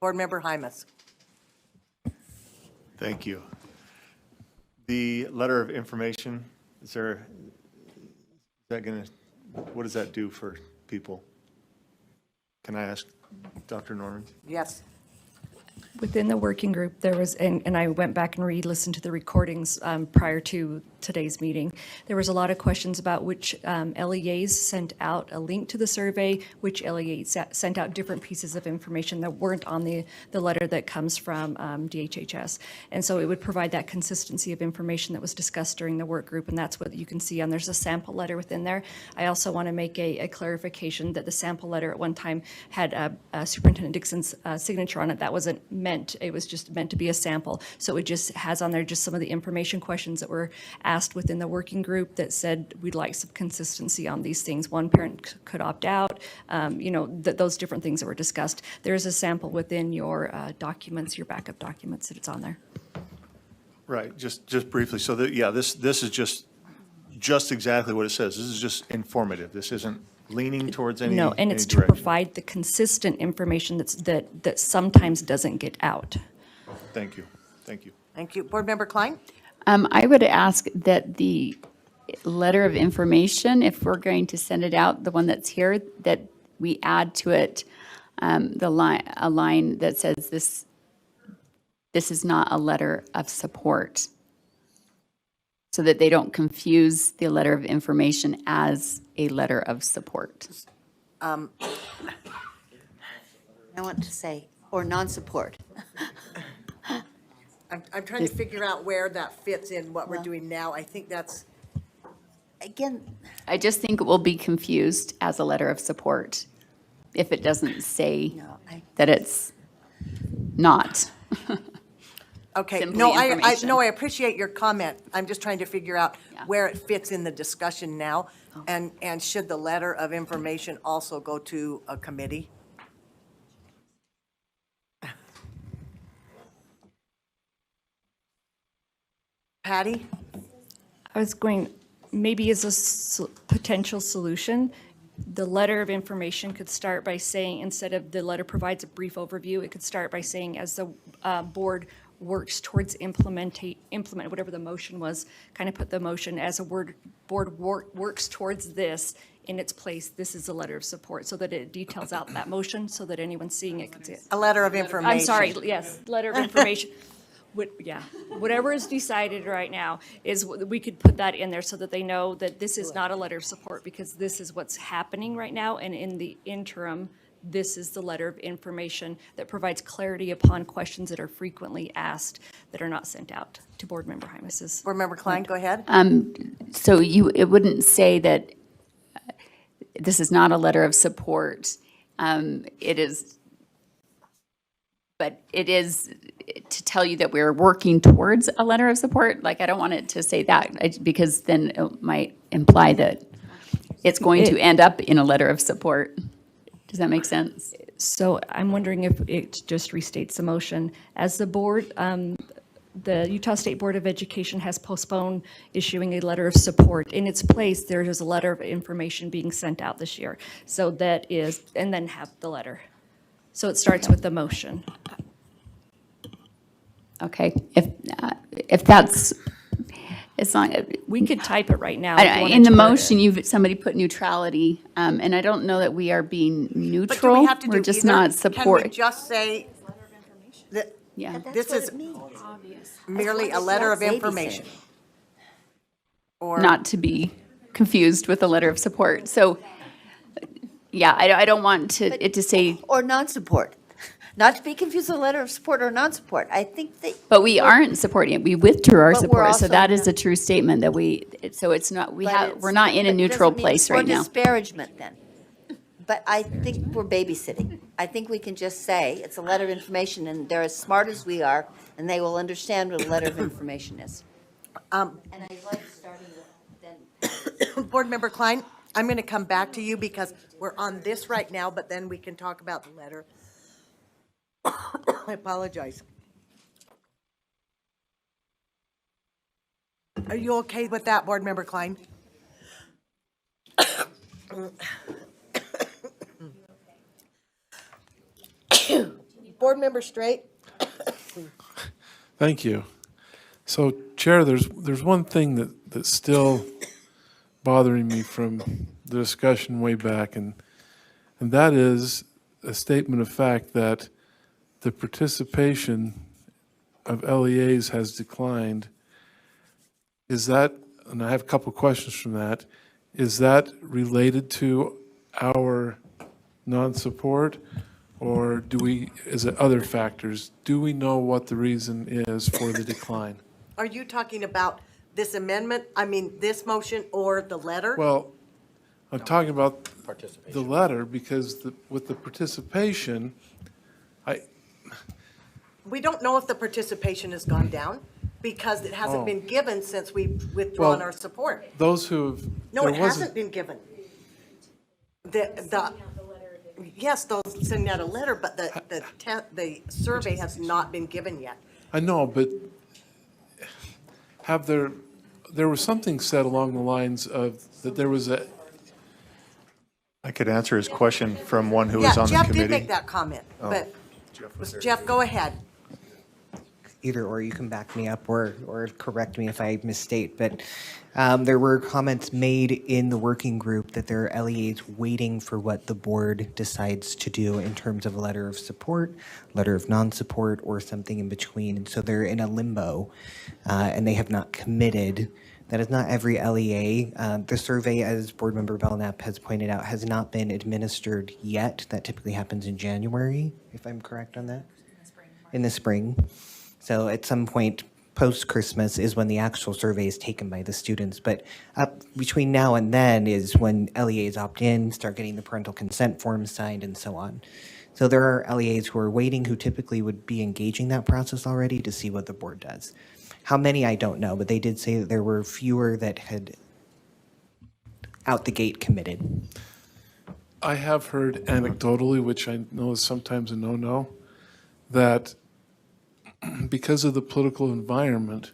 Board Member Hymas. Thank you. The letter of information, what does that do for people? Can I ask Dr. Norman? Yes. Within the working group, there was, and I went back and re-listened to the recordings prior to today's meeting. There was a lot of questions about which LEAs sent out a link to the survey, which LEAs sent out different pieces of information that weren't on the letter that comes from DHHS. And so it would provide that consistency of information that was discussed during the work group, and that's what you can see. And there's a sample letter within there. I also want to make a clarification that the sample letter at one time had Superintendent Dixon's signature on it. That wasn't meant. It was just meant to be a sample. So it just has on there just some of the information questions that were asked within the working group that said we'd like some consistency on these things. One parent could opt out, those different things that were discussed. There is a sample within your documents, your backup documents, that it's on there. Right, just briefly. So this is just exactly what it says. This is just informative. This isn't leaning towards any No, and it's to direction. provide the consistent information that sometimes doesn't get out. Thank you. Thank you. Thank you. Board Member Klein? I would ask that the letter of information, if we're going to send it out, the one that's here, that we add to it a line that says this is not a letter of support, so that they don't confuse the letter of information as a letter of support. I want to say, or non-support. I'm trying to figure out where that fits in what we're doing now. I think that's, Again, I just think it will be confused as a letter of support if it doesn't say no, that it's not. okay. Simply No, I information. no, I appreciate your comment. I'm just trying to figure out Yeah. where it fits in the discussion now. And should the letter of information also go to a committee? Patty? I was going, maybe as a potential solution, the letter of information could start by saying, instead of the letter provides a brief overview, it could start by saying, as the board works towards implement whatever the motion was, kind of put the motion as a board works towards this in its place, this is a letter of support, so that it details out that motion, so that anyone seeing it can see it. A letter of information. I'm sorry, yes, letter of information. Yeah, whatever is decided right now is, we could put that in there so that they know that this is not a letter of support, because this is what's happening right now, and in the interim, this is the letter of information that provides clarity upon questions that are frequently asked that are not sent out to Board Member Hymas's. Board Member Klein, go ahead. So it wouldn't say that this is not a letter of support. It is, but it is to tell you that we're working towards a letter of support. Like, I don't want it to say that, because then it might imply that it's going to end up in a letter of support. Does that make sense? So I'm wondering if it just restates the motion. As the board, the Utah State Board of Education has postponed issuing a letter of support. In its place, there is a letter of information being sent out this year. So that is, and then have the letter. So it starts with the motion. Okay, if that's, it's not, We could type it right now. if you wanted in the to word it. motion, somebody put neutrality, and I don't know that we are being But do neutral. we have to do We're just either? not Can we support. just say that Yeah. this is merely a letter of information? Or Not to be confused with a letter of support. So, yeah, I don't want it to say, or non-support. Not to be confused with a letter of support or non-support. I think that. but we aren't supporting it. We withdrew our But we're support. So also that is not- a true statement that so it's not, but we're it's- not in a but it neutral doesn't mean place it's right for now. disparagement then. But I think we're babysitting. I think we can just say it's a letter of information, and they're as smart as we are, and they will understand what a letter of information is. And I like starting with then. Board Member Klein, I'm going to come back to you because we're on this right now, but then we can talk about the letter. I apologize. Are you okay with that, Board Member Klein? Board Member Straight? Thank you. So, Chair, there's one thing that's still bothering me from the discussion way back, and that is a statement of fact that the participation of LEAs has declined. Is that, and I have a couple of questions from that, is that related to our non-support? Or is it other factors? Do we know what the reason is for the decline? Are you talking about this amendment, this motion or the letter? Well, I'm talking about the letter because with the participation, We don't know if the participation has gone down because it hasn't Oh. been given since we've withdrawn Well, our support. those who have. No, there it wasn't- hasn't been given. Yes, they'll send out a letter, but the survey has not been given yet. I know, but there was something said along the lines of that there was I could answer his question from one who was Yeah, on the Jeff committee. did make that comment, but, Jeff, go ahead. Either or you can back me up or correct me if I misstate, but there were comments made in the working group that there are LEAs waiting for what the board decides to do in terms of a letter of support, letter of non-support, or something in between. And so they're in a limbo, and they have not committed. That is not every LEA. The survey, as Board Member Belknap has pointed out, has not been administered yet. That typically happens in January, if I'm correct on that? In the spring. So at some point post-Christmas is when the actual survey is taken by the students. But up between now and then is when LEAs opt in, start getting the parental consent forms signed, and so on. So there are LEAs who are waiting, who typically would be engaging that process already to see what the board does. How many, I don't know, but they did say that there were fewer that had out the gate committed. I have heard anecdotally, which I know is sometimes a no-no, that because of the political environment,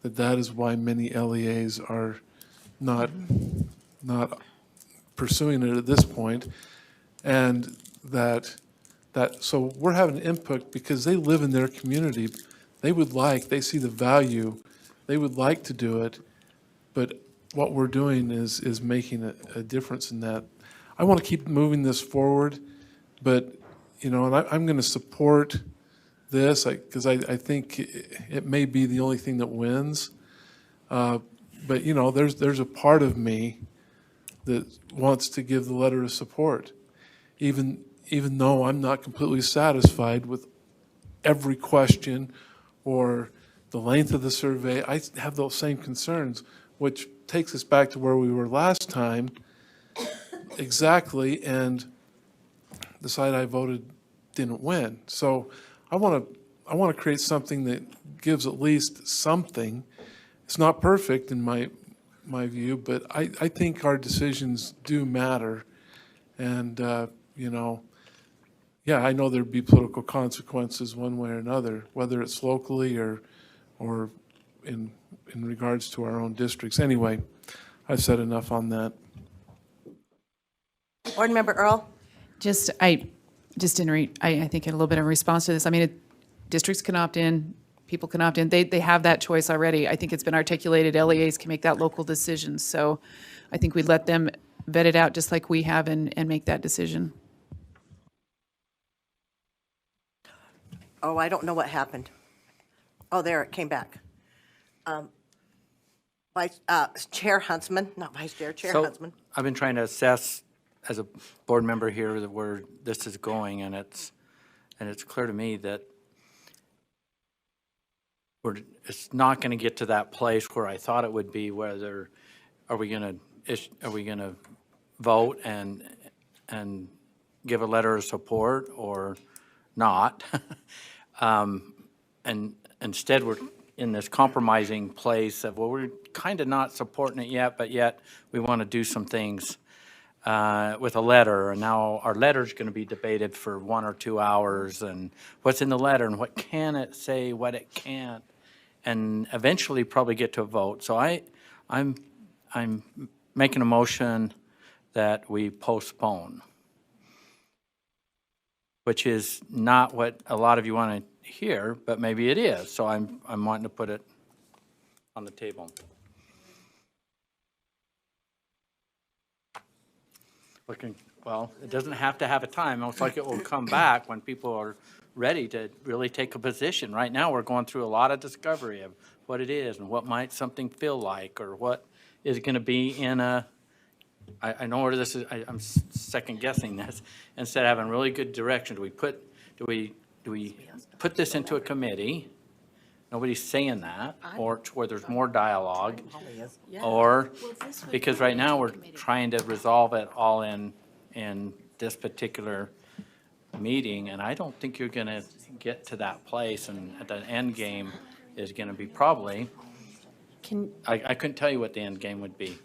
that is why many LEAs are not pursuing it at this point, and that so we're having input because they live in their community. They see the value, they would like to do it, but what we're doing is making a difference in that. I want to keep moving this forward, but, and I'm going to support this, because I think it may be the only thing that wins. But, there's a part of me that wants to give the letter of support, even though I'm not completely satisfied with every question or the length of the survey. I have those same concerns, which takes us back to where we were last time, exactly, and the side I voted didn't win. So I want to create something that gives at least something. It's not perfect in my view, but I think our decisions do matter. And, yeah, I know there'd be political consequences one way or another, whether it's locally or in regards to our own districts. Anyway, I've said enough on that. Board Member Earl? I think a little bit of response to this. I mean, districts can opt in, people can opt in. They have that choice already. I think it's been articulated. LEAs can make that local decision. So I think we let them vet it out just like we have and make that decision. Oh, I don't know what happened. Oh, there, it came back. Chair Huntsman, not Vice Chair, Chair So, Huntsman. I've been trying to assess as a board member here where this is going, and it's clear to me that it's not going to get to that place where I thought it would be. Whether are we going to vote and give a letter of support or not? And instead, we're in this compromising place of, well, we're kind of not supporting it yet, but yet we want to do some things with a letter. And now our letter is going to be debated for 1 or 2 hours, and what's in the letter and what can it say, what it can't, and eventually probably get to a vote. So I'm making a motion that we postpone, which is not what a lot of you want to hear, but maybe it is. So I'm wanting to put it on the table. Well, it doesn't have to have a time. It's like it will come back when people are ready to really take a position. Right now, we're going through a lot of discovery of what it is and what might something feel like, or what is going to be in a, I know where this is, I'm second guessing this. Instead of having really good direction, do we put this into a committee? Nobody's saying that, or to where there's more dialogue, or because right now we're trying to resolve it all in this particular meeting, and I don't think you're going to get to that place, and at the end game is going to be probably, I couldn't tell you what the end game would be.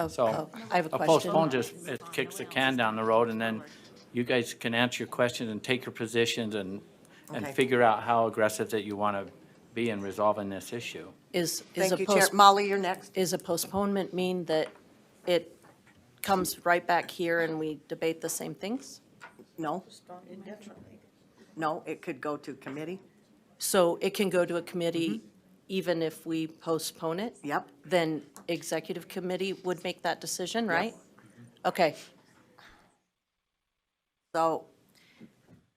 So I have a a question. postpone just, it kicks the can down the road, and then you guys can answer your questions and take your positions and Okay. figure out how aggressive that you want to be in resolving this issue. Is Thank a you, Chair. Molly, you're next. Is a postponement mean that it comes right back here and we debate the same things? No? No, it could go to committee. So it can go to a committee even if we postpone it? Yep. Then executive committee would make that decision, right? Okay. So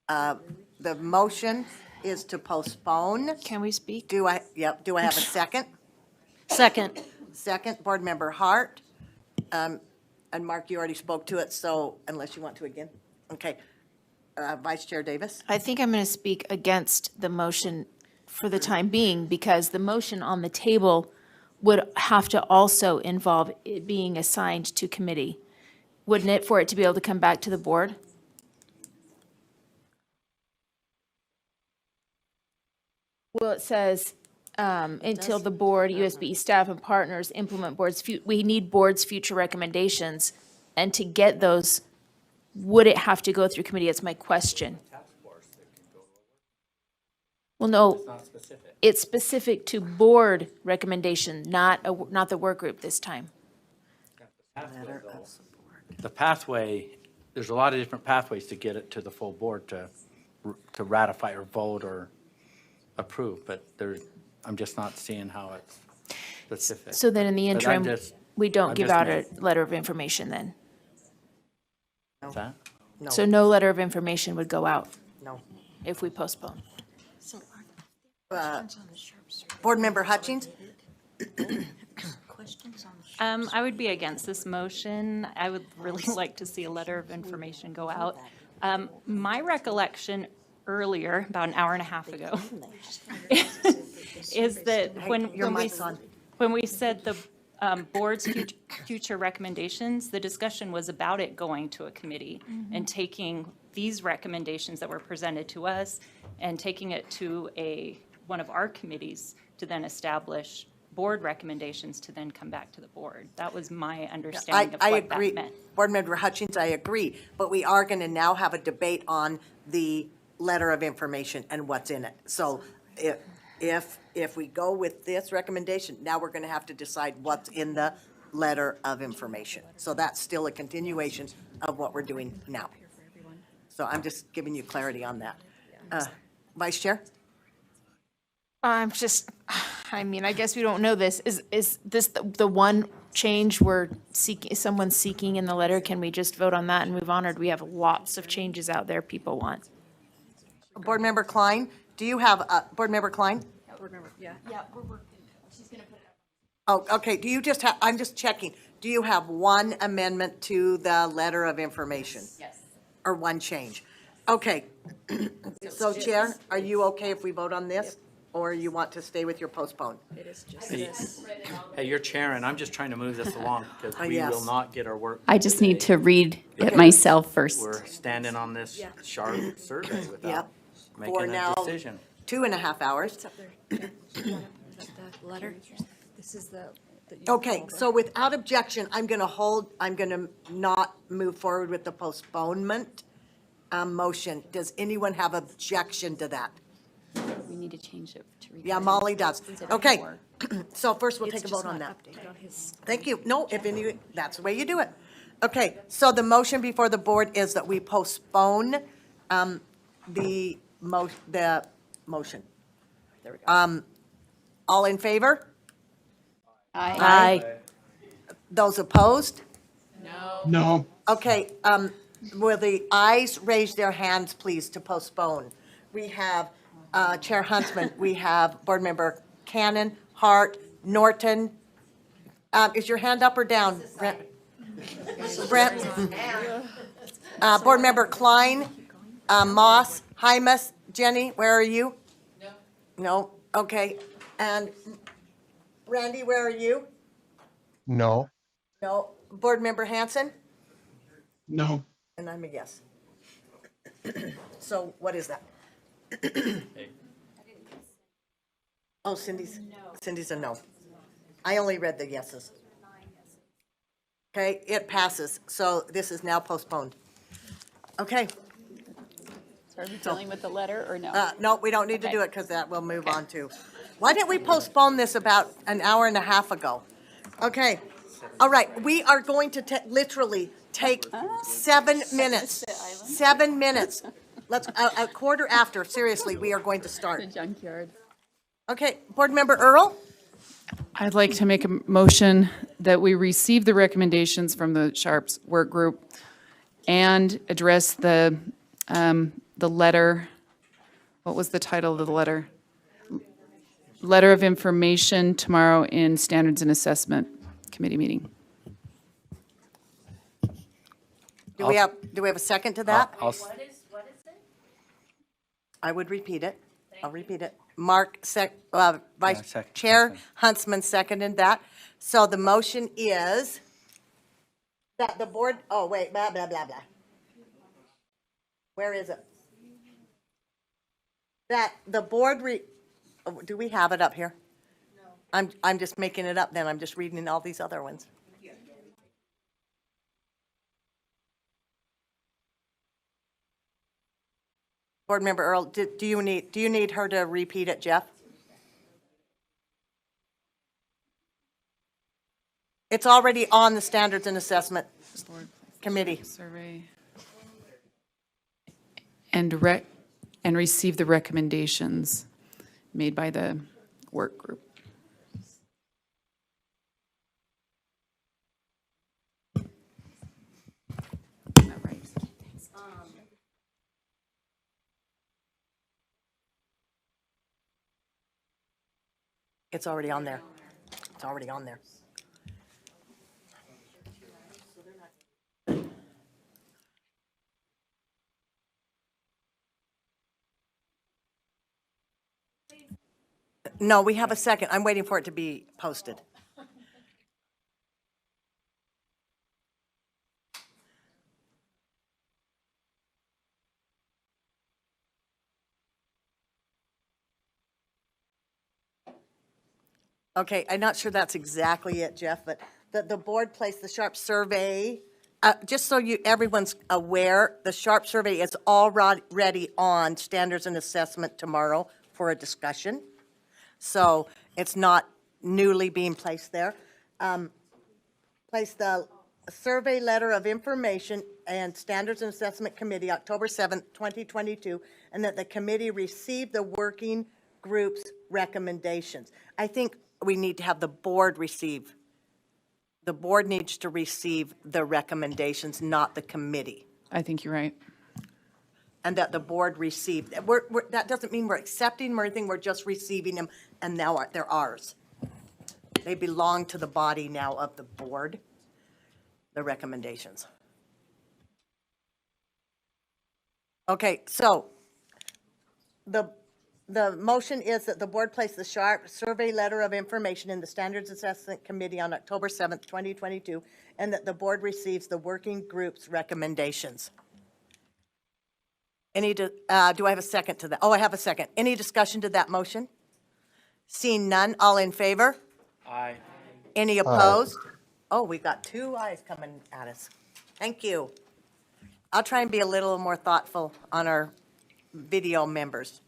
the motion is to postpone. Can we speak? Do I have a second? Second. Second, Board Member Hart. And Mark, you already spoke to it, so unless you want to again. Okay. Vice Chair Davis? I think I'm going to speak against the motion for the time being, because the motion on the table would have to also involve it being assigned to committee, wouldn't it, for it to be able to come back to the board? Well, it says, until the board, USB staff and partners implement we need board's future recommendations. And to get those, would it have to go through committee? That's my question. Well, no, it's specific to board recommendation, not the work group this time. The pathway, there's a lot of different pathways to get it to the full board to ratify or vote or approve, but I'm just not seeing how it's specific. So then in the But I'm interim, just- we don't I'm give just out a making- letter of information then? What's that? No. So no letter of information would go out No. if we postpone? Board Member Hutchings? I would be against this motion. I would really like to see a letter of information go out. My recollection earlier, about an hour and a half ago, is that when we said the board's future recommendations, the discussion was about it going to a committee and taking these recommendations that were presented to us and taking it to one of our committees to then establish board recommendations to then come back to the board. That was my understanding of I what agree. that meant. Board Member Hutchings, I agree, but we are going to now have a debate on the letter of information and what's in it. So if we go with this recommendation, now we're going to have to decide what's in the letter of information. So that's still a continuation of what we're doing now. So I'm just giving you clarity on that. Vice Chair? I guess we don't know this. Is this the one change we're seeking, someone's seeking in the letter? Can we just vote on that and move on, or do we have lots of changes out there people want? Board Member Klein, do you have, Board Member Klein? Yeah, we're working. She's going to put it up. Oh, okay, do you just have, I'm just checking, do you have one amendment to the letter of information? Yes. Or one change? Okay. So Chair, are you okay if we vote on this? Or you want to stay with your postpone? It is just Hey, you're chairing, I'm just trying to move this along because we yes. will not get our work. I just need today. to read it myself first. We're standing on this sharp survey Yep. without For making now, a decision. 2.5 hours. up there. The letter. This is the. Okay, so without objection, I'm going to not move forward with the postponement motion. Does anyone have objection to that? We need to change it to read. Yeah, Molly does. Okay, so first we'll take a vote on that. Thank you. No, that's the way you do it. Okay, so the motion before the board is that we postpone the motion. There we go. All in favor? Aye. Those opposed? No. Okay, will the ayes raise their hands, please, to postpone? We have Chair Huntsman, we have Board Member Cannon, Hart, Norton. Is your hand up or down? Brent? Board Member Klein, Moss, Hymus, Jenny, where are you? No, okay. And Randy, where are you? No. No. Board Member Hanson? No. And I'm a yes. So what is that? Oh, Cindy's a no. I only read the yeses. Okay, it passes. So this is now postponed. Okay. So are we dealing with the letter or no? No, we don't need to do it because that we'll move on to. Why didn't we postpone this about an hour and a half ago? Okay, All right, we are going to literally take 7 minutes. 7 minutes. Let's, a quarter after, seriously, we are going to start. The junkyard. Okay, Board Member Earl? I'd like to make a motion that we receive the recommendations from the Sharps work group and address the letter, what was the title of the letter? Letter of information tomorrow in Standards and Assessment Committee meeting. Do we have a second to that? I'll I would repeat it. I'll repeat it. Mark, Vice second. Chair Huntsman seconded that. So the motion is that the board, oh, wait, blah, blah, blah, blah. Where is it? That the board do we have it up here? No. I'm just making it up then. I'm just reading all these other ones. Board Member Earl, do you need her to repeat it, Jeff? It's already on the Standards and Assessment Committee. Survey. And receive the recommendations made by the work group. It's already on there. It's already on there. No, we have a second. I'm waiting for it to be posted. Okay, I'm not sure that's exactly it, Jeff, but the board placed the Sharp survey, just so everyone's aware, the Sharp survey is already on Standards and Assessment tomorrow for a discussion. So it's not newly being placed there. Place the survey letter of information and Standards and Assessment Committee, October 7th, 2022, and that the committee receive the working group's recommendations. I think we need to have the board receive. The board needs to receive the recommendations, not the committee. I think you're right. And that the board received. That doesn't mean we're accepting them or anything, we're just receiving them, and now they're ours. They belong to the body now of the board, the recommendations. Okay, so the motion is that the board place the Sharp survey letter of information in the Standards Assessment Committee on October 7th, 2022, and that the board receives the working group's recommendations. Do I have a second to that? Oh, I have a second. Any discussion to that motion? Seeing none, all in favor? Aye. Any opposed? Oh, we've got 2 ayes coming at us. Thank you. I'll try and be a little more thoughtful on our video members.